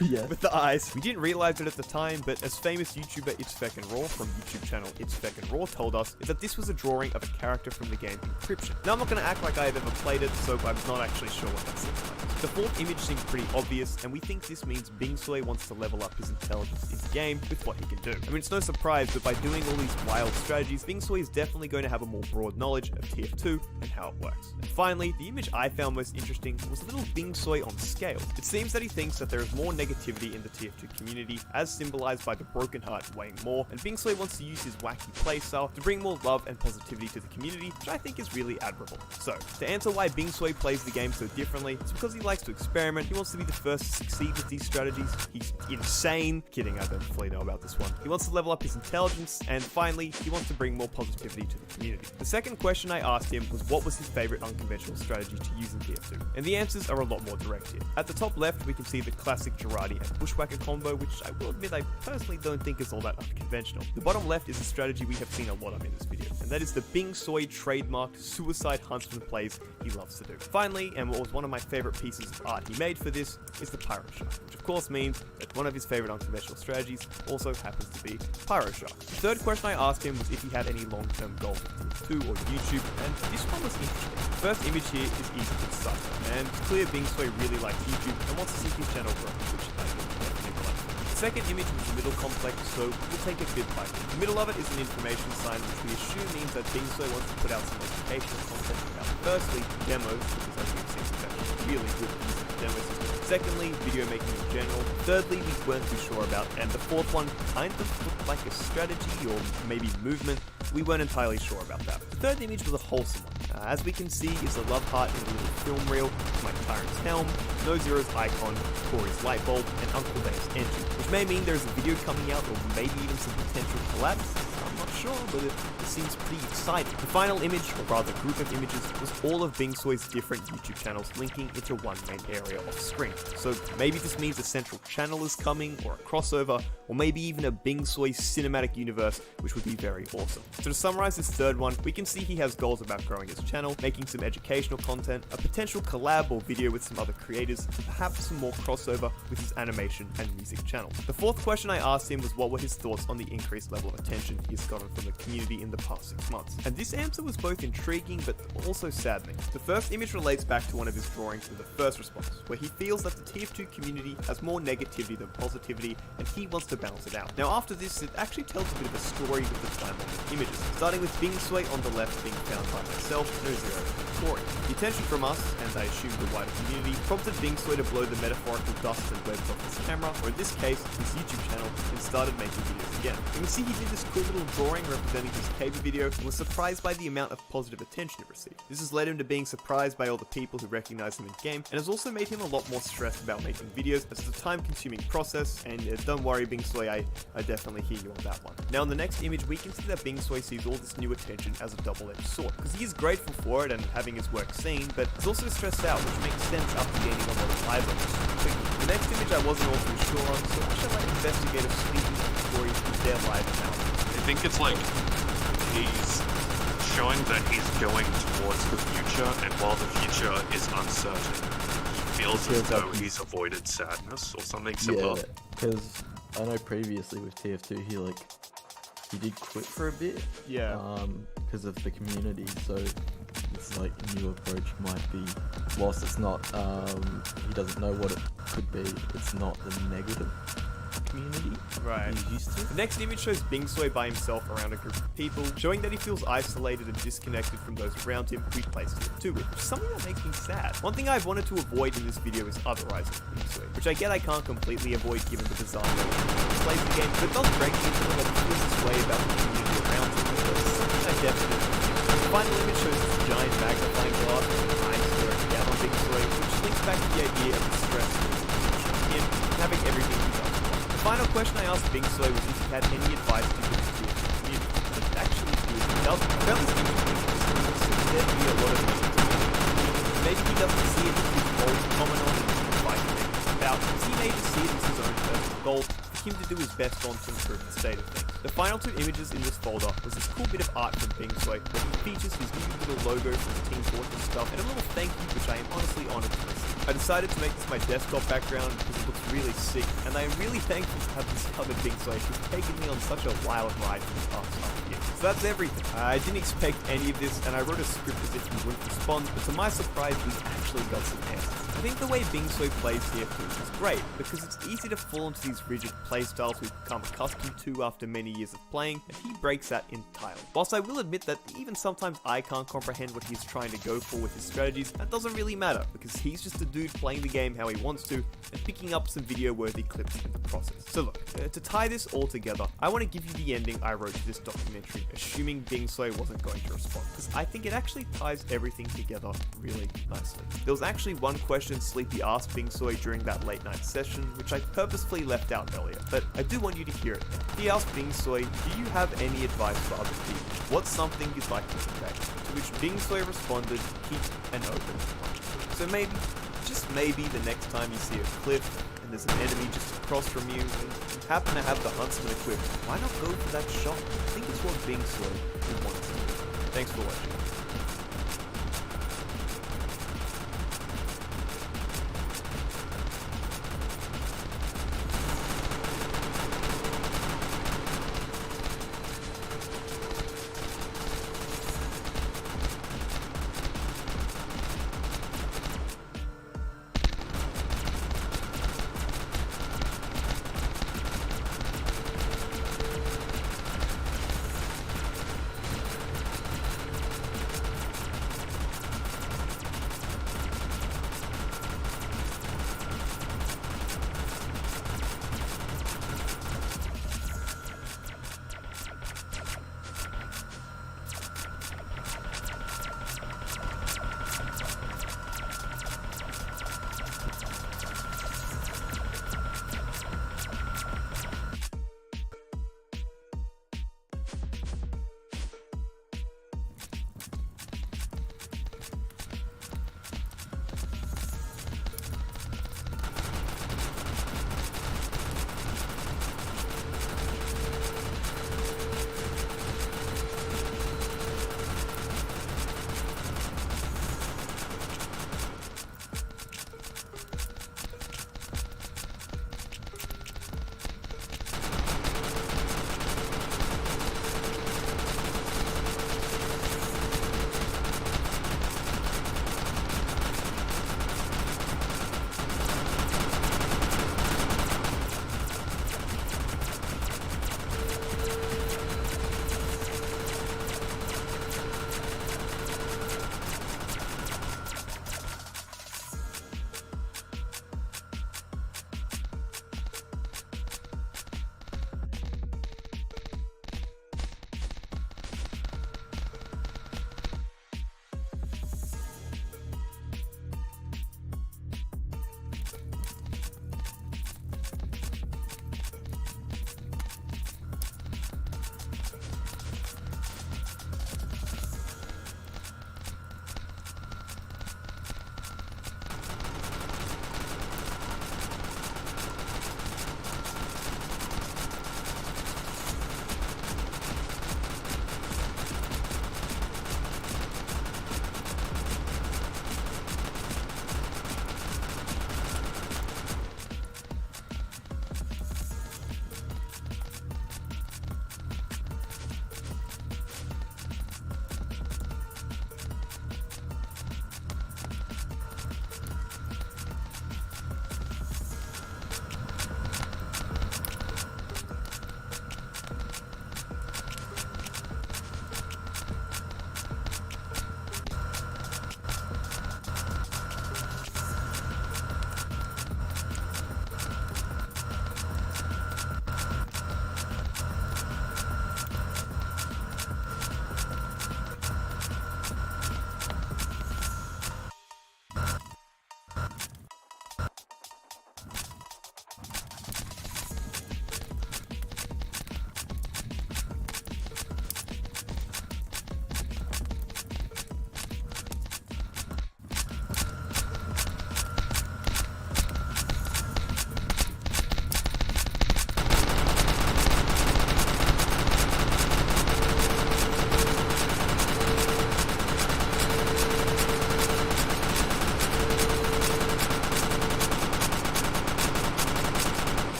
with the eyes. We didn't realize it at the time, but as famous YouTuber It's Feckin' Raw from YouTube channel It's Feckin' Raw told us, is that this was a drawing of a character from the game Encryption. Now I'm not going to act like I have ever played it, so I'm not actually sure what that seems like. The fourth image seems pretty obvious, and we think this means Bingsoy wants to level up his intelligence in the game with what he can do. I mean, it's no surprise that by doing all these wild strategies, Bingsoy is definitely going to have a more broad knowledge of TF2 and how it works. And finally, the image I found most interesting was a little Bingsoy on scale. It seems that he thinks that there is more negativity in the TF2 community, as symbolized by the broken heart weighing more, and Bingsoy wants to use his wacky playstyle to bring more love and positivity to the community, which I think is really admirable. So, to answer why Bingsoy plays the game so differently, it's because he likes to experiment, he wants to be the first to succeed with these strategies, he's insane. Kidding, I don't fully know about this one. He wants to level up his intelligence, and finally, he wants to bring more positivity to the community. The second question I asked him was what was his favorite unconventional strategy to use in TF2, and the answers are a lot more direct here. At the top left, we can see the classic Girardi and Bushwhacker combo, which I will admit I personally don't think is all that unconventional. The bottom left is a strategy we have seen a lot of in this video, and that is the Bingsoy trademarked suicide huntsman plays he loves to do. Finally, and what was one of my favorite pieces of art he made for this, is the Pyro Shot, which of course means that one of his favorite unconventional strategies also happens to be Pyro Shot. The third question I asked him was if he had any long-term goals for TF2 or YouTube, and this one was interesting. The first image here is easy to decipher, and it's clear Bingsoy really likes YouTube and wants to see his channel grow, which I think definitely relates. The second image was a little complex, so we'll take it bit by bit. The middle of it is an information sign, which we assume means that Bingsoy wants to put out some educational content about, firstly, demos, because as we've seen, he's actually really good at using the demo system. Secondly, video making in general. Thirdly, we weren't too sure about. And the fourth one kind of looked like a strategy or maybe movement. We weren't entirely sure about that. The third image was a wholesome one. As we can see, is a love heart in a little film reel, my tyrant's helm, No Zero's icon, Corey's light bulb, and Uncle Dave's engine, which may mean there's a video coming out or maybe even some potential collabs. I'm not sure, but it seems pretty exciting. The final image, or rather group of images, was all of Bing Soy's different YouTube channels linking into one main area of screen. So maybe this means a central channel is coming, or a crossover, or maybe even a Bing Soy cinematic universe, which would be very awesome. So to summarize this third one, we can see he has goals about growing his channel, making some educational content, a potential collab or video with some other creators, and perhaps some more crossover with his animation and music channel. The fourth question I asked him was what were his thoughts on the increased level of attention he has gotten from the community in the past 6 months. And this answer was both intriguing but also saddening. The first image relates back to one of his drawings in the first response, where he feels that the TF2 community has more negativity than positivity and he wants to balance it out. Now after this, it actually tells a bit of a story with the timeline of images, starting with Bing Soy on the left being found by myself, No Zero, and Tori. The attention from us, and I assume the wider community, prompted Bing Soy to blow the metaphorical dust and webs off his camera, or in this case, his YouTube channel, and started making videos again. You can see he did this cool little drawing representing his caber video and was surprised by the amount of positive attention it received. This has led him to being surprised by all the people who recognize him in game, and has also made him a lot more stressed about making videos as it's a time-consuming process, and don't worry Bing Soy, I definitely hear you on that one. Now in the next image, we can see that Bing Soy sees all this new attention as a double-edged sword, because he is grateful for it and having his work seen, but he's also stressed out, which makes sense after gaining a lot of eyeballs. The next image I wasn't all too sure on, so I shall let investigators speaking to the story with their live analysis. I think it's like he's showing that he's going towards the future, and while the future is uncertain, he feels as though he's avoided sadness or something similar. Yeah, because I know previously with TF2 he did quit for a bit. Yeah. Because of the community, so it's like a new approach might be, whilst it's not, he doesn't know what it could be, it's not the negative community right. he's used to. The next image shows Bing Soy by himself around a group of people, showing that he feels isolated and disconnected from those around him who he plays TF2 with, which is something that makes me sad. One thing I've wanted to avoid in this video is otherizing Bing Soy, which I get I can't completely avoid given the bizarre way he plays the game, but it does break me feeling that he feels this way about the community around him, so it's something I definitely. The final image shows this giant magnifying glass with eyes staring down on Bing Soy, which links back to the idea of the stress of him having everything he does. The final question I asked Bing Soy was if he had any advice to give to the community, and actually he doesn't. I found this interesting because there can be a lot of negativity. Maybe he doesn't see it as his goal to comment on and advice to make this about, because he may just see it as his own personal goal for him to do his best on to improve the state of things. The final two images in this folder was this cool bit of art from Bing Soy where he features his new little logo from the Team Fortress stuff and a little thank you which I am honestly honored to receive. I decided to make this my desktop background because it looks really sick, and I am really thankful to have discovered Bing Soy who's taken me on such a wild ride for the past half year. So that's everything. I didn't expect any of this, and I wrote a script as if he wouldn't respond, but to my surprise we actually got some answers. I think the way Bing Soy plays TF2 is great, because it's easy to fall into these rigid playstyles we've become accustomed to after many years of playing, and he breaks that entirely. Whilst I will admit that even sometimes I can't comprehend what he's trying to go for with his strategies, that doesn't really matter, because he's just a dude playing the game how he wants to, and picking up some video-worthy clips in the process. So look, to tie this all together, I want to give you the ending I wrote to this documentary, assuming Bing Soy wasn't going to respond, because I think it actually ties everything together really nicely. There was actually one question Sleepy asked Bing Soy during that late night session, which I purposefully left out earlier, but I do want you to hear it now. He asked Bing Soy, do you have any advice for other people? What's something you'd like to convey? To which Bing Soy responded, keep an open mind. So maybe, just maybe, the next time you see a cliff and there's an enemy just across from you and you happen to have the huntsman equipped, why not go for that shot? I think it's what Bing Soy would want to do. Thanks for watching.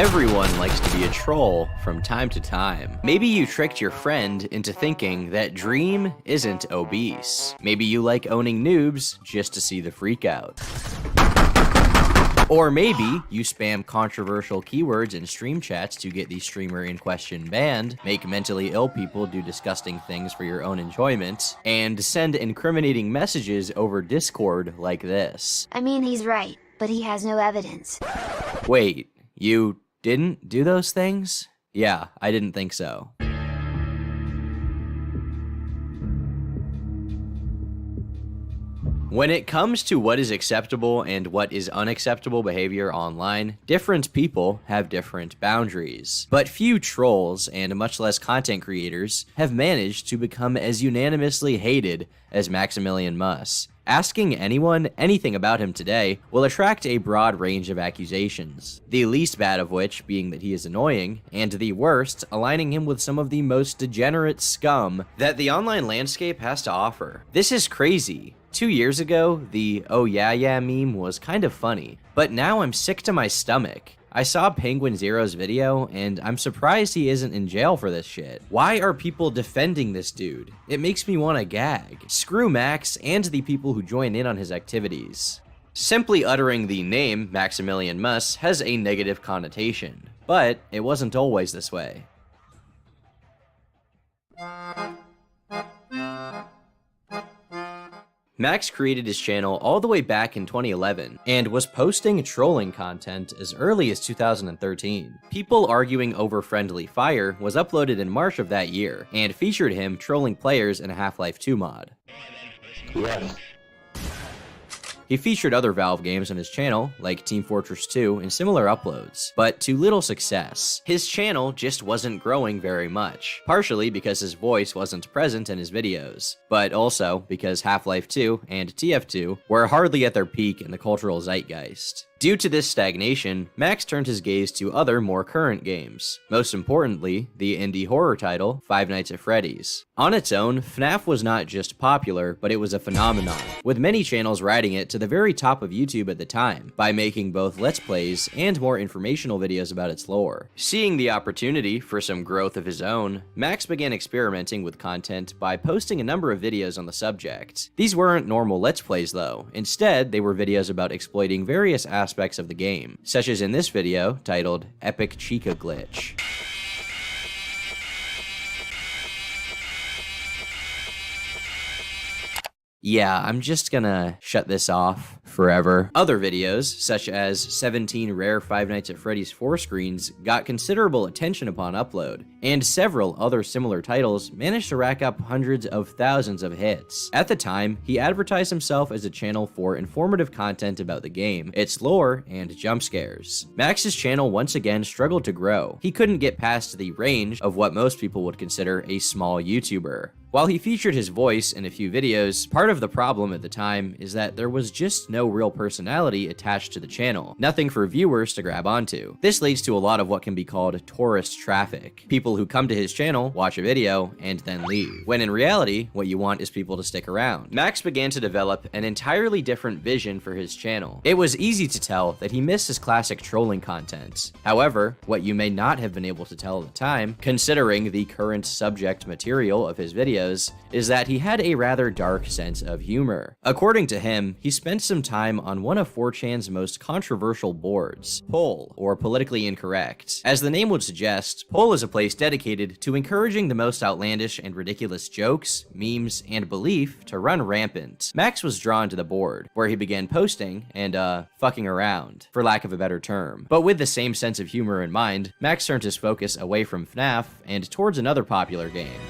Everyone likes to be a troll from time to time. Maybe you tricked your friend into thinking that Dream isn't obese. Maybe you like owning noobs just to see the freak out. Or maybe you spam controversial keywords in stream chats to get the streamer in question banned, make mentally ill people do disgusting things for your own enjoyment, and send incriminating messages over Discord like this. I mean, he's right, but he has no evidence. Wait, you didn't do those things? Yeah, I didn't think so. When it comes to what is acceptable and what is unacceptable behavior online, different people have different boundaries. But few trolls, and much less content creators, have managed to become as unanimously hated as Maximilian Muss. Asking anyone anything about him today will attract a broad range of accusations, the least bad of which being that he is annoying, and the worst aligning him with some of the most degenerate scum that the online landscape has to offer. This is crazy. 2 years ago, the "oh yeah meme was kind of funny, but now I'm sick to my stomach. I saw Penguin Zero's video, and I'm surprised he isn't in jail for this shit. Why are people defending this dude? It makes me want to gag. Screw Max and the people who join in on his activities." Simply uttering the name Maximilian Muss has a negative connotation, but it wasn't always this way. Max created his channel all the way back in 2011 and was posting trolling content as early as 2013. People Arguing Over Friendly Fire was uploaded in March of that year and featured him trolling players in a Half-Life 2 mod. Yes. He featured other Valve games on his channel, like Team Fortress 2, and similar uploads, but to little success. His channel just wasn't growing very much, partially because his voice wasn't present in his videos, but also because Half-Life 2 and TF2 were hardly at their peak in the cultural zeitgeist. Due to this stagnation, Max turned his gaze to other, more current games. Most importantly, the indie horror title, Five Nights at Freddy's. On its own, FNAF was not just popular, but it was a phenomenon, with many channels riding it to the very top of YouTube at the time, by making both Let's Plays and more informational videos about its lore. Seeing the opportunity for some growth of his own, Max began experimenting with content by posting a number of videos on the subject. These weren't normal Let's Plays though, instead they were videos about exploiting various aspects of the game, such as in this video titled Epic Chica Glitch. Yeah, I'm just gonna shut this off forever. Other videos, such as 17 rare Five Nights at Freddy's 4 screens, got considerable attention upon upload, and several other similar titles managed to rack up hundreds of thousands of hits. At the time, he advertised himself as a channel for informative content about the game, its lore, and jump scares. Max's channel once again struggled to grow. He couldn't get past the range of what most people would consider a small YouTuber. While he featured his voice in a few videos, part of the problem at the time is that there was just no real personality attached to the channel, nothing for viewers to grab onto. This leads to a lot of what can be called tourist traffic. People who come to his channel, watch a video, and then leave. When in reality, what you want is people to stick around. Max began to develop an entirely different vision for his channel. It was easy to tell that he missed his classic trolling content. However, what you may not have been able to tell at the time, considering the current subject material of his videos, is that he had a rather dark sense of humor. According to him, he spent some time on one of 4chan's most controversial boards, Poll, or Politically Incorrect. As the name would suggest, Poll is a place dedicated to encouraging the most outlandish and ridiculous jokes, memes, and belief to run rampant. Max was drawn to the board, where he began posting and, fucking around, for lack of a better term. But with the same sense of humor in mind, Max turned his focus away from FNAF and towards another popular game.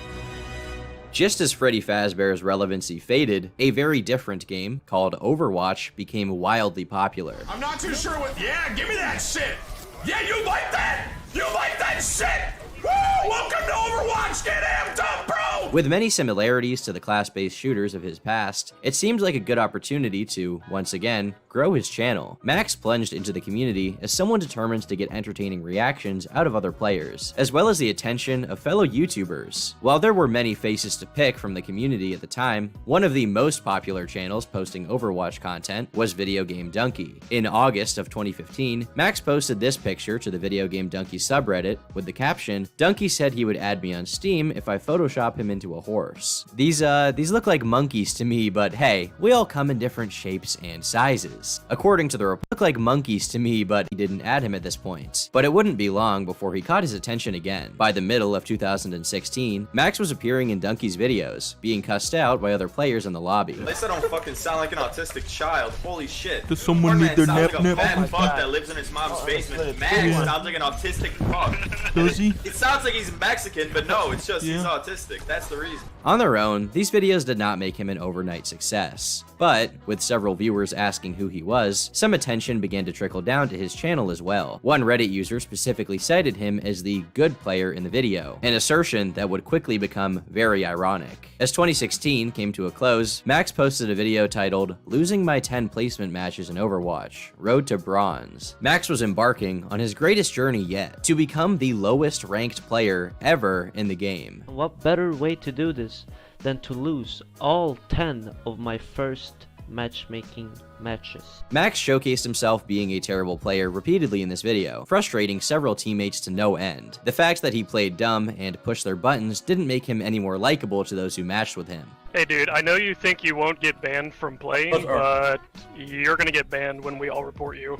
Just as Freddy Fazbear's relevancy faded, a very different game called Overwatch became wildly popular. I'm not too sure what. Yeah, give me that shit. Yeah, you like that? You like that shit? Woo! Welcome to Overwatch. Get amped up, bro. With many similarities to the class-based shooters of his past, it seemed like a good opportunity to, once again, grow his channel. Max plunged into the community as someone determined to get entertaining reactions out of other players, as well as the attention of fellow YouTubers. While there were many faces to pick from the community at the time, one of the most popular channels posting Overwatch content was Video Game Donkey. In August of 2015, Max posted this picture to the Video Game Donkey subreddit with the caption, "Donkey said he would add me on Steam if I Photoshop him into a horse." These look like monkeys to me, but hey, we all come in different shapes and sizes. According to the report, look like monkeys to me, but he didn't add him at this point. But it wouldn't be long before he caught his attention again. By the middle of 2016, Max was appearing in Donkey's videos, being cussed out by other players in the lobby. At least I don't fucking sound like an autistic child. Holy shit. Does someone need their sounds nap like a nap? fat fuck that lives in his mom's basement. Max sounds like an autistic fuck. Does he? It sounds like he's Mexican, but no, it's just he's autistic. That's the reason. On their own, these videos did not make him an overnight success. But, with several viewers asking who he was, some attention began to trickle down to his channel as well. One Reddit user specifically cited him as the good player in the video, an assertion that would quickly become very ironic. As 2016 came to a close, Max posted a video titled, "Losing my 10 placement matches in Overwatch, Road to Bronze." Max was embarking on his greatest journey yet, to become the lowest ranked player ever in the game. What better way to do this than to lose all 10 of my first matchmaking matches. Max showcased himself being a terrible player repeatedly in this video, frustrating several teammates to no end. The fact that he played dumb and pushed their buttons didn't make him any more likable to those who matched with him. Hey dude, I know you think you won't get banned from playing, but you're gonna get banned when we all report you.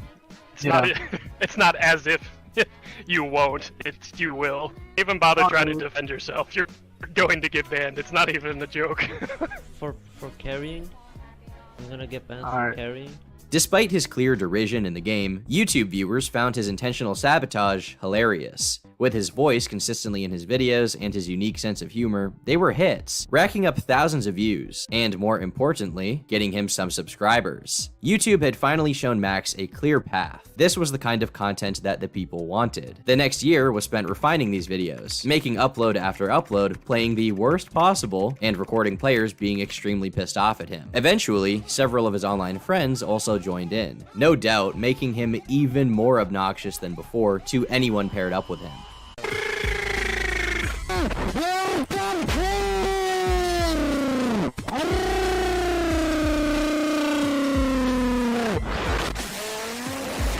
It's not as if you won't, it's you will. Even bother trying to defend yourself, you're going to get banned, it's not even a joke. For carrying? I'm gonna get banned for carrying? Despite his clear derision in the game, YouTube viewers found his intentional sabotage hilarious. With his voice consistently in his videos and his unique sense of humor, they were hits, racking up thousands of views, and more importantly, getting him some subscribers. YouTube had finally shown Max a clear path. This was the kind of content that the people wanted. The next year was spent refining these videos, making upload after upload, playing the worst possible, and recording players being extremely pissed off at him. Eventually, several of his online friends also joined in, no doubt making him even more obnoxious than before to anyone paired up with him.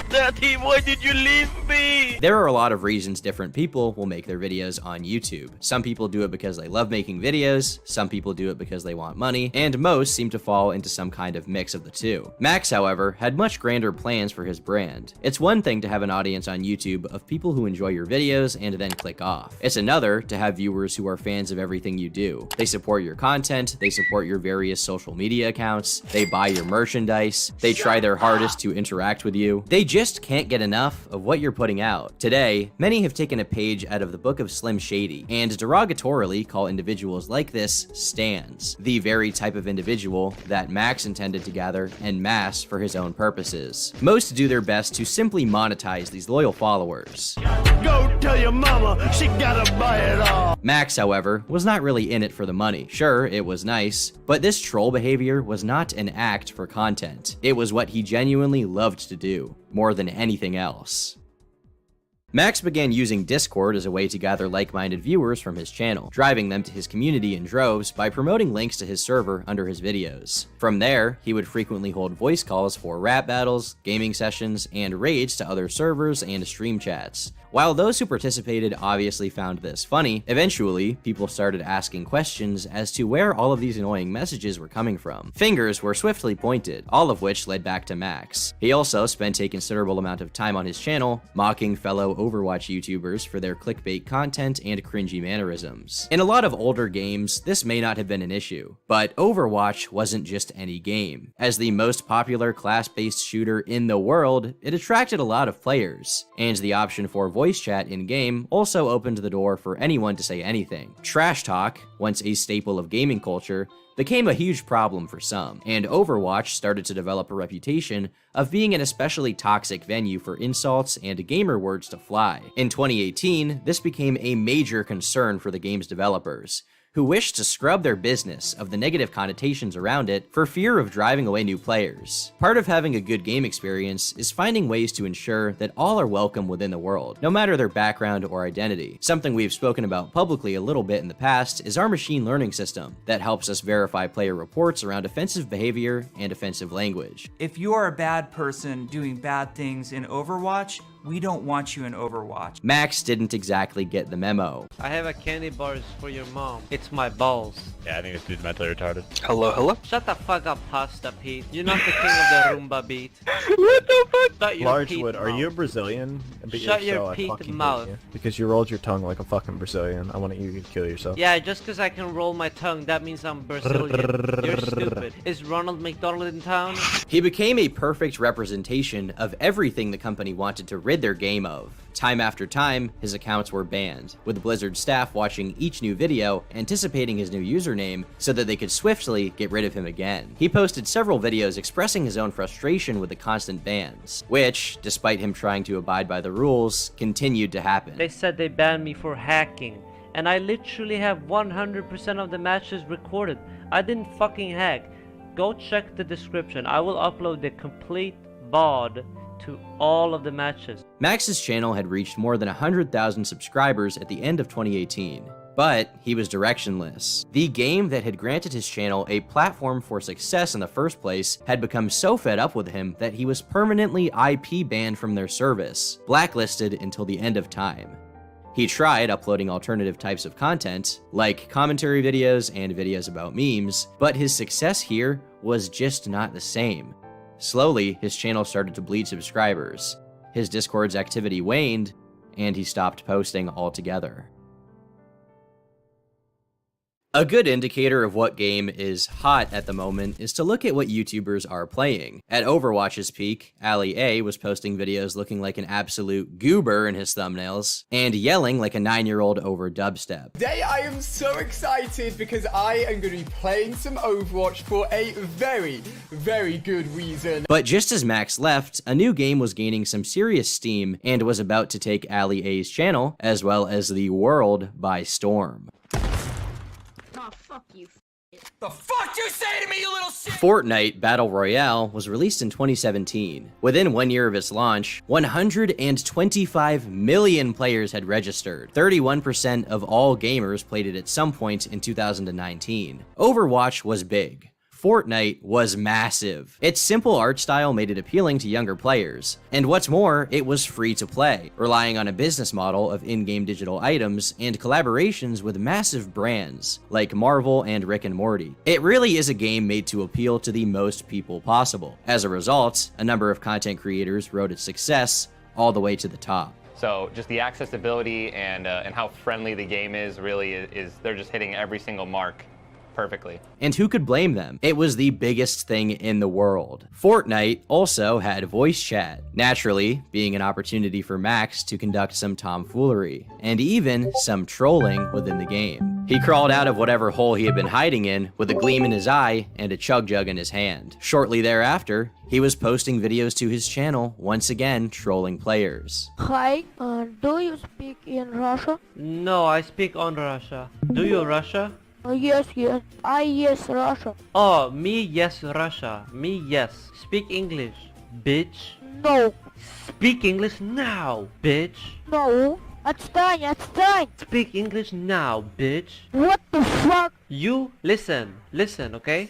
Daddy, why did you leave me? There are a lot of reasons different people will make their videos on YouTube. Some people do it because they love making videos, some people do it because they want money, and most seem to fall into some kind of mix of the two. Max, however, had much grander plans for his brand. It's one thing to have an audience on YouTube of people who enjoy your videos and then click off. It's another to have viewers who are fans of everything you do. They support your content, they support your various social media accounts, they buy your merchandise, they try their hardest to interact with you. They just can't get enough of what you're putting out. Today, many have taken a page out of the book of Slim Shady and derogatorily call individuals like this stans, the very type of individual that Max intended to gather en masse for his own purposes. Most do their best to simply monetize these loyal followers. Go tell your mama she gotta buy it all. Max, however, was not really in it for the money. Sure, it was nice, but this troll behavior was not an act for content. It was what he genuinely loved to do, more than anything else. Max began using Discord as a way to gather like-minded viewers from his channel, driving them to his community in droves by promoting links to his server under his videos. From there, he would frequently hold voice calls for rap battles, gaming sessions, and raids to other servers and stream chats. While those who participated obviously found this funny, eventually, people started asking questions as to where all of these annoying messages were coming from. Fingers were swiftly pointed, all of which led back to Max. He also spent a considerable amount of time on his channel, mocking fellow Overwatch YouTubers for their clickbait content and cringy mannerisms. In a lot of older games, this may not have been an issue, but Overwatch wasn't just any game. As the most popular class-based shooter in the world, it attracted a lot of players, and the option for voice chat in-game also opened the door for anyone to say anything. Trash talk, once a staple of gaming culture, became a huge problem for some, and Overwatch started to develop a reputation of being an especially toxic venue for insults and gamer words to fly. In 2018, this became a major concern for the game's developers, who wished to scrub their business of the negative connotations around it for fear of driving away new players. Part of having a good game experience is finding ways to ensure that all are welcome within the world, no matter their background or identity. Something we've spoken about publicly a little bit in the past is our machine learning system that helps us verify player reports around offensive behavior and offensive language. If you are a bad person doing bad things in Overwatch, we don't want you in Overwatch. Max didn't exactly get the memo. I have a candy bars for your mom. It's my balls. Yeah, I think this dude's mentally retarded. Hello? Shut the fuck up, Pasta Pete. You're not the king of the Roomba beat. What the fuck? Shut your Largewood, are you a Brazilian? Shut your Pete mouth. Because you rolled your tongue like a fucking Brazilian. I want you to kill yourself. Yeah, just because I can roll my tongue, that means I'm Brazilian. You're stupid. Is Ronald McDonald in town? He became a perfect representation of everything the company wanted to rid their game of. Time after time, his accounts were banned, with Blizzard staff watching each new video, anticipating his new username, so that they could swiftly get rid of him again. He posted several videos expressing his own frustration with the constant bans, which, despite him trying to abide by the rules, continued to happen. They said they banned me for hacking, and I literally have 100% of the matches recorded. I didn't fucking hack. Go check the description. I will upload the complete VOD to all of the matches. Max's channel had reached more than 100,000 subscribers at the end of 2018. But he was directionless. The game that had granted his channel a platform for success in the first place had become so fed up with him that he was permanently IP banned from their service, blacklisted until the end of time. He tried uploading alternative types of content, like commentary videos and videos about memes, but his success here was just not the same. Slowly, his channel started to bleed subscribers, his Discord's activity waned, and he stopped posting altogether. A good indicator of what game is hot at the moment is to look at what YouTubers are playing. At Overwatch's peak, Ali A was posting videos looking like an absolute goober in his thumbnails, and yelling like a 9-year-old over dubstep. Today I am so excited because I am going to be playing some Overwatch for a very, very good reason. But just as Max left, a new game was gaining some serious steam and was about to take Ali A's channel, as well as the world, by storm. Fuck you. The fuck you say to me, you little shit? Fortnite Battle Royale was released in 2017. Within 1 year of its launch, 125 million players had registered. 31% of all gamers played it at some point in 2019. Overwatch was big. Fortnite was massive. Its simple art style made it appealing to younger players. And what's more, it was free to play, relying on a business model of in-game digital items and collaborations with massive brands, like Marvel and Rick and Morty. It really is a game made to appeal to the most people possible. As a result, a number of content creators rode its success all the way to the top. So just the accessibility and how friendly the game is really is they're just hitting every single mark perfectly. And who could blame them? It was the biggest thing in the world. Fortnite also had voice chat, naturally being an opportunity for Max to conduct some tomfoolery, and even some trolling within the game. He crawled out of whatever hole he had been hiding in with a gleam in his eye and a chug jug in his hand. Shortly thereafter, he was posting videos to his channel, once again trolling players. Hi, do you speak in Russia? No, I speak on Russia. Do you Russia? Yes, yes, Russia. Oh, me yes, Russia. Me yes. Speak English, bitch. No. Speak English now, bitch. No. Отстань. Speak English now, bitch. What the fuck? You listen, okay?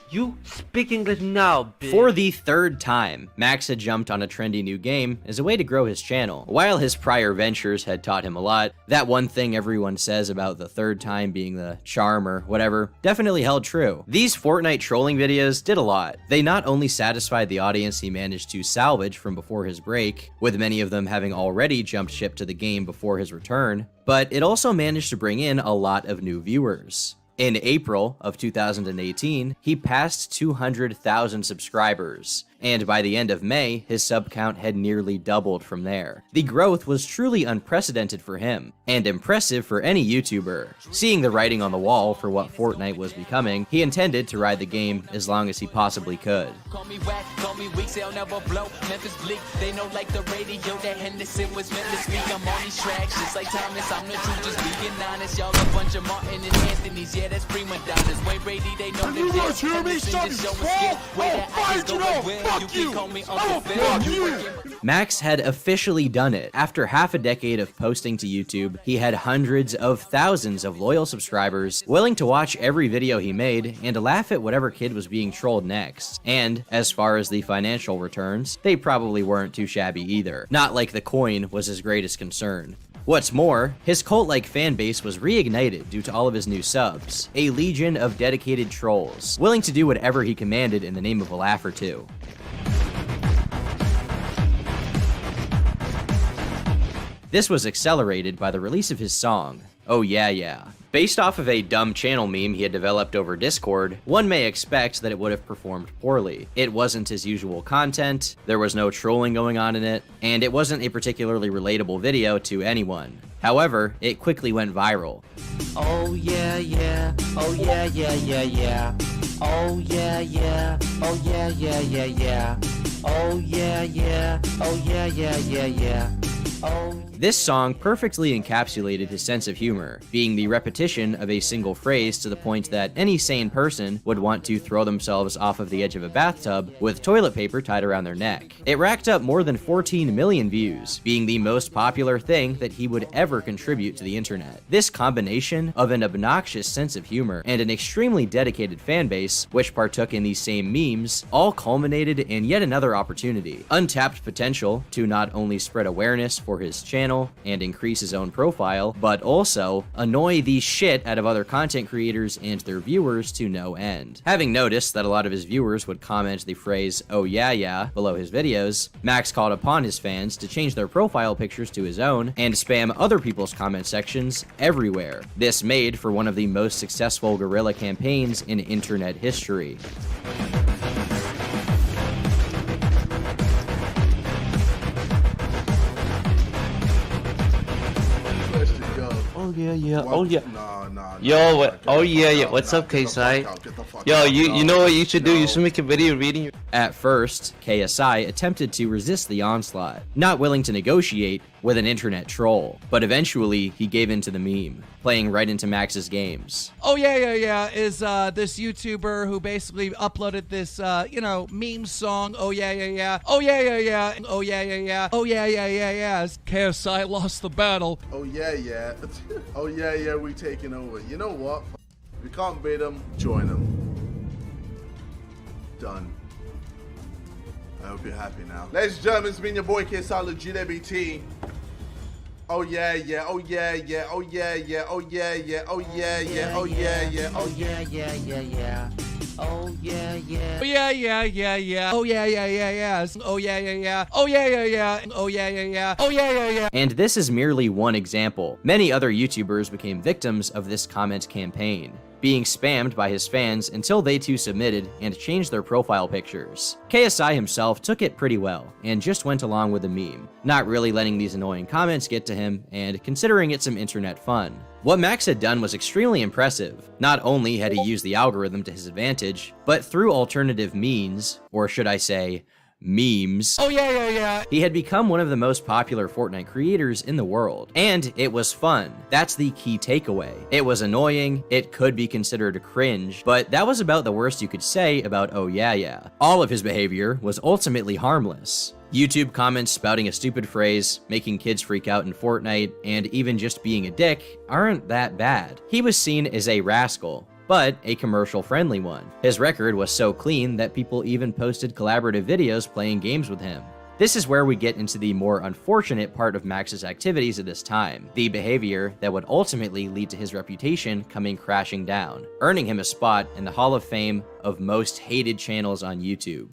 You speak English now, bitch. For the third time, Max had jumped on a trendy new game as a way to grow his channel. While his prior ventures had taught him a lot, that one thing everyone says about the third time being the charm or whatever definitely held true. These Fortnite trolling videos did a lot. They not only satisfied the audience he managed to salvage from before his break, with many of them having already jumped ship to the game before his return, but it also managed to bring in a lot of new viewers. In April of 2018, he passed 200,000 subscribers, and by the end of May, his sub count had nearly doubled from there. The growth was truly unprecedented for him, and impressive for any YouTuber. Seeing the writing on the wall for what Fortnite was becoming, he intended to ride the game as long as he possibly could. Call me whack, call me weak, they'll never blow. Memphis bleak, they know like the radio that Henderson was meant to speak. I'm on these tracks, just like Thomas, I'm the truth, just being honest. Y'all a bunch of Martin and Anthony's, yeah, that's prima donnas. Wayne Brady, they know the dance. Henderson just show a skill. Way that I just go like, well, you can call me Uncle Phil. Max had officially done it. After half a decade of posting to YouTube, he had hundreds of thousands of loyal subscribers willing to watch every video he made and laugh at whatever kid was being trolled next. And as far as the financial returns, they probably weren't too shabby either. Not like the coin was his greatest concern. What's more, his cult-like fan base was reignited due to all of his new subs, a legion of dedicated trolls, willing to do whatever he commanded in the name of a laugh or two. This was accelerated by the release of his song, Oh Yeah Yeah. Based off of a dumb channel meme he had developed over Discord, one may expect that it would have performed poorly. It wasn't his usual content, there was no trolling going on in it, and it wasn't a particularly relatable video to anyone. However, it quickly went viral. Oh yeah, yeah, oh yeah, yeah, yeah, yeah. Oh yeah, yeah, oh yeah, yeah, yeah, yeah. Oh yeah, yeah, oh yeah, yeah, yeah, yeah. Oh. This song perfectly encapsulated his sense of humor, being the repetition of a single phrase to the point that any sane person would want to throw themselves off of the edge of a bathtub with toilet paper tied around their neck. It racked up more than 14 million views, being the most popular thing that he would ever contribute to the internet. This combination of an obnoxious sense of humor and an extremely dedicated fan base, which partook in these same memes, all culminated in yet another opportunity. Untapped potential to not only spread awareness for his channel and increase his own profile, but also annoy the shit out of other content creators and their viewers to no end. Having noticed that a lot of his viewers would comment the phrase, oh yeah yeah, below his videos, Max called upon his fans to change their profile pictures to his own and spam other people's comment sections everywhere. This made for one of the most successful guerrilla campaigns in internet history. Oh yeah, yeah, oh yeah. Yo, what? Oh yeah, yeah. What's up, KSI? Yo, you know what you should do? You should make a video reading your. At first, KSI attempted to resist the onslaught, not willing to negotiate with an internet troll, but eventually he gave in to the meme, playing right into Max's games. Oh yeah, yeah, yeah, is this YouTuber who basically uploaded this, meme song, oh yeah, yeah, yeah, oh yeah, yeah, yeah, oh yeah, yeah, yeah, oh yeah, yeah, yeah, yeah, KSI lost the battle. Oh yeah, yeah, oh yeah, yeah, we taking over. You know what? We can't beat them, join them. Done. I hope you're happy now. Ladies and gentlemen, it's been your boy KSI Legit ABT. Oh yeah, yeah, oh yeah, yeah, oh yeah, yeah, oh yeah, yeah, oh yeah, yeah, oh yeah, yeah, oh yeah, yeah, yeah, yeah. Oh yeah, yeah. Oh yeah, yeah, yeah, yeah. Oh yeah, yeah, yeah, yeah. Oh yeah, yeah, yeah. Oh yeah, yeah, yeah. Oh yeah, yeah, yeah. Oh yeah, yeah, yeah. And this is merely one example. Many other YouTubers became victims of this comment campaign, being spammed by his fans until they too submitted and changed their profile pictures. KSI himself took it pretty well and just went along with the meme, not really letting these annoying comments get to him and considering it some internet fun. What Max had done was extremely impressive. Not only had he used the algorithm to his advantage, but through alternative means, or should I say, memes. Oh yeah, yeah, yeah. He had become one of the most popular Fortnite creators in the world. And it was fun. That's the key takeaway. It was annoying, it could be considered cringe, but that was about the worst you could say about Oh Yeah Yeah. All of his behavior was ultimately harmless. YouTube comments spouting a stupid phrase, making kids freak out in Fortnite, and even just being a dick aren't that bad. He was seen as a rascal, but a commercial-friendly one. His record was so clean that people even posted collaborative videos playing games with him. This is where we get into the more unfortunate part of Max's activities at this time, the behavior that would ultimately lead to his reputation coming crashing down, earning him a spot in the Hall of Fame of most hated channels on YouTube.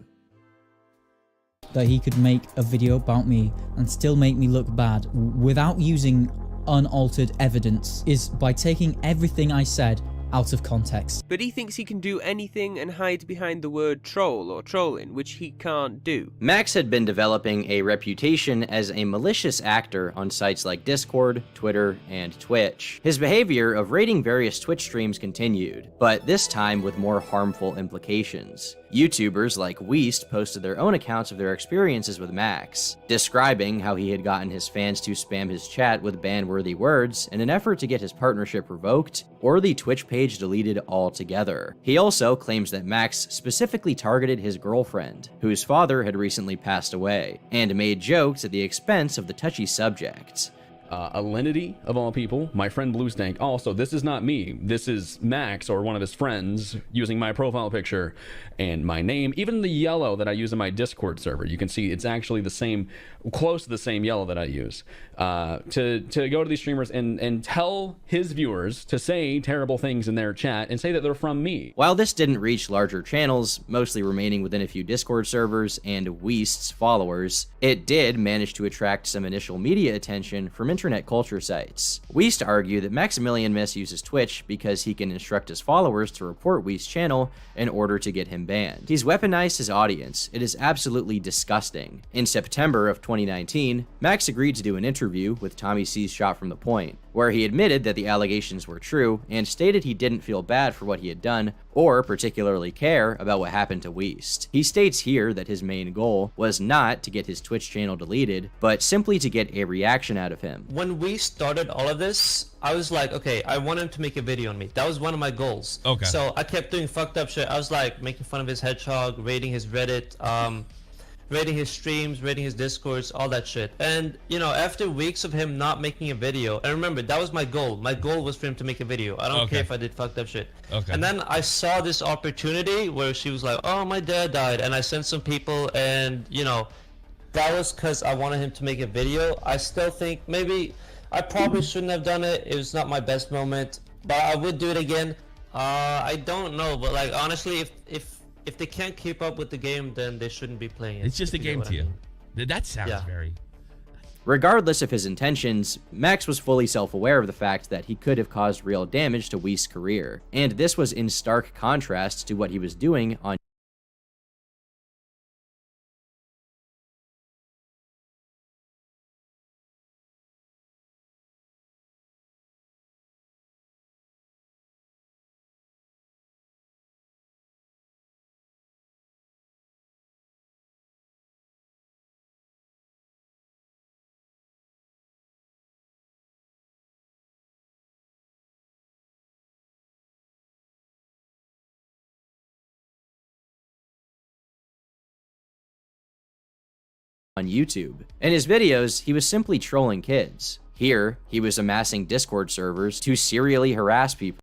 That he could make a video about me and still make me look bad without using unaltered evidence is by taking everything I said out of context. But he thinks he can do anything and hide behind the word troll or trolling, which he can't do. Max had been developing a reputation as a malicious actor on sites like Discord, Twitter, and Twitch. His behavior of raiding various Twitch streams continued, but this time with more harmful implications. YouTubers like Weast posted their own accounts of their experiences with Max, describing how he had gotten his fans to spam his chat with ban-worthy words in an effort to get his partnership revoked or the Twitch page deleted altogether. He also claims that Max specifically targeted his girlfriend, whose father had recently passed away, and made jokes at the expense of the touchy subject. Alinity, of all people, my friend Bluestank. Also, this is not me. This is Max or one of his friends using my profile picture and my name. Even the yellow that I use in my Discord server, you can see it's actually the same, close to the same yellow that I use. To go to these streamers and tell his viewers to say terrible things in their chat and say that they're from me. While this didn't reach larger channels, mostly remaining within a few Discord servers and Weast's followers, it did manage to attract some initial media attention from internet culture sites. Weast argued that Maximilian misuses Twitch because he can instruct his followers to report Weast's channel in order to get him banned. He's weaponized his audience. It is absolutely disgusting. In September of 2019, Max agreed to do an interview with Tommy C's Shot from the Point, where he admitted that the allegations were true and stated he didn't feel bad for what he had done or particularly care about what happened to Weast. He states here that his main goal was not to get his Twitch channel deleted, but simply to get a reaction out of him. When we started all of this, I was like, okay, I want him to make a video on me. That was one of my goals. Okay. So I kept doing fucked up shit. I was like making fun of his hedgehog, raiding his Reddit, rating his streams, rating his discords, all that shit. And, you know, after weeks of him not making a video, and remember, that was my goal. My goal was for him to make a video. I don't care if I did fucked up shit. Okay. And then I saw this opportunity where she was like, oh, my dad died. And I sent some people and, you know, that was because I wanted him to make a video. I still think maybe I probably shouldn't have done it. It was not my best moment, but I would do it again. I don't know, but like, honestly, if they can't keep up with the game, then they shouldn't be playing it. It's just a game to you. That sounds very... Regardless of his intentions, Max was fully self-aware of the fact that he could have caused real damage to Weast's career, and this was in stark contrast to what he was doing on YouTube. In his videos, he was simply trolling kids. Here, he was amassing Discord servers to serially harass people.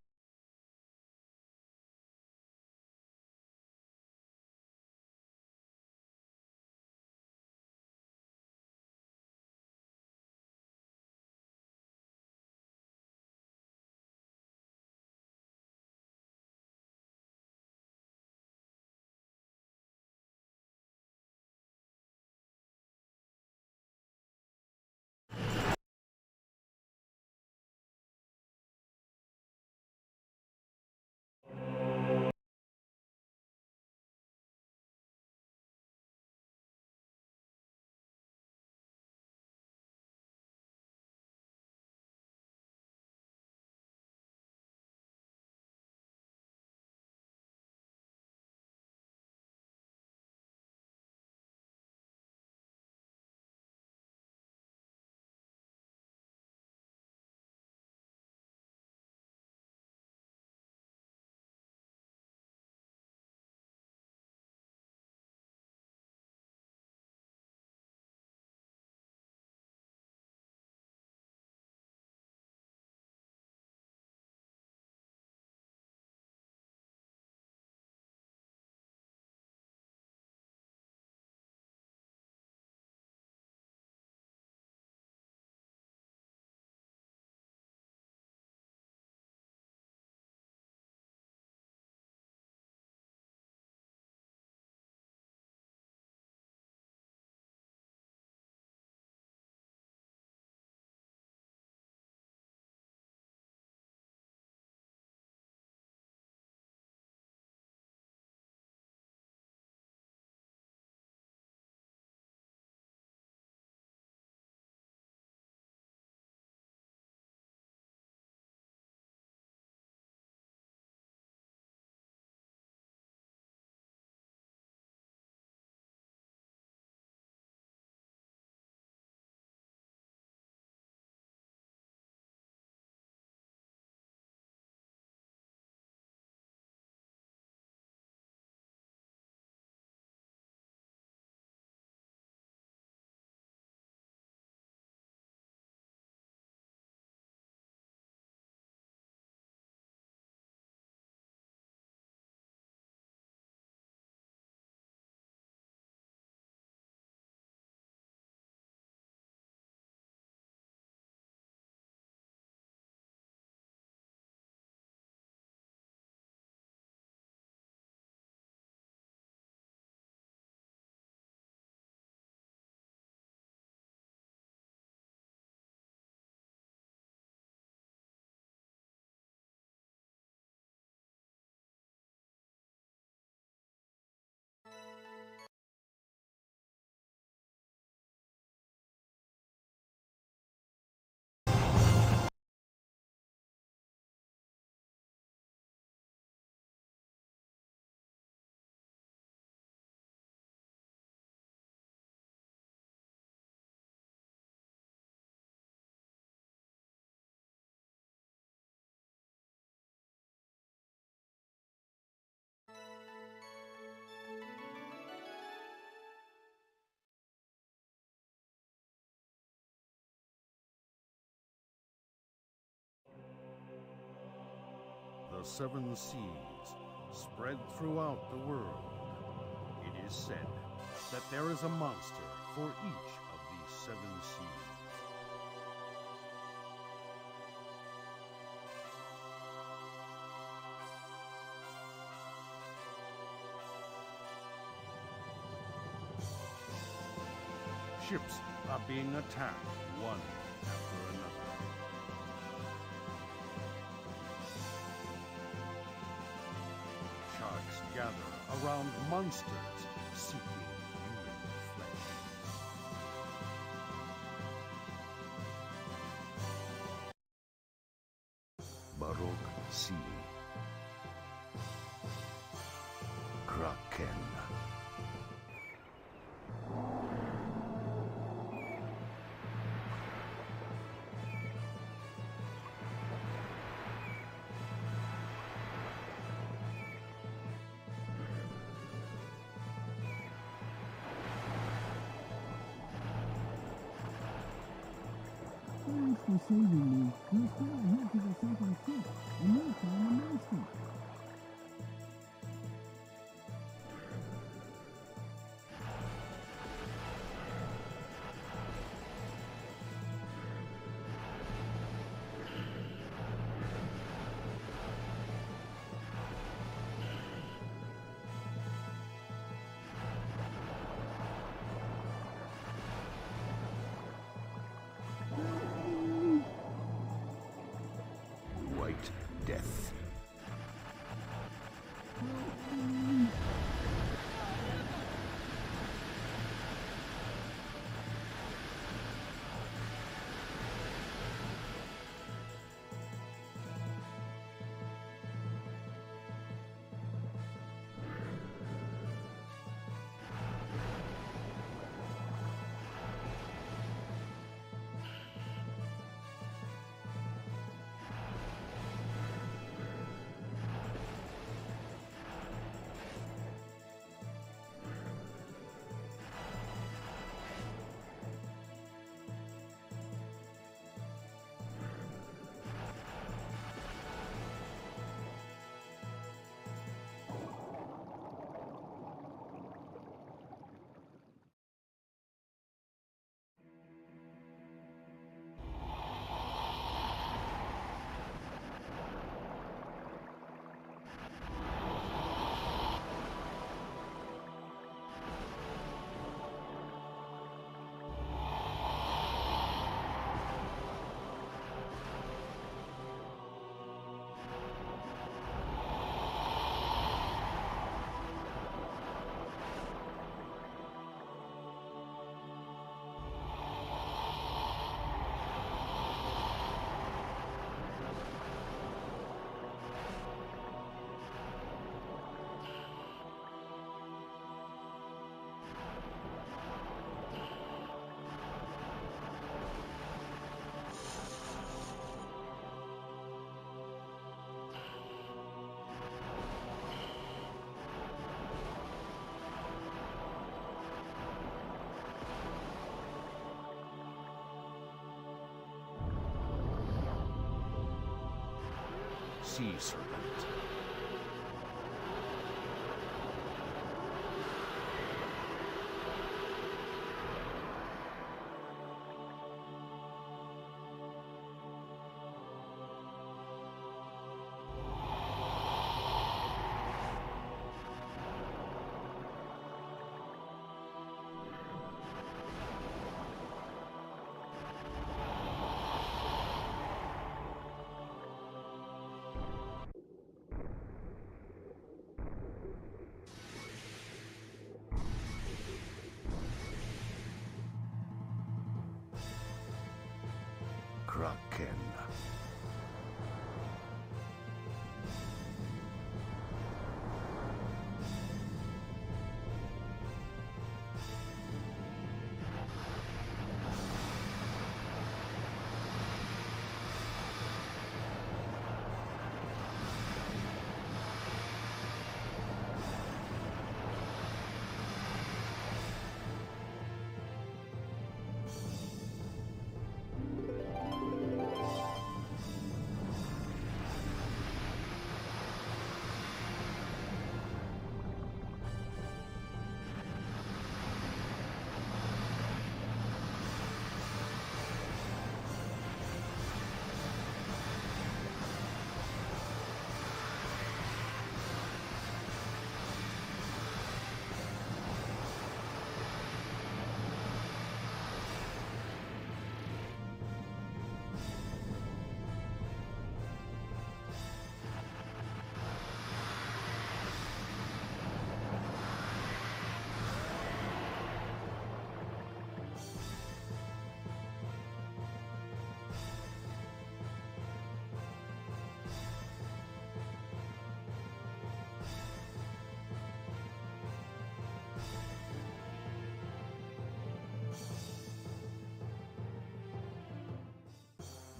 the 7 seas, spread throughout the world. It is said that there is a monster for each of these 7 seas. Ships are being attacked one after another. Sharks gather around monsters seeking human flesh. Baroque Sea. Kraken. Thanks for saving me. You're still here to the second ship, and you're trying to master. White Death. Sea Serpent. Kraken.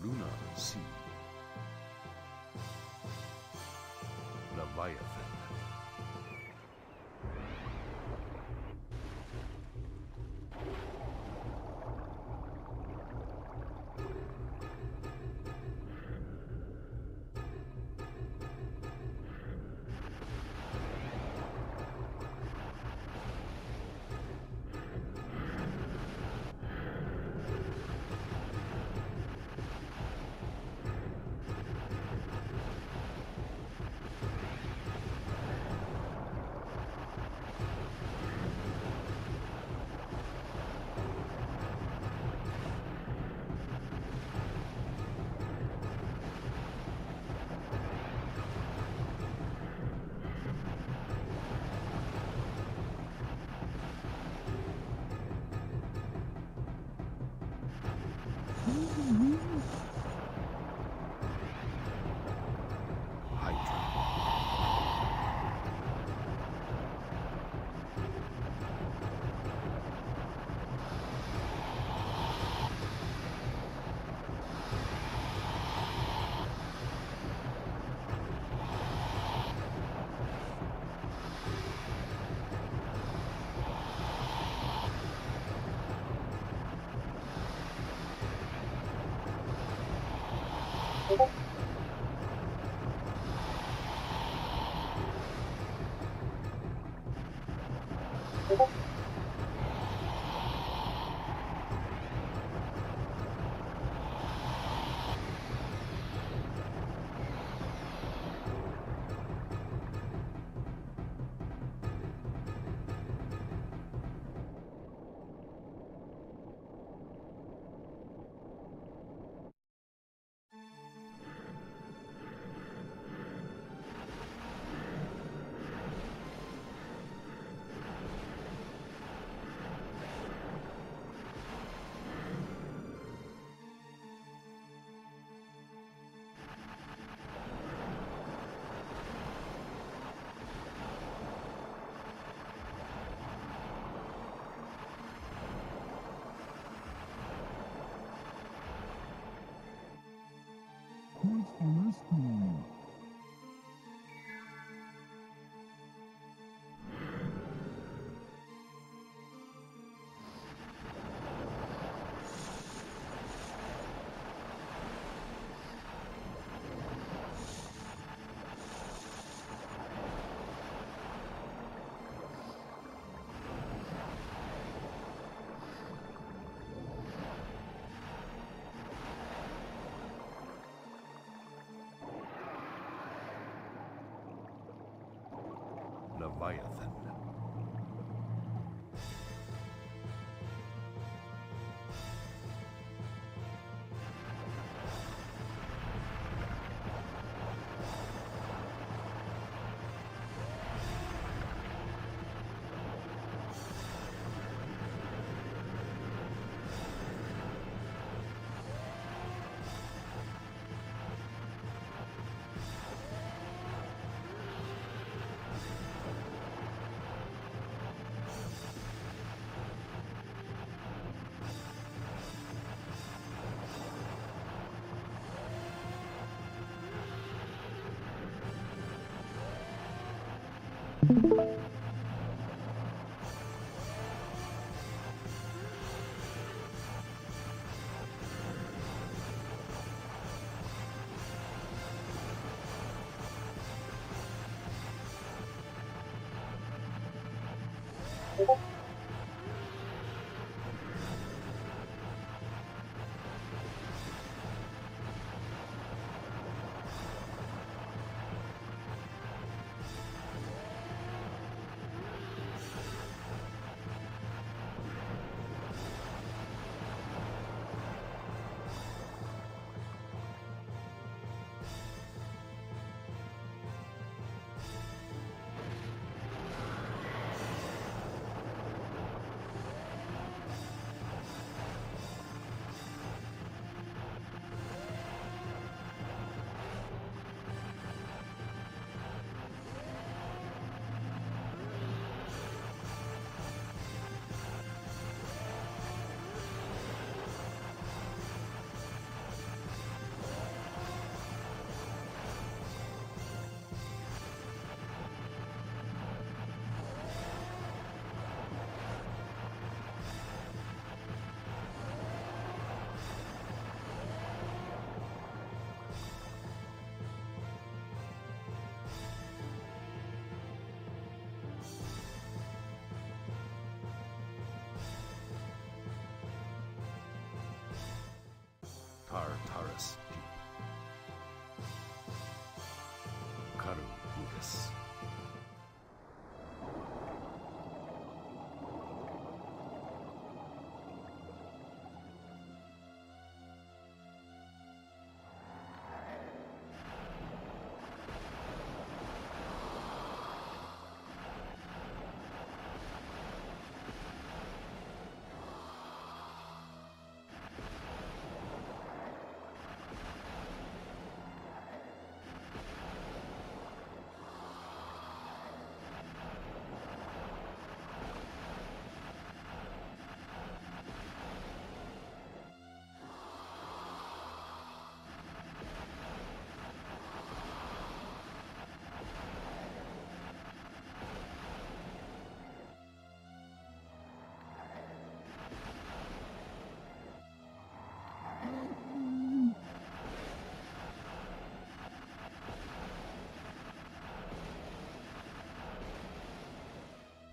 Luna Sea. Leviathan. Leviathan. breast deep. Karu Buddhas.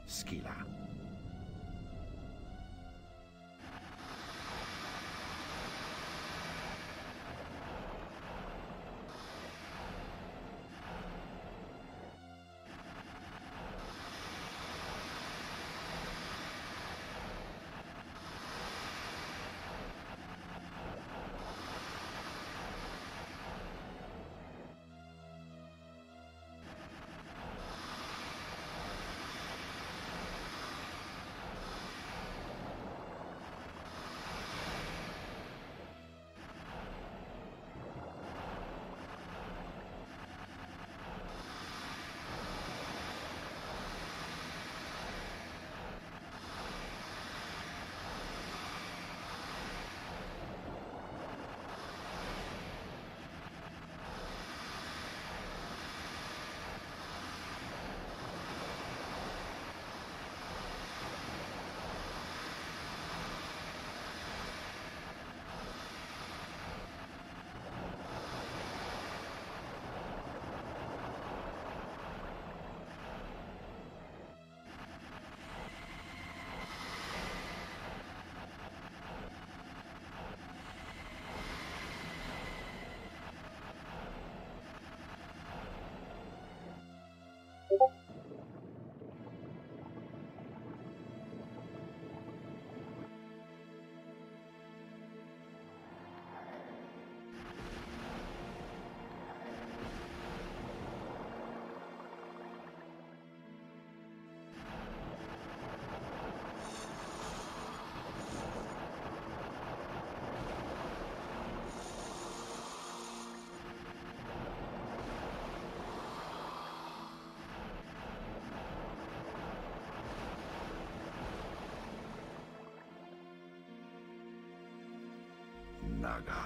Skila. Naga.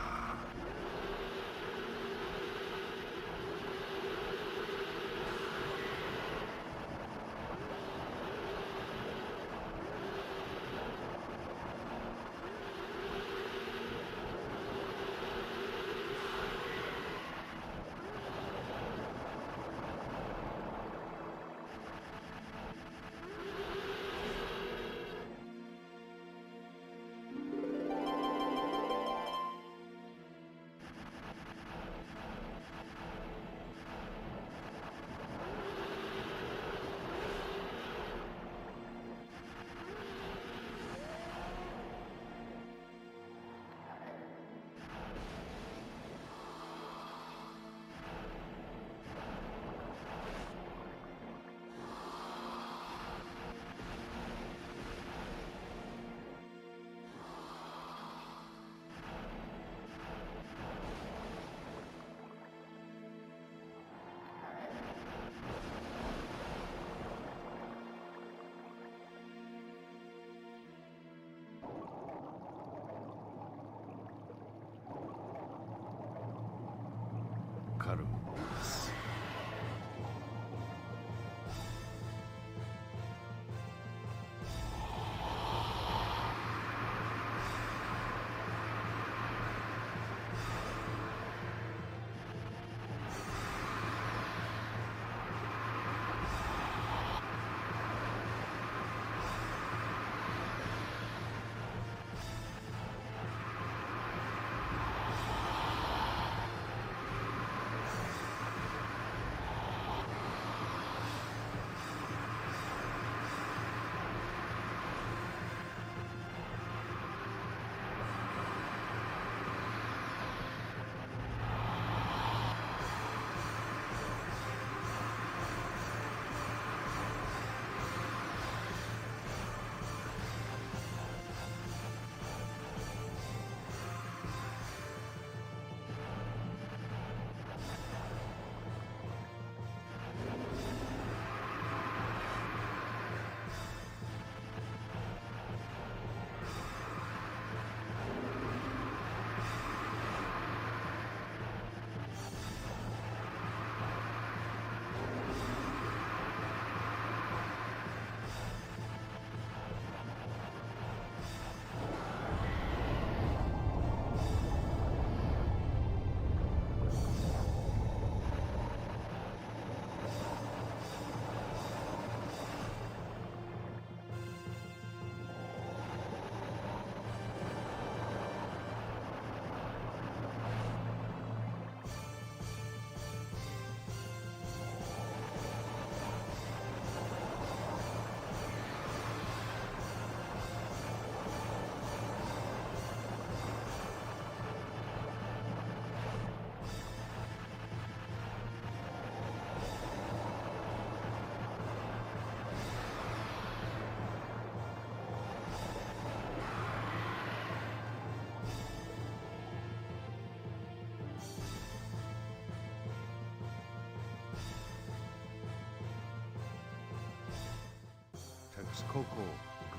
Coco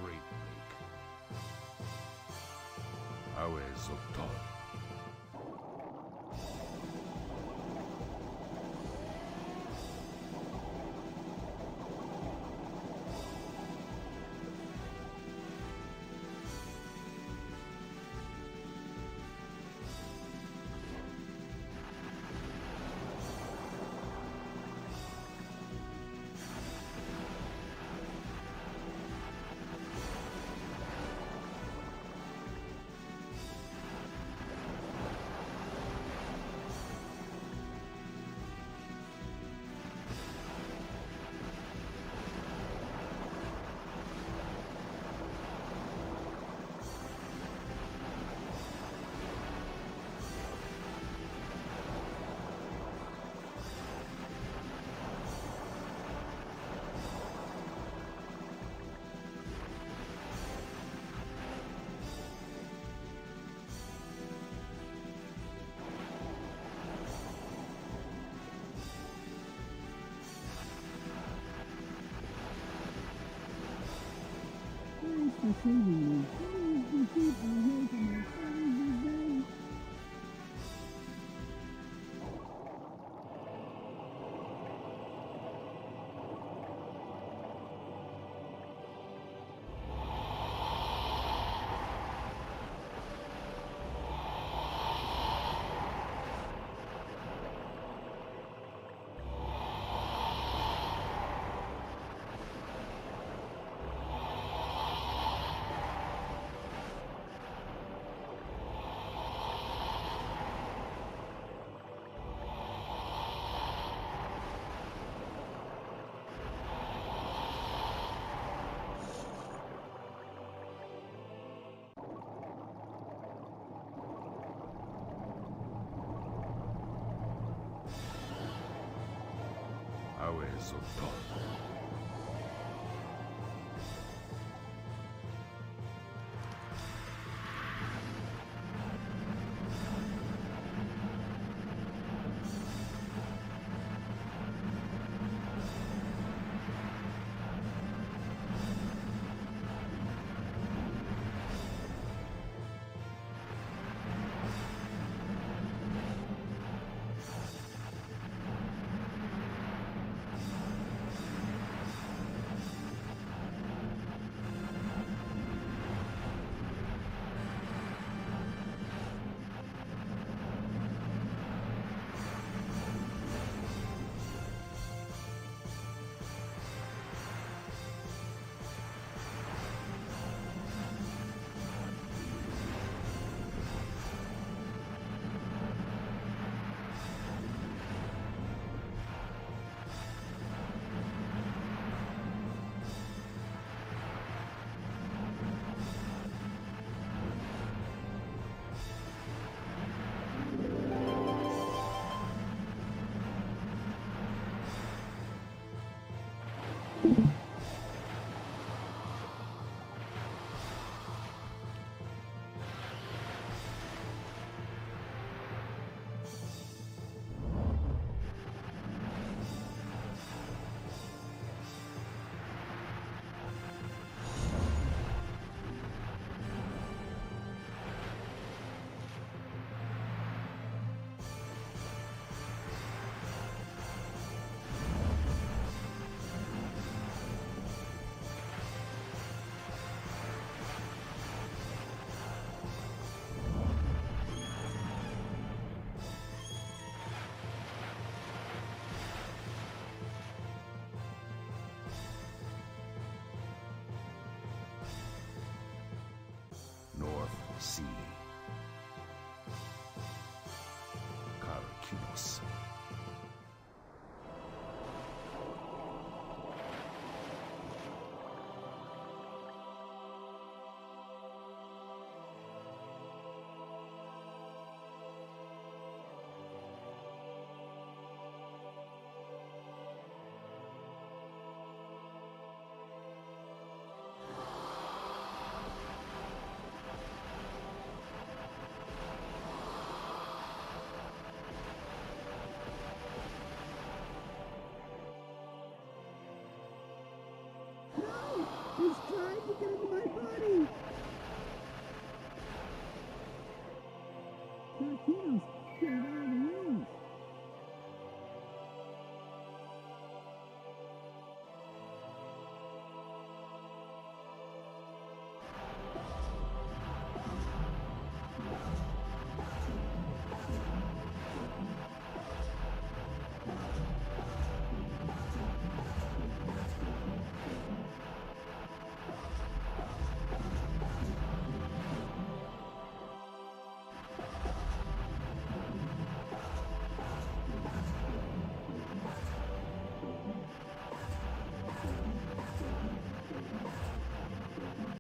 Great Lake. Awe Zokto. Thanks for saving me. Please keep away from my family. Awe Zokto. North Sea.